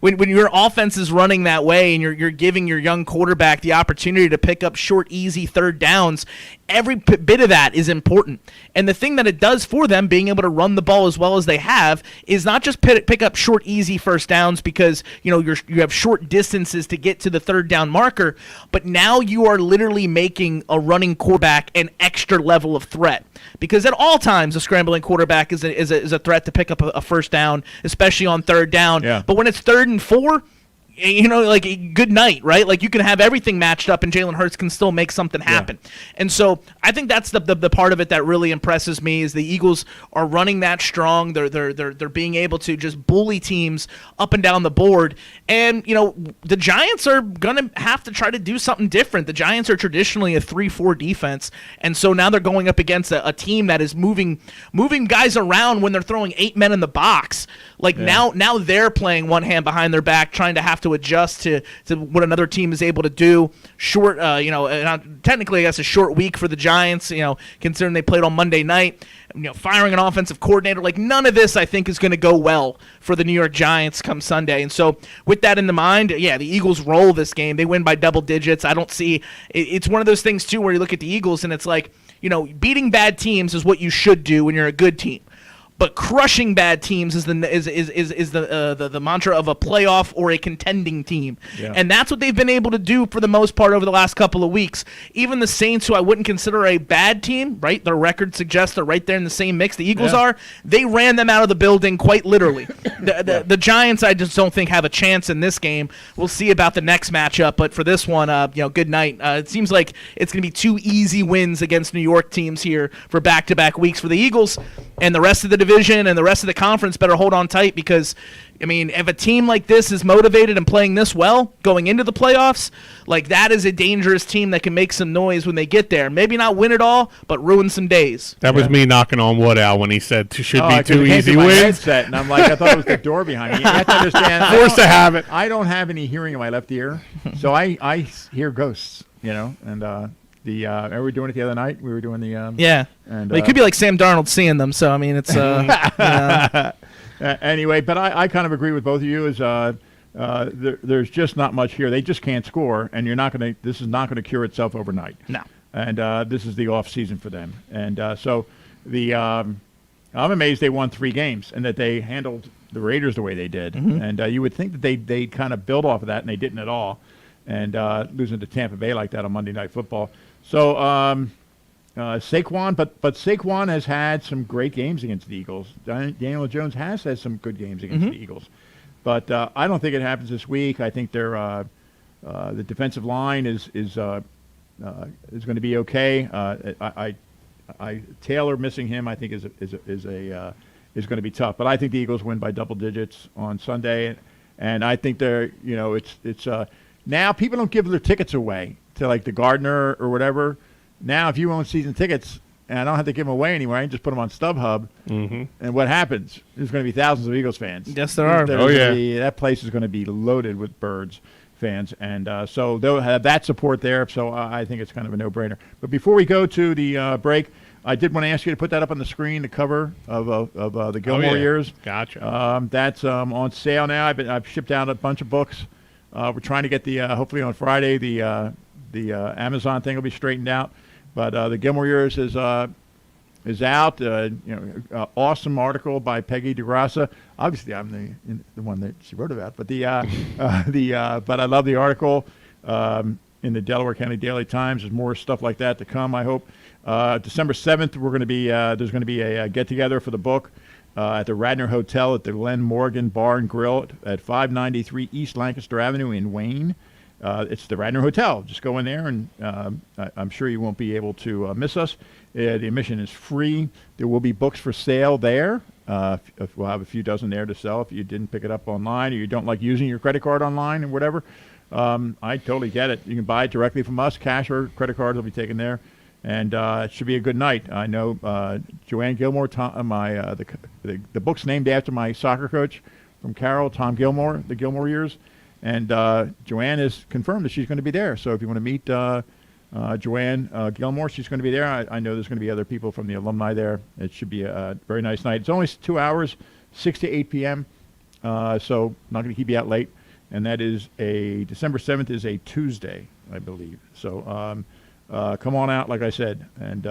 When your offense is running that way and you're giving your young quarterback the opportunity to pick up short, easy third downs, every bit of that is important. And the thing that it does for them, being able to run the ball as well as they have, is not just pick up short, easy first downs because you have short distances to get to the third down marker, but now you are literally making a running quarterback an extra level of threat. Because at all times, a scrambling quarterback is a threat to pick up a first down, especially on third down. Yeah. But when it's 3rd and 4, like good night, right? Like you can have everything matched up and Jalen Hurts can still make something happen. Yeah. And so I think that's the part of it that really impresses me is the Eagles are running that strong. They're being able to just bully teams up and down the board. And the Giants are gonna have to try to do something different. The Giants are traditionally a 3-4 defense, and so now they're going up against a team that is moving guys around when they're throwing 8 men in the box. Like now they're playing one hand behind their back, trying to have to to adjust to what another team is able to do. Short, technically, I guess a short week for the Giants, considering they played on Monday night. Firing an offensive coordinator, like none of this I think is going to go well for the New York Giants come Sunday. And so with that in the mind, the Eagles roll this game. They win by double digits. I don't see it's one of those things too where you look at the Eagles and it's like, beating bad teams is what you should do when you're a good team. But crushing bad teams is the mantra of a playoff or a contending team. Yeah. And that's what they've been able to do for the most part over the last couple of weeks. Even the Saints, who I wouldn't consider a bad team, right? Their record suggests they're right there in the same mix the Eagles are. They ran them out of the building quite literally. The Giants, I just don't think have a chance in this game. We'll see about the next matchup. But for this one, good night. It seems like it's going to be 2 easy wins against New York teams here for back-to-back weeks for the Eagles. And the rest of the division and the rest of the conference better hold on tight because, if a team like this is motivated and playing this well going into the playoffs, like that is a dangerous team that can make some noise when they get there. Maybe not win it all, but ruin some days. That was me knocking on wood, Al, when he said should be 2 easy wins. Headset, and I'm like, I thought it was the door behind me. You have to understand. Forced to have it. I don't have any hearing in my left ear, so I hear ghosts, and we were doing it the other night. We were doing the and it could be like Sam Darnold seeing them. So it's anyway. But I kind of agree with both of you. There's just not much here. They just can't score, and this is not gonna cure itself overnight. No. And this is the off season for them. And so I'm amazed they won 3 games and that they handled the Raiders the way they did. Mm-hmm. And you would think that they kind of build off of that, and they didn't at all. And losing to Tampa Bay like that on Monday Night Football. So Saquon, but Saquon has had some great games against the Eagles. Daniel Jones has had some good games against the Eagles. But I don't think it happens this week. I think the defensive line is going to be okay. Taylor missing him, I think, is going to be tough. But I think the Eagles win by double digits on Sunday, and I think it's now people don't give their tickets away to like the Gardner or whatever. Now, if you own season tickets, and I don't have to give them away anymore, I can just put them on StubHub. Mm-hmm. And what happens? There's going to be thousands of Eagles fans. Yes, there are. That place is going to be loaded with Birds fans, and so they'll have that support there. So I think it's kind of a no-brainer. But before we go to the break, I did want to ask you to put that up on the screen, the cover of the Gilmore Years. Gotcha. That's on sale now. I've shipped out a bunch of books. We're trying to get hopefully on Friday the Amazon thing will be straightened out. But the Gilmore Years is out. Awesome article by Peggy DeGrassa. Obviously, I'm the one that she wrote about. But but I love the article in the Delaware County Daily Times. There's more stuff like that to come, I hope. December 7th, we're going to be there's going to be a get together for the book at the Radnor Hotel at the Glen Morgan Bar and Grill at 593 East Lancaster Avenue in Wayne. It's the Radnor Hotel. Just go in there, and I'm sure you won't be able to miss us. The admission is free. There will be books for sale there. We'll have a few dozen there to sell if you didn't pick it up online or you don't like using your credit card online or whatever. I totally get it. You can buy it directly from us. Cash or credit cards will be taken there. And it should be a good night. I know Joanne Gilmore, the book's named after my soccer coach from Carroll, Tom Gilmore, the Gilmore Years. And Joanne has confirmed that she's going to be there. So if you want to meet Joanne Gilmore, she's going to be there. I know there's going to be other people from the alumni there. It should be a very nice night. It's only 2 hours, 6 to 8 p.m. So not going to keep you out late. And that is December 7th is a Tuesday, I believe. So come on out, like I said, and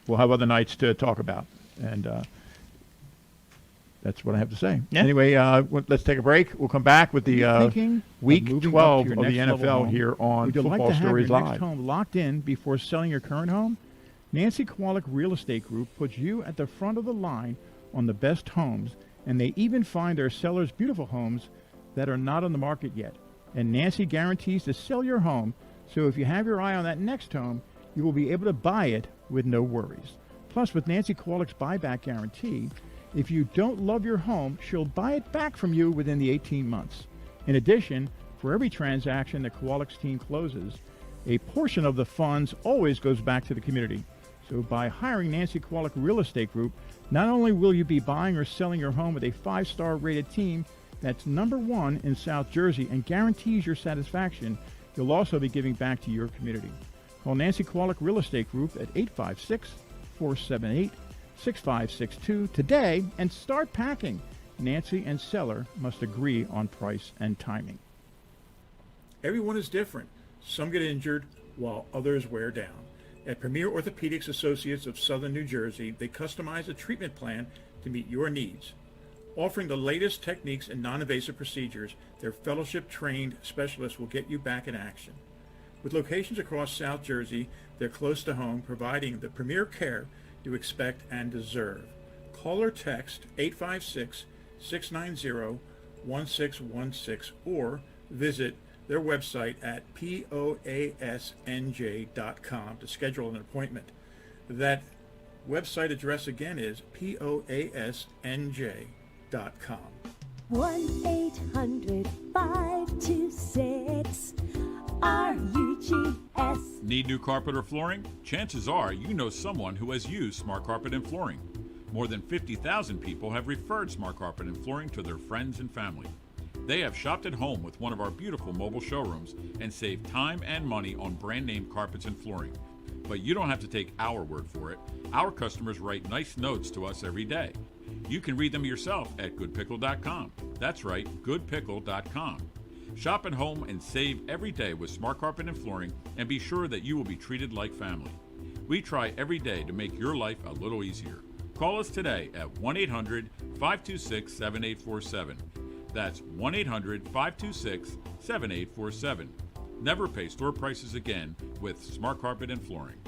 we'll have other nights to talk about. And that's what I have to say. Yeah. Anyway, let's take a break. We'll come back with the week 12 of the NFL here on Football Stories Live. Next home locked in before selling your current home? Nancy Kowalik Real Estate Group puts you at the front of the line on the best homes, and they even find their sellers beautiful homes that are not on the market yet. And Nancy guarantees to sell your home, so if you have your eye on that next home, you will be able to buy it with no worries. Plus, with Nancy Kowalik's buyback guarantee, if you don't love your home, she'll buy it back from you within the 18 months. In addition, for every transaction the Kowalik's team closes, a portion of the funds always goes back to the community. So by hiring Nancy Kowalik Real Estate Group, not only will you be buying or selling your home with a 5-star rated team, that's #1 in South Jersey and guarantees your satisfaction. You'll also be giving back to your community. Call Nancy Kowalik Real Estate Group at 856-478-6562 today and start packing. Nancy and seller must agree on price and timing. Everyone is different. Some get injured while others wear down. At Premier Orthopedics Associates of Southern New Jersey, they customize a treatment plan to meet your needs. Offering the latest techniques and non-invasive procedures, their fellowship-trained specialists will get you back in action. With locations across South Jersey, they're close to home, providing the premier care you expect and deserve. Call or text 856-690-1616 or visit their website at poasnj.com to schedule an appointment. That website address again is poasnj.com. 1-800-526-RUGS. Need new carpet or flooring? Chances are you know someone who has used Smart Carpet and Flooring. More than 50,000 people have referred Smart Carpet and Flooring to their friends and family. They have shopped at home with one of our beautiful mobile showrooms and saved time and money on brand name carpets and flooring. But you don't have to take our word for it. Our customers write nice notes to us every day. You can read them yourself at goodpickle.com. That's right, goodpickle.com. Shop at home and save every day with Smart Carpet and Flooring and be sure that you will be treated like family. We try every day to make your life a little easier. Call us today at 1-800-526-7847. That's 1-800-526-7847. Never pay store prices again with Smart Carpet and Flooring.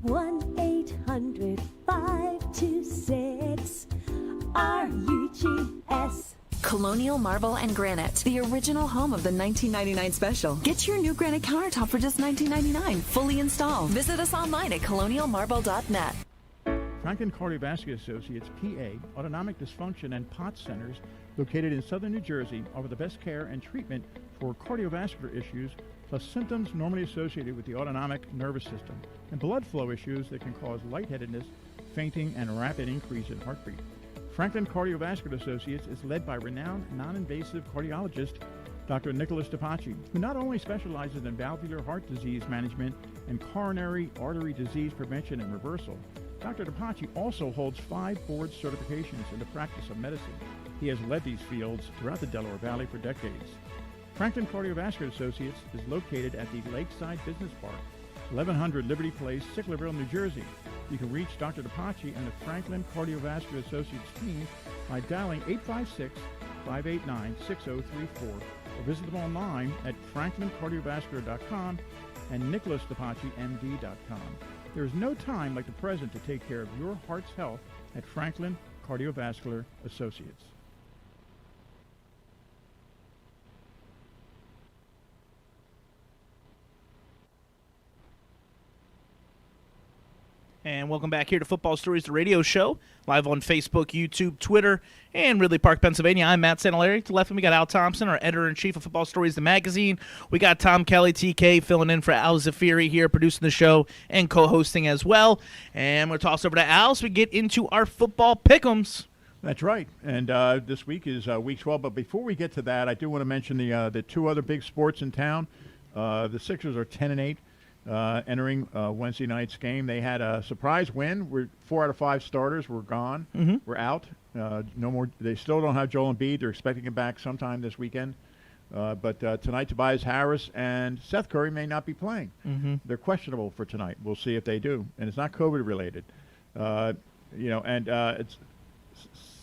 1-800-526-RUGS. Colonial Marble and Granite, the original home of the 1999 special. Get your new granite countertop for just $19.99, fully installed. Visit us online at colonialmarble.net. Franklin Cardiovascular Associates, PA, Autonomic Dysfunction and POTS Centers, located in Southern New Jersey, offer the best care and treatment for cardiovascular issues, plus symptoms normally associated with the autonomic nervous system, and blood flow issues that can cause lightheadedness, fainting, and rapid increase in heartbeat. Franklin Cardiovascular Associates is led by renowned non-invasive cardiologist Dr. Nicholas DiPace, who not only specializes in valvular heart disease management and coronary artery disease prevention and reversal, Dr. DiPace also holds 5 board certifications in the practice of medicine. He has led these fields throughout the Delaware Valley for decades. Franklin Cardiovascular Associates is located at the Lakeside Business Park, 1100 Liberty Place, Sicklerville, New Jersey. You can reach Dr. DiPace and the Franklin Cardiovascular Associates team by dialing 856-589-6034 or visit them online at franklincardiovascular.com and nicholasdipacemd.com. There is no time like the present to take care of your heart's health at Franklin Cardiovascular Associates. And welcome back here to Football Stories, the radio show, live on Facebook, YouTube, Twitter, and Ridley Park, Pennsylvania. I'm Matt Santalari. To the left of me, we got Al Thompson, our editor-in-chief of Football Stories, the magazine. We got Tom Kelly, TK, filling in for Al Zafiri here, producing the show and co-hosting as well. And we're going to toss over to Al so we get into our football pick'ems. That's right. And this week is Week 12. But before we get to that, I do want to mention the 2 other big sports in town. The Sixers are 10-8. Entering Wednesday night's game. They had a surprise win. 4 out of 5 starters were gone. Were out. No more. They still don't have Joel Embiid. They're expecting him back sometime this weekend. But tonight, Tobias Harris and Seth Curry may not be playing. They're questionable for tonight. We'll see if they do. And it's not COVID related. It's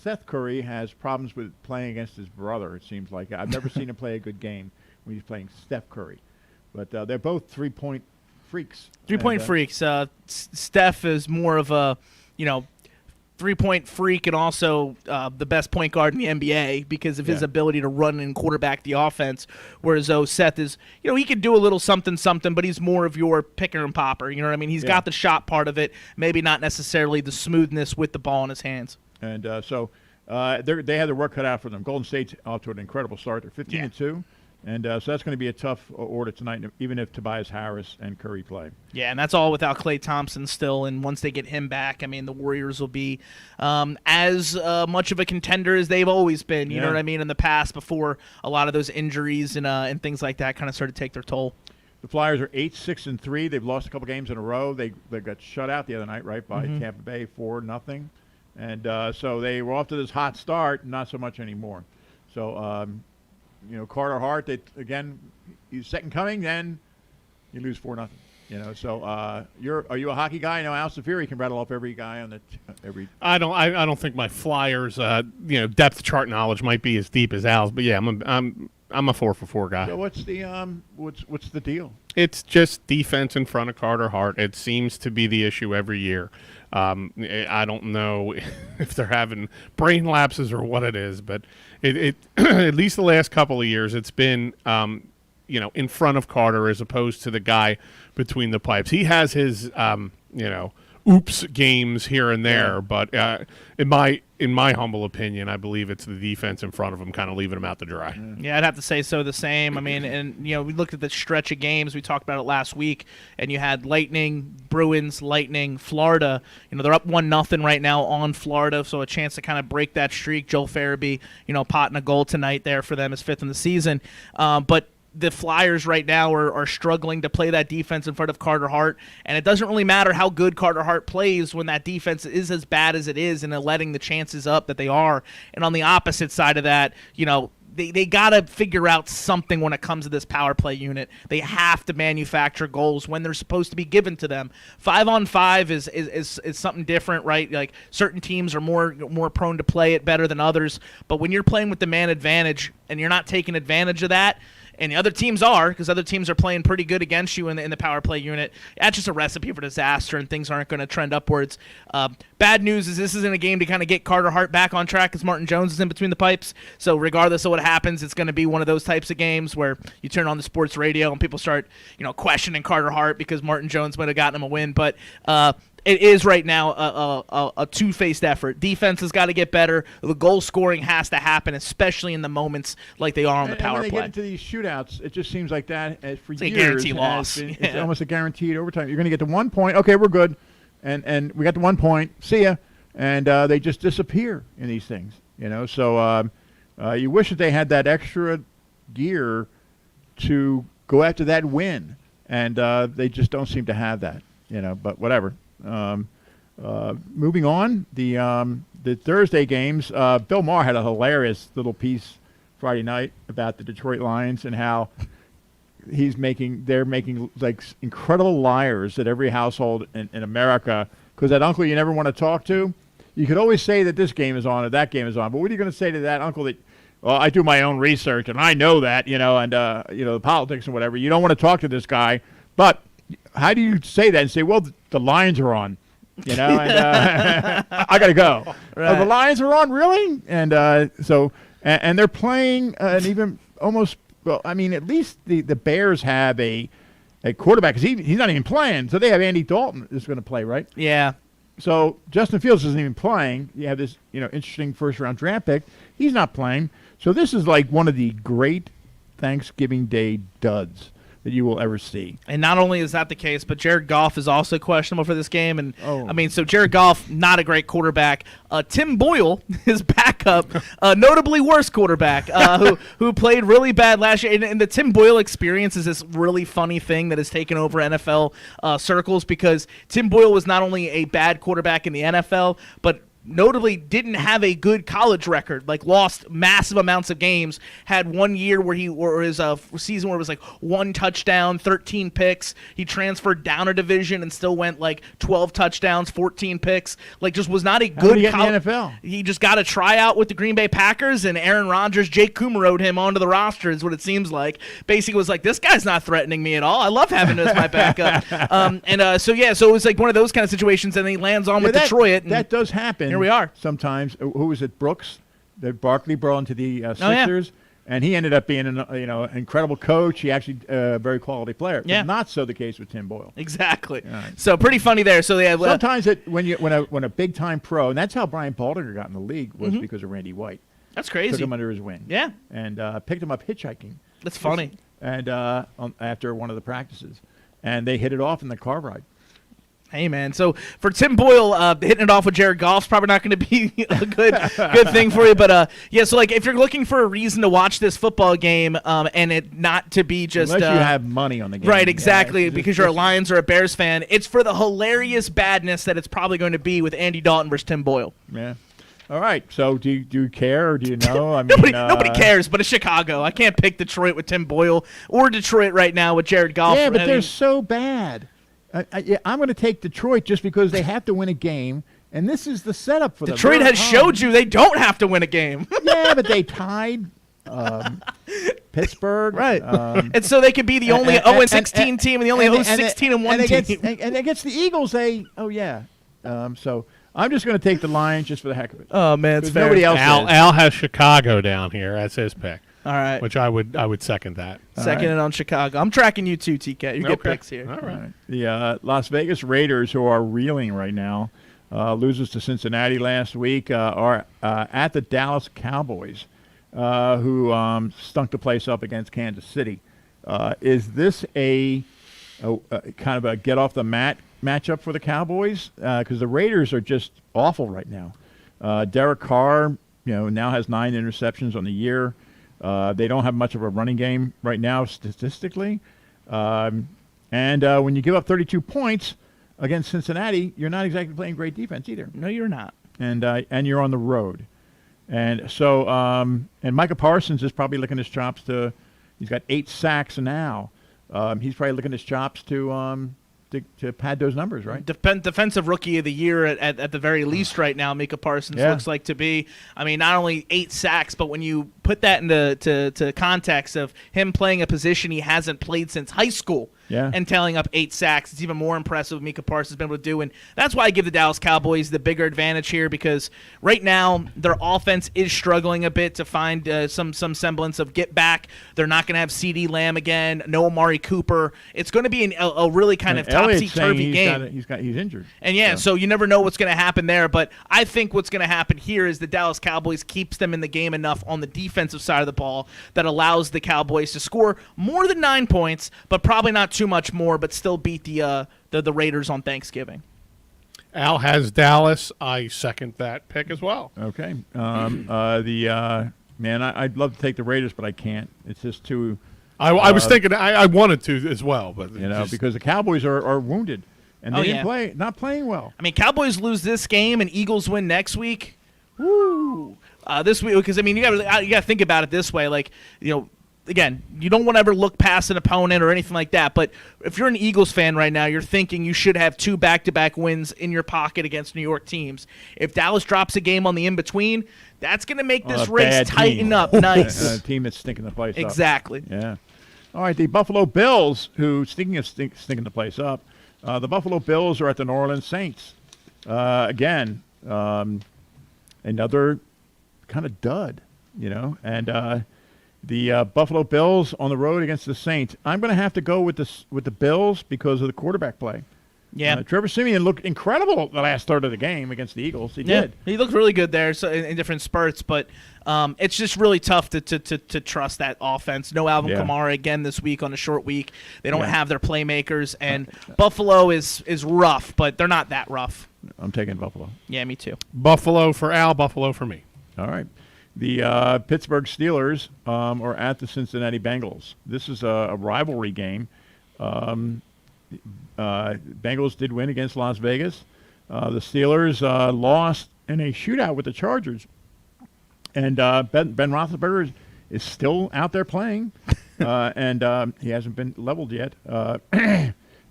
Seth Curry has problems with playing against his brother. It seems like I've never seen him play a good game when he's playing Steph Curry. But they're both 3-point freaks. 3-point freaks. Steph is more of a, 3-point freak and also the best point guard in the NBA because of his ability to run and quarterback the offense. Whereas Seth is, he can do a little something, but he's more of your picker and popper. You know what I mean? He's got the shot part of it, maybe not necessarily the smoothness with the ball in his hands. And they have their work cut out for them. Golden State's off to an incredible start. They're 15-2. And so that's going to be a tough order tonight, even if Tobias Harris and Curry play. Yeah, and that's all without Klay Thompson still. And once they get him back, I mean, the Warriors will be as much of a contender as they've always been. You know what I mean? In the past, before a lot of those injuries and things like that kind of started to take their toll. The Flyers are 8-6-3. They've lost a couple games in a row. They got shut out the other night, right, by Tampa Bay 4-0. And so they were off to this hot start, not so much anymore. So, Carter Hart, he's second coming, then you lose 4-0. So are you a hockey guy? I know Al Safiri can rattle off every guy on every. I don't think my Flyers depth chart knowledge might be as deep as Al's, but yeah, I'm a 4-for-4 guy. So what's the deal? It's just defense in front of Carter Hart. It seems to be the issue every year. I don't know if they're having brain lapses or what it is, but it at least the last couple of years, it's been in front of Carter as opposed to the guy between the pipes. He has his oops games here and there, but in my humble opinion, I believe it's the defense in front of him kind of leaving him out to dry. Yeah, I'd have to say so the same. I mean, and we looked at the stretch of games. We talked about it last week, and you had Lightning, Bruins, Lightning, Florida. They're up 1-0 right now on Florida, so a chance to kind of break that streak. Joel Farabee, potting a goal tonight there for them, his 5th in the season. But the Flyers right now are struggling to play that defense in front of Carter Hart, and it doesn't really matter how good Carter Hart plays when that defense is as bad as it is and letting the chances up that they are. And on the opposite side of that, they got to figure out something when it comes to this power play unit. They have to manufacture goals when they're supposed to be given to them. 5-on-5 is something different, right? Like certain teams are more prone to play it better than others, but when you're playing with the man advantage and you're not taking advantage of that, and the other teams are, because other teams are playing pretty good against you in the power play unit. That's just a recipe for disaster, and things aren't going to trend upwards. Bad news is this isn't a game to kind of get Carter Hart back on track because Martin Jones is in between the pipes. So regardless of what happens, it's going to be one of those types of games where you turn on the sports radio and people start, questioning Carter Hart because Martin Jones might have gotten him a win. But it is right now a two-faced effort. Defense has got to get better. The goal scoring has to happen, especially in the moments like they are on the power play. When they get into these shootouts, it just seems like that for years. It's a guaranteed loss. It's almost a guaranteed overtime. You're going to get to 1 point. Okay, we're good. And we got to 1 point. See ya. And they just disappear in these things. So you wish that they had that extra gear to go after that win. And they just don't seem to have that. But whatever. Moving on, the Thursday games. Bill Maher had a hilarious little piece Friday night about the Detroit Lions and how they're making like incredible liars at every household in America because that uncle you never want to talk to, you could always say that this game is on or that game is on, but what are you going to say to that uncle that, well, I do my own research and I know that, and the politics and whatever. You don't want to talk to this guy, but how do you say that and say, well, the Lions are on, and I got to go. Right. Oh, the Lions are on, really? And so they're playing an even almost, well, I mean, at least the Bears have a quarterback because he's not even playing. So they have Andy Dalton is going to play, right? Yeah. So Justin Fields isn't even playing. You have this, interesting first-round draft pick. He's not playing. So this is like one of the great Thanksgiving Day duds that you will ever see. And not only is that the case, but Jared Goff is also questionable for this game. And so Jared Goff, not a great quarterback. Tim Boyle, his backup, notably worse quarterback, who played really bad last year. And the Tim Boyle experience is this really funny thing that has taken over NFL circles because Tim Boyle was not only a bad quarterback in the NFL, but notably didn't have a good college record, like lost massive amounts of games, had 1 year where his season where it was like 1 touchdown, 13 picks. He transferred down a division and still went like 12 touchdowns, 14 picks. Like just was not a good in the NFL. He just got a tryout with the Green Bay Packers and Aaron Rodgers, Jake Kumero'd him onto the roster is what it seems like. Basically was like, this guy's not threatening me at all. I love having him as my backup. So it was like one of those kind of situations and he lands on with Detroit. And that does happen. Here we are. Sometimes, who was it? Brooks, that Barkley brought into the Sixers, and he ended up being an incredible coach. He actually a very quality player. Yeah. But not so the case with Tim Boyle. Exactly. Right. So pretty funny there. So they have sometimes when a big time pro, and that's how Brian Baldinger got in the league was because of Randy White. That's crazy. Took him under his wing. Yeah. And picked him up hitchhiking. That's funny. And after one of the practices, and they hit it off in the car ride. Hey, man. So for Tim Boyle, hitting it off with Jared Goff's probably not going to be a good thing for you. But, yeah, so, like, if you're looking for a reason to watch this football game and it not to be just – Unless you have money on the game. Right, exactly, because you're a Lions or a Bears fan. It's for the hilarious badness that it's probably going to be with Andy Dalton versus Tim Boyle. Yeah. All right. So do you care or do you know? I mean, nobody cares, but it's Chicago. I can't pick Detroit with Tim Boyle or Detroit right now with Jared Goff. Yeah, but they're so bad. I'm going to take Detroit just because they have to win a game, and this is the setup for them. Detroit has showed you they don't have to win a game. Yeah, but they tied Pittsburgh. Right. And so they could be the only 0-16 team and the only 0-16-1 team. And against the Eagles, so I'm just going to take the Lions just for the heck of it. Oh, man, it's fair. Nobody else Al has Chicago down here as his pick. All right. Which I would second that. Second it on Chicago. I'm tracking you too, TK. You get picks here. All right. The Las Vegas Raiders, who are reeling right now, loses to Cincinnati last week, are at the Dallas Cowboys, who stunk the place up against Kansas City. Is this a kind of a get-off-the-mat matchup for the Cowboys? Because the Raiders are just awful right now. Derek Carr, now has 9 interceptions on the year. They don't have much of a running game right now statistically. And when you give up 32 points against Cincinnati, you're not exactly playing great defense either. No, you're not. And you're on the road. And so and Micah Parsons is probably licking his chops he's got 8 sacks now. He's probably licking his chops to pad those numbers, right? Defensive Rookie of the Year at the very least right now, Micah Parsons looks like to be. I mean, not only 8 sacks, but when you put that into context of him playing a position he hasn't played since high school and tallying up 8 sacks, it's even more impressive what Micah Parsons has been able to do. And that's why I give the Dallas Cowboys the bigger advantage here, because right now their offense is struggling a bit to find some semblance of get back. They're not going to have CeeDee Lamb again, no Amari Cooper. It's going to be a really kind of topsy-turvy game. He's injured. And so you never know what's going to happen there. But I think what's going to happen here is the Dallas Cowboys keeps them in the game enough on the defensive side of the ball that allows the Cowboys to score more than 9 points, but probably not too much more, but still beat the Raiders on Thanksgiving. Al has Dallas. I second that pick as well. Okay. I'd love to take the Raiders, but I can't. It's just too. I was thinking I wanted to as well, but because the Cowboys are wounded and they didn't not playing well. I mean, Cowboys lose this game and Eagles win next week. Woo! This week, because I mean, you got to think about it this way, like again, you don't want to ever look past an opponent or anything like that, but if you're an Eagles fan right now, you're thinking you should have 2 back-to-back wins in your pocket against New York teams. If Dallas drops a game on the in-between, that's going to make this race tighten up nice. A team that's stinking the place up. Exactly. Yeah. All right, the Buffalo Bills, who, stinking the place up, the Buffalo Bills are at the New Orleans Saints. Again, another kind of dud, and the Buffalo Bills on the road against the Saints. I'm going to have to go with the Bills because of the quarterback play. Yeah, Trevor Siemian looked incredible the last third of the game against the Eagles. He did. He looked really good there, so in different spurts. But it's just really tough to trust that offense. No Alvin Kamara again this week on a short week. They don't have their playmakers, and Buffalo is rough, but they're not that rough. I'm taking Buffalo. Yeah, me too. Buffalo for Al, Buffalo for me. All right. The Pittsburgh Steelers are at the Cincinnati Bengals. This is a rivalry game. Bengals did win against Las Vegas. The Steelers lost in a shootout with the Chargers. And Ben Roethlisberger is still out there playing, and he hasn't been leveled yet.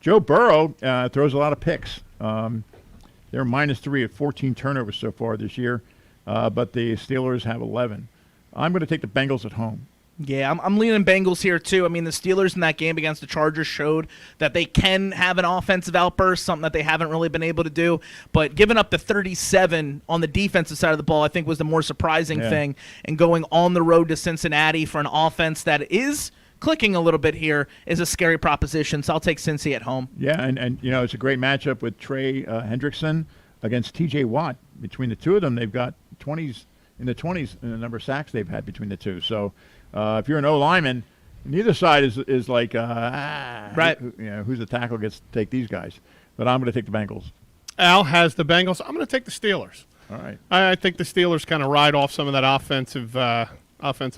Joe Burrow throws a lot of picks. They're -3 at 14 turnovers so far this year. But the Steelers have 11. I'm going to take the Bengals at home. Yeah, I'm leaning Bengals here, too. I mean, the Steelers in that game against the Chargers showed that they can have an offensive outburst, something that they haven't really been able to do. But giving up the 37 on the defensive side of the ball, I think, was the more surprising thing. And going on the road to Cincinnati for an offense that is clicking a little bit here is a scary proposition. So I'll take Cincy at home. Yeah, and it's a great matchup with Trey Hendrickson against T.J. Watt. Between the two of them, they've got 20s in the 20s in the number of sacks they've had between the two. So if you're an O-lineman, Neither side is like, right. Who's the tackle gets to take these guys. But I'm going to take the Bengals. Al has the Bengals. I'm going to take the Steelers. All right. I think the Steelers kind of ride off some of that offensive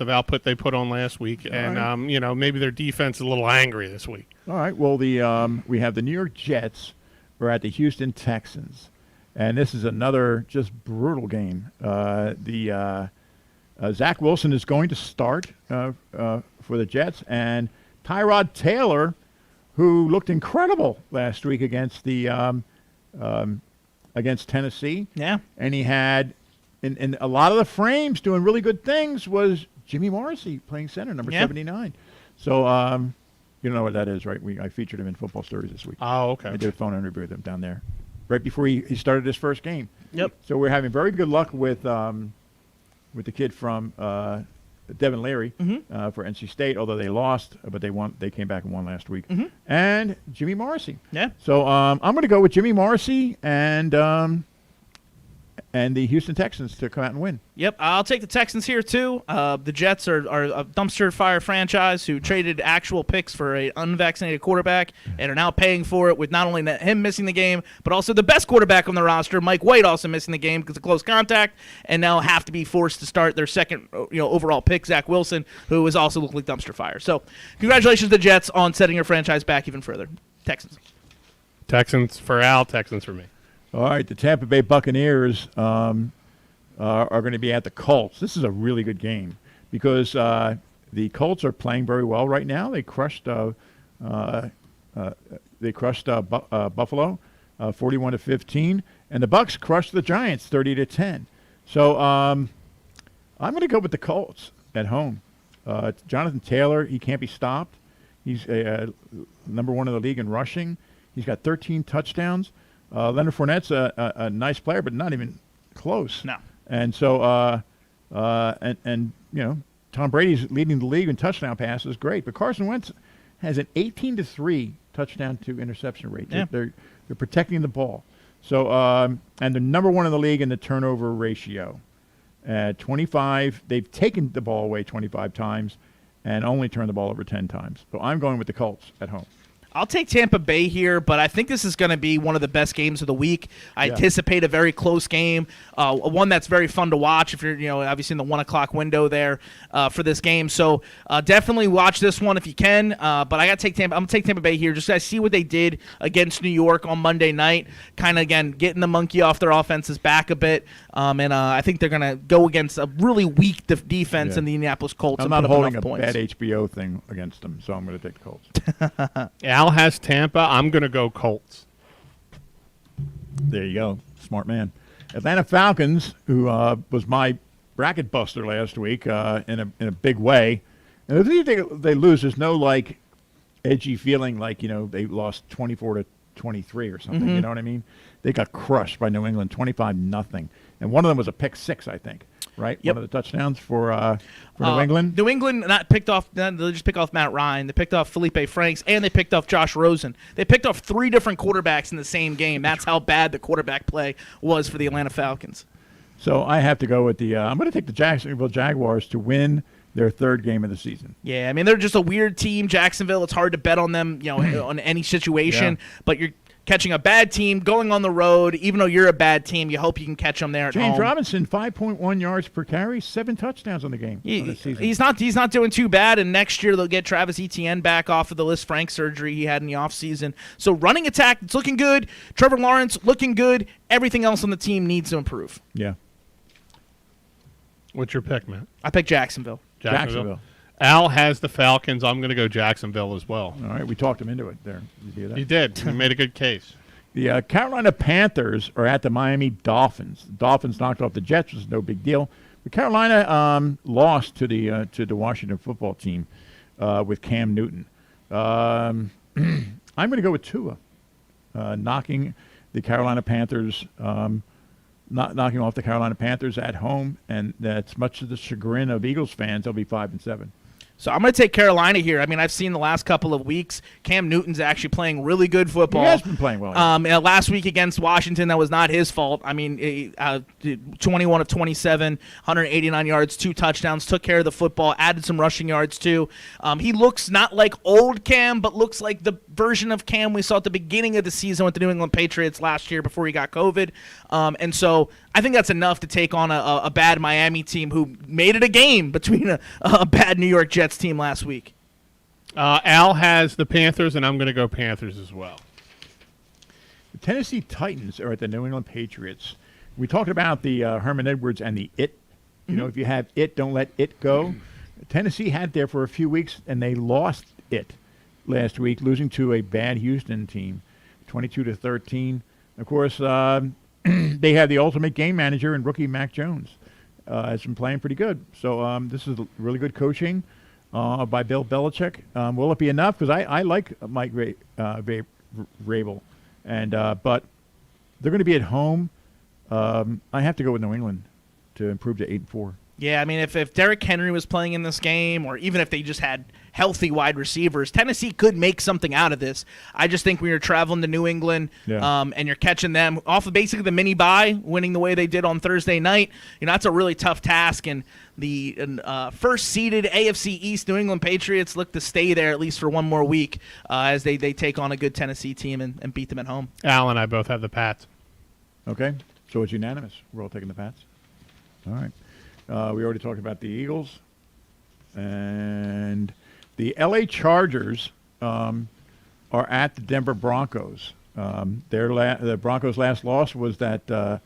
output they put on last week, and maybe their defense is a little angry this week. All right. Well, we have the New York Jets are at the Houston Texans, and this is another just brutal game. Zach Wilson is going to start for the Jets, and Tyrod Taylor, who looked incredible last week against against Tennessee. Yeah. And he had, in a lot of the frames doing really good things, was Jimmy Morrissey playing center, number 79. So you know what that is, right? I featured him in Football Stories this week. Oh, okay. I did a phone interview with him down there right before he started his first game. Yep. So we're having very good luck with the kid from Devin Leary for NC State, although they lost, but they won. They came back and won last week. And Jimmy Morrissey. Yeah. So I'm going to go with Jimmy Morrissey and the Houston Texans to come out and win. Yep, I'll take the Texans here too. The Jets are a dumpster fire franchise who traded actual picks for an unvaccinated quarterback and are now paying for it with not only him missing the game, but also the best quarterback on the roster, Mike White, also missing the game because of close contact, and now have to be forced to start their second overall pick, Zach Wilson, who has also looked like dumpster fire. So congratulations to the Jets on setting your franchise back even further. Texans. Texans for Al, Texans for me. All right, the Tampa Bay Buccaneers are going to be at the Colts. This is a really good game because the Colts are playing very well right now. They crushed Buffalo 41-15, and the Bucs crushed the Giants 30-10. So I'm going to go with the Colts at home. Jonathan Taylor, he can't be stopped. He's number one in the league in rushing. He's got 13 touchdowns. Leonard Fournette's a nice player, but not even close. No. And so, Tom Brady's leading the league in touchdown passes. Great, but Carson Wentz has an 18-3 touchdown to interception rate. Yeah. They're protecting the ball. So, and they're number one in the league in the turnover ratio. 25. They've taken the ball away 25 times, and only turned the ball over 10 times. So I'm going with the Colts at home. I'll take Tampa Bay here, but I think this is going to be one of the best games of the week. I anticipate a very close game, one that's very fun to watch if you're, obviously in the 1 o'clock window there for this game. So definitely watch this one if you can. But I got to take Tampa. I'm going to take Tampa Bay here just to see what they did against New York on Monday night. Kind of again getting the monkey off their offense's back a bit, and I think they're going to go against a really weak defense in the Indianapolis Colts. I'm and not put up holding a enough points. bad HBO thing against them, so I'm going to take the Colts. Al has Tampa. I'm going to go Colts. There you go. Smart man. Atlanta Falcons, who was my bracket buster last week in a big way. And if they lose, there's no, edgy feeling like, they lost 24-23 or something. You know what I mean? They got crushed by New England, 25-0. And one of them was a pick six, I think. Right? Yep. One of the touchdowns for New England. New England they just picked off Matt Ryan. They picked off Felipe Franks, and they picked off Josh Rosen. They picked off 3 different quarterbacks in the same game. That's how bad the quarterback play was for the Atlanta Falcons. So I have to go with I'm going to take the Jacksonville Jaguars to win their 3rd game of the season. Yeah, I mean, they're just a weird team. Jacksonville, it's hard to bet on them, on any situation. Yeah. But you're catching a bad team, going on the road, even though you're a bad team, you hope you can catch them there at James home. Robinson, 5.1 yards per carry, 7 touchdowns on the game. He's not doing too bad, and next year they'll get Travis Etienne back off of the Liz Frank surgery he had in the offseason. So running attack, it's looking good. Trevor Lawrence, looking good. Everything else on the team needs to improve. Yeah. What's your pick, man? I picked Jacksonville. Jacksonville. Al has the Falcons. I'm going to go Jacksonville as well. All right, we talked him into it there. Did you hear that? You did. You made a good case. The Carolina Panthers are at the Miami Dolphins. The Dolphins knocked off the Jets, which is no big deal. But Carolina lost to the Washington football team with Cam Newton. I'm going to go with Tua, knocking the Carolina Panthers, knocking off the Carolina Panthers at home, and that's much to the chagrin of Eagles fans. They'll be 5-7. So I'm going to take Carolina here. I mean, I've seen the last couple of weeks, Cam Newton's actually playing really good football. He has been playing well. Last week against Washington, that was not his fault. I mean, 21 of 27, 189 yards, 2 touchdowns, took care of the football, added some rushing yards too. He looks not like old Cam, but looks like the version of Cam we saw at the beginning of the season with the New England Patriots last year before he got COVID. And so I think that's enough to take on a bad Miami team who made it a game between a bad New York Jets team last week. Al has the Panthers, and I'm going to go Panthers as well. The Tennessee Titans are at the New England Patriots. We talked about the Herman Edwards and the it. You know, if you have it, don't let it go. Tennessee had there for a few weeks, and they lost it last week, losing to a bad Houston team, 22-13. Of course, they have the ultimate game manager and rookie Mac Jones. Has been playing pretty good. So this is really good coaching by Bill Belichick. Will it be enough? Because I like Mike Vrabel, and but they're going to be at home. I have to go with New England to improve to 8-4. Yeah, I mean, if Derrick Henry was playing in this game, or even if they just had healthy wide receivers, Tennessee could make something out of this. I just think when you're traveling to New England and you're catching them off of basically the mini bye, winning the way they did on Thursday night, that's a really tough task. And the first-seeded AFC East New England Patriots look to stay there at least for one more week as they take on a good Tennessee team and beat them at home. Al and I both have the Pats. Okay, so it's unanimous. We're all taking the Pats. All right. We already talked about the Eagles. And the L.A. Chargers are at the Denver Broncos. The Broncos' last loss was that,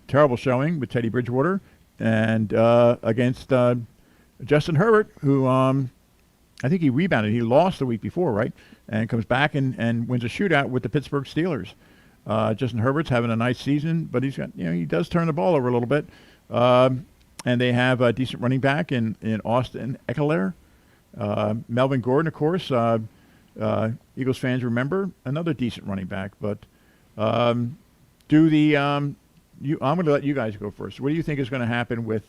terrible showing with Teddy Bridgewater and against Justin Herbert, who I think he rebounded. He lost the week before, right? And comes back and wins a shootout with the Pittsburgh Steelers. Justin Herbert's having a nice season, but he's got, he does turn the ball over a little bit. And they have a decent running back in Austin Eckler. Melvin Gordon, of course, Eagles fans remember, another decent running back. But I'm going to let you guys go first. What do you think is going to happen with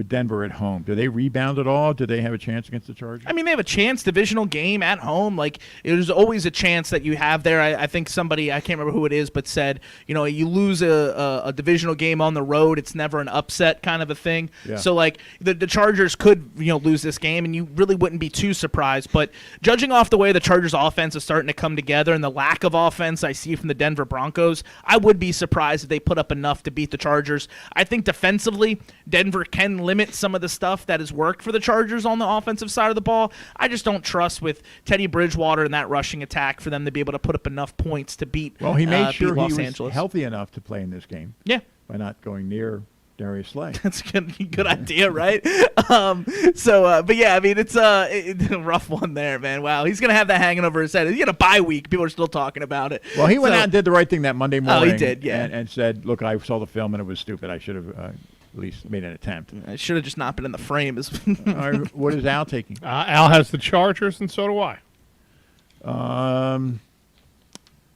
Denver at home? Do they rebound at all? Do they have a chance against the Chargers? I mean, they have a chance, divisional game at home. Like, there's always a chance that you have there. I think somebody, I can't remember who it is, but said, you lose a divisional game on the road, it's never an upset kind of a thing. Yeah. So, like, the Chargers could, lose this game, and you really wouldn't be too surprised. But judging off the way the Chargers offense is starting to come together and the lack of offense I see from the Denver Broncos, I would be surprised if they put up enough to beat the Chargers. I think defensively, Denver can limit some of the stuff that has worked for the Chargers on the offensive side of the ball. I just don't trust with Teddy Bridgewater and that rushing attack for them to be able to put up enough points to beat Los Angeles. Well, he made sure he was healthy enough to play in this game. Yeah. By not going near Darius Slay. That's a good idea, right? But yeah, I mean, it's a rough one there, man. Wow, he's going to have that hanging over his head. He's got a bye week. People are still talking about it. Well, he went out and did the right thing that Monday morning. Oh, he did, yeah. And said, look, I saw the film and it was stupid. I should have at least made an attempt. I should have just not been in the frame. What is Al taking? Al has the Chargers, and so do I.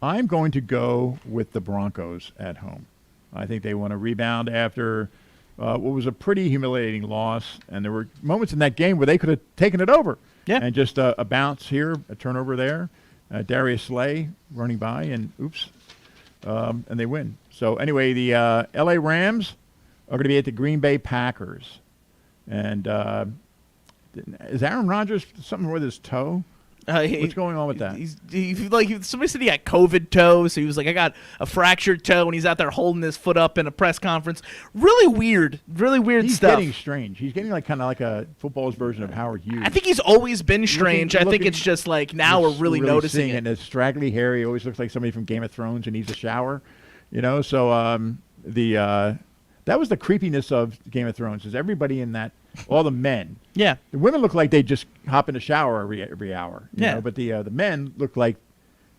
I'm going to go with the Broncos at home. I think they want to rebound after what was a pretty humiliating loss, and there were moments in that game where they could have taken it over. Yeah. And just a bounce here, a turnover there, Darius Slay running by, and oops, and they win. So anyway, the L.A. Rams are going to be at the Green Bay Packers. And is Aaron Rodgers something with his toe? What's going on with that? Somebody said he had COVID toe, so he was like, I got a fractured toe, and he's out there holding his foot up in a press conference. Really weird He's stuff. He's getting strange. He's getting kind of like a footballer's version of Howard Hughes. I think he's always been strange. I think it's just like now we're really noticing it. And his straggly hair, he always looks like somebody from Game of Thrones and needs a shower. So that was the creepiness of Game of Thrones, is everybody in that, all the men. Yeah. The women look like they just hop in the shower every hour. You know? But the men look like,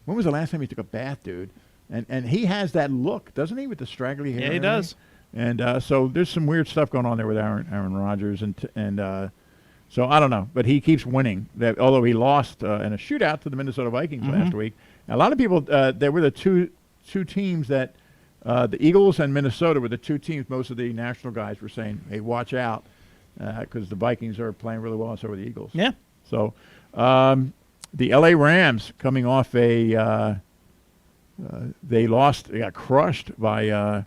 when was the last time he took a bath, dude? And he has that look, doesn't he, with the straggly hair? Yeah, he does. And so there's some weird stuff going on there with Aaron Rodgers. And so I don't know. But he keeps winning. Although he lost in a shootout to the Minnesota Vikings last week. A lot of people, there were the two teams that, the Eagles and Minnesota were the two teams most of the national guys were saying, hey, watch out. because the Vikings are playing really well, and so are the Eagles. Yeah. So the L.A. Rams coming off they got crushed by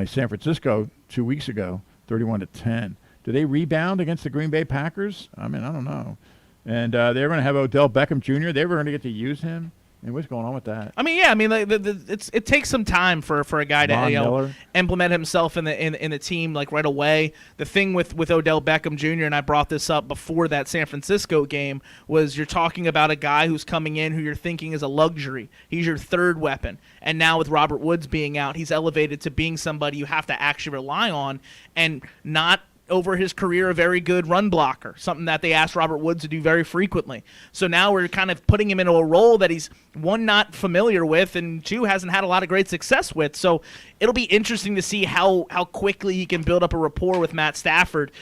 San Francisco 2 weeks ago, 31-10. Do they rebound against the Green Bay Packers? I mean, I don't know. And they're going to have Odell Beckham Jr. They were going to get to use him. And what's going on with that? I mean, yeah. I mean, it takes some time for a guy to implement himself in the team like right away. The thing with Odell Beckham Jr. and I brought this up before that San Francisco game was you're talking about a guy who's coming in who you're thinking is a luxury. He's your third weapon, and now with Robert Woods being out, he's elevated to being somebody you have to actually rely on, and not over his career a very good run blocker, something that they asked Robert Woods to do very frequently. So now we're kind of putting him into a role that he's, one, not familiar with, and two, hasn't had a lot of great success with. So it'll be interesting to see how quickly he can build up a rapport with Matt Stafford.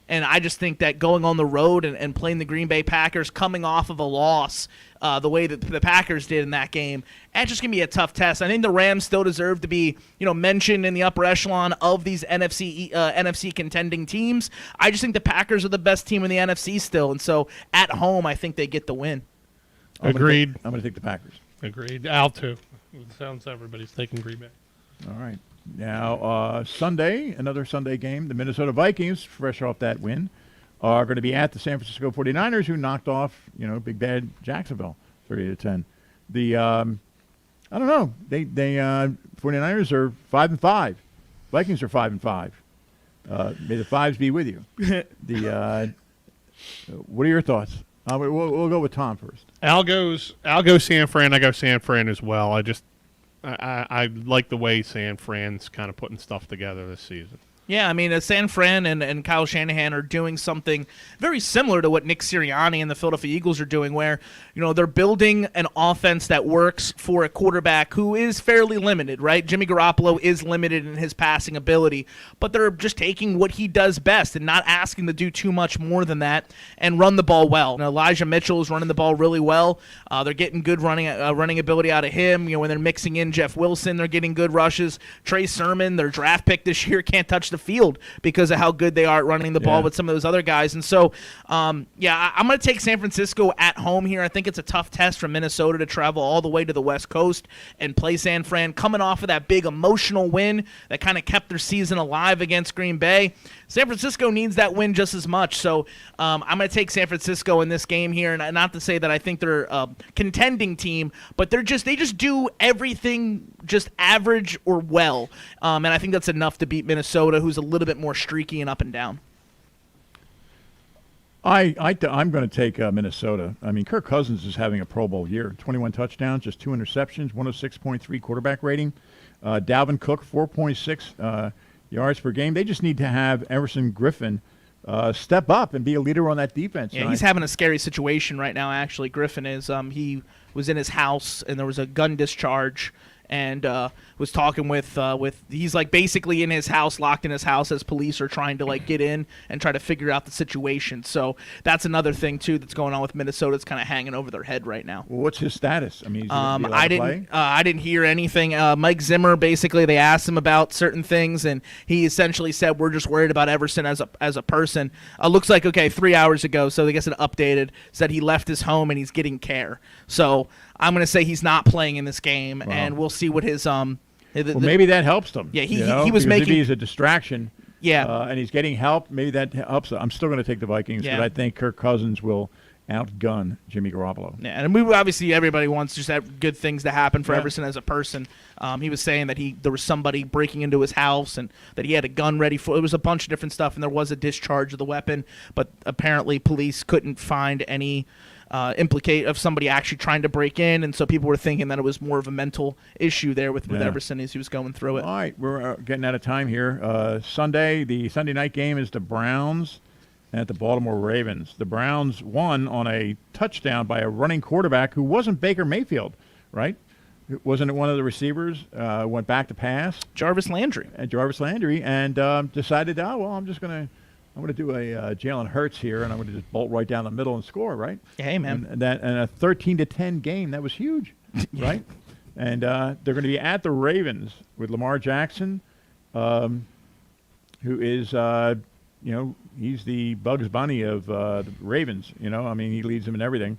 And I just think that going on the road and playing the Green Bay Packers, coming off of a loss the way that the Packers did in that game, it's just going to be a tough test. I think the Rams still deserve to be, mentioned in the upper echelon of these NFC contending teams. I just think the Packers are the best team in the NFC still, and so at home, I think they get the win. Agreed. I'm going to take the Packers. Agreed. Al, too. It sounds everybody's taking Green Bay. All right. Now, Sunday, another Sunday game. The Minnesota Vikings, fresh off that win, are going to be at the San Francisco 49ers, who knocked off, big bad Jacksonville, 30-10. I don't know. They 49ers are 5-5. Vikings are 5-5. May the fives be with you. What are your thoughts? We'll go with Tom first. Al goes San Fran. I go San Fran as well. I like the way San Fran's kind of putting stuff together this season. Yeah, I mean, San Fran and Kyle Shanahan are doing something very similar to what Nick Sirianni and the Philadelphia Eagles are doing, where, they're building an offense that works for a quarterback who is fairly limited, right? Jimmy Garoppolo is limited in his passing ability, but they're just taking what he does best and not asking to do too much more than that and run the ball well. Elijah Mitchell is running the ball really well. They're getting good running ability out of him. When they're mixing in Jeff Wilson, they're getting good rushes. Trey Sermon, their draft pick this year, can't touch the field because of how good they are at running the ball with some of those other guys. And so, I'm going to take San Francisco at home here. I think it's a tough test for Minnesota to travel all the way to the West Coast and play San Fran, coming off of that big emotional win that kind of kept their season alive against Green Bay. San Francisco needs that win just as much. So I'm going to take San Francisco in this game here, and not to say that I think they're a contending team, but they just do everything just average or well. And I think that's enough to beat Minnesota, who's a little bit more streaky and up and down. I'm going to take Minnesota. I mean, Kirk Cousins is having a Pro Bowl year. 21 touchdowns, just 2 interceptions, 106.3 quarterback rating. Dalvin Cook, 4.6 yards per game. They just need to have Everson Griffin step up and be a leader on that defense. Yeah, he's having a scary situation right now, actually. Griffin is. He was in his house, and there was a gun discharge, and was talking with he's like basically in his house, locked in his house, as police are trying to like get in and try to figure out the situation. So that's another thing too that's going on with Minnesota. It's kind of hanging over their head right now. Well, what's his status? I mean, I didn't hear anything. Mike Zimmer, basically, they asked him about certain things, and he essentially said, "We're just worried about Everson as a person." Looks like 3 hours ago, so I guess it updated, said he left his home and he's getting care. So I'm going to say he's not playing in this game, and we'll see what his maybe that helps them. Yeah, he was making. If he's a distraction. Yeah, and he's getting help. Maybe that helps. I'm still going to take the Vikings, but I think Kirk Cousins will outgun Jimmy Garoppolo. Yeah, and obviously everybody wants just have good things to happen for Everson as a person. He was saying that there was somebody breaking into his house and that he had a gun ready for. It was a bunch of different stuff, and there was a discharge of the weapon, but apparently police couldn't find any implicate of somebody actually trying to break in, and so people were thinking that it was more of a mental issue there with Everson as he was going through it. All right, we're getting out of time here. The Sunday night game is the Browns at the Baltimore Ravens. The Browns won on a touchdown by a running quarterback who wasn't Baker Mayfield, right? Wasn't it one of the receivers went back to pass? Jarvis Landry. And decided, I'm going to do a Jalen Hurts here, and I'm going to just bolt right down the middle and score, right? Hey, man. And a 13-10 game, that was huge, right? And they're going to be at the Ravens with Lamar Jackson, who is he's the Bugs Bunny of the Ravens. I mean, he leads them in everything.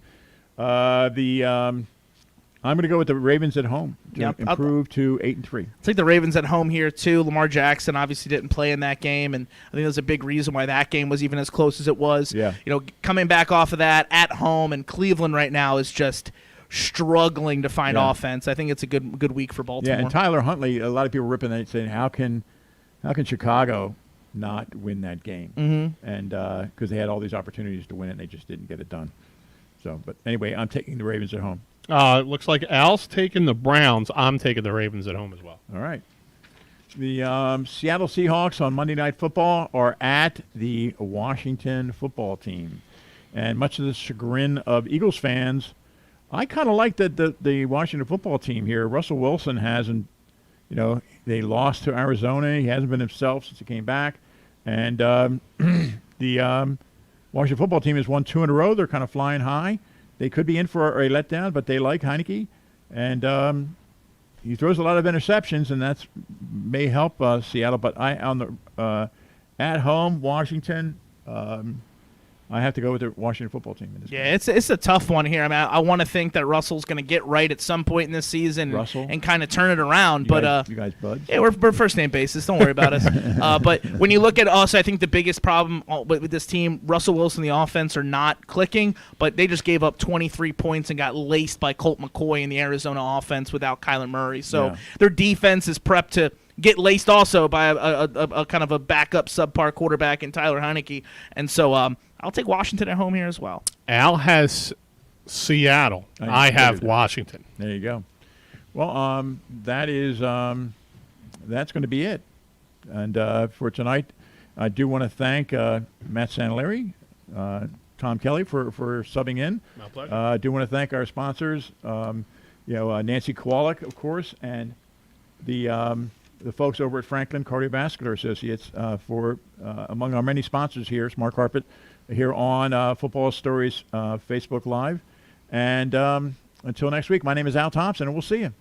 I'm going to go with the Ravens at home to improve to 8-3. I think the Ravens at home here too. Lamar Jackson obviously didn't play in that game, and I think there's a big reason why that game was even as close as it was. Yeah. Coming back off of that at home, and Cleveland right now is just struggling to find offense. I think it's a good week for Baltimore. Yeah, and Tyler Huntley, a lot of people ripping that, saying, how can Chicago not win that game? Mm-hmm. And because they had all these opportunities to win it, and they just didn't get it done. So, but anyway, I'm taking the Ravens at home. It looks like Al's taking the Browns. I'm taking the Ravens at home as well. All right. The Seattle Seahawks on Monday Night Football are at the Washington football team. And much to the chagrin of Eagles fans, I kind of like the Washington football team here. Russell Wilson hasn't, they lost to Arizona. He hasn't been himself since he came back. And the Washington football team has won 2 in a row. They're kind of flying high. They could be in for a letdown, but they like Heineke. And he throws a lot of interceptions, and that may help Seattle. But at home, Washington, I have to go with the Washington football team. In this game. It's a tough one here. I mean, I want to think that Russell's going to get right at some point in this season and kind of turn it around. You guys buds? Yeah, we're first name basis. Don't worry about us. But when you look at us, I think the biggest problem with this team, Russell Wilson, the offense are not clicking, but they just gave up 23 points and got laced by Colt McCoy in the Arizona offense without Kyler Murray. So their defense is prepped to get laced also by a kind of a backup subpar quarterback in Tyler Heineke. And so I'll take Washington at home here as well. Al has Seattle. I have Washington. There you go. Well, that's going to be it. And for tonight, I do want to thank Matt Santelari, Tom Kelly for subbing in. My pleasure. I do want to thank our sponsors, Nancy Kowalik, of course, and the folks over at Franklin Cardiovascular Associates for among our many sponsors here, Smart Carpet, here on Football Stories Facebook Live. And until next week, my name is Al Thompson, and we'll see you.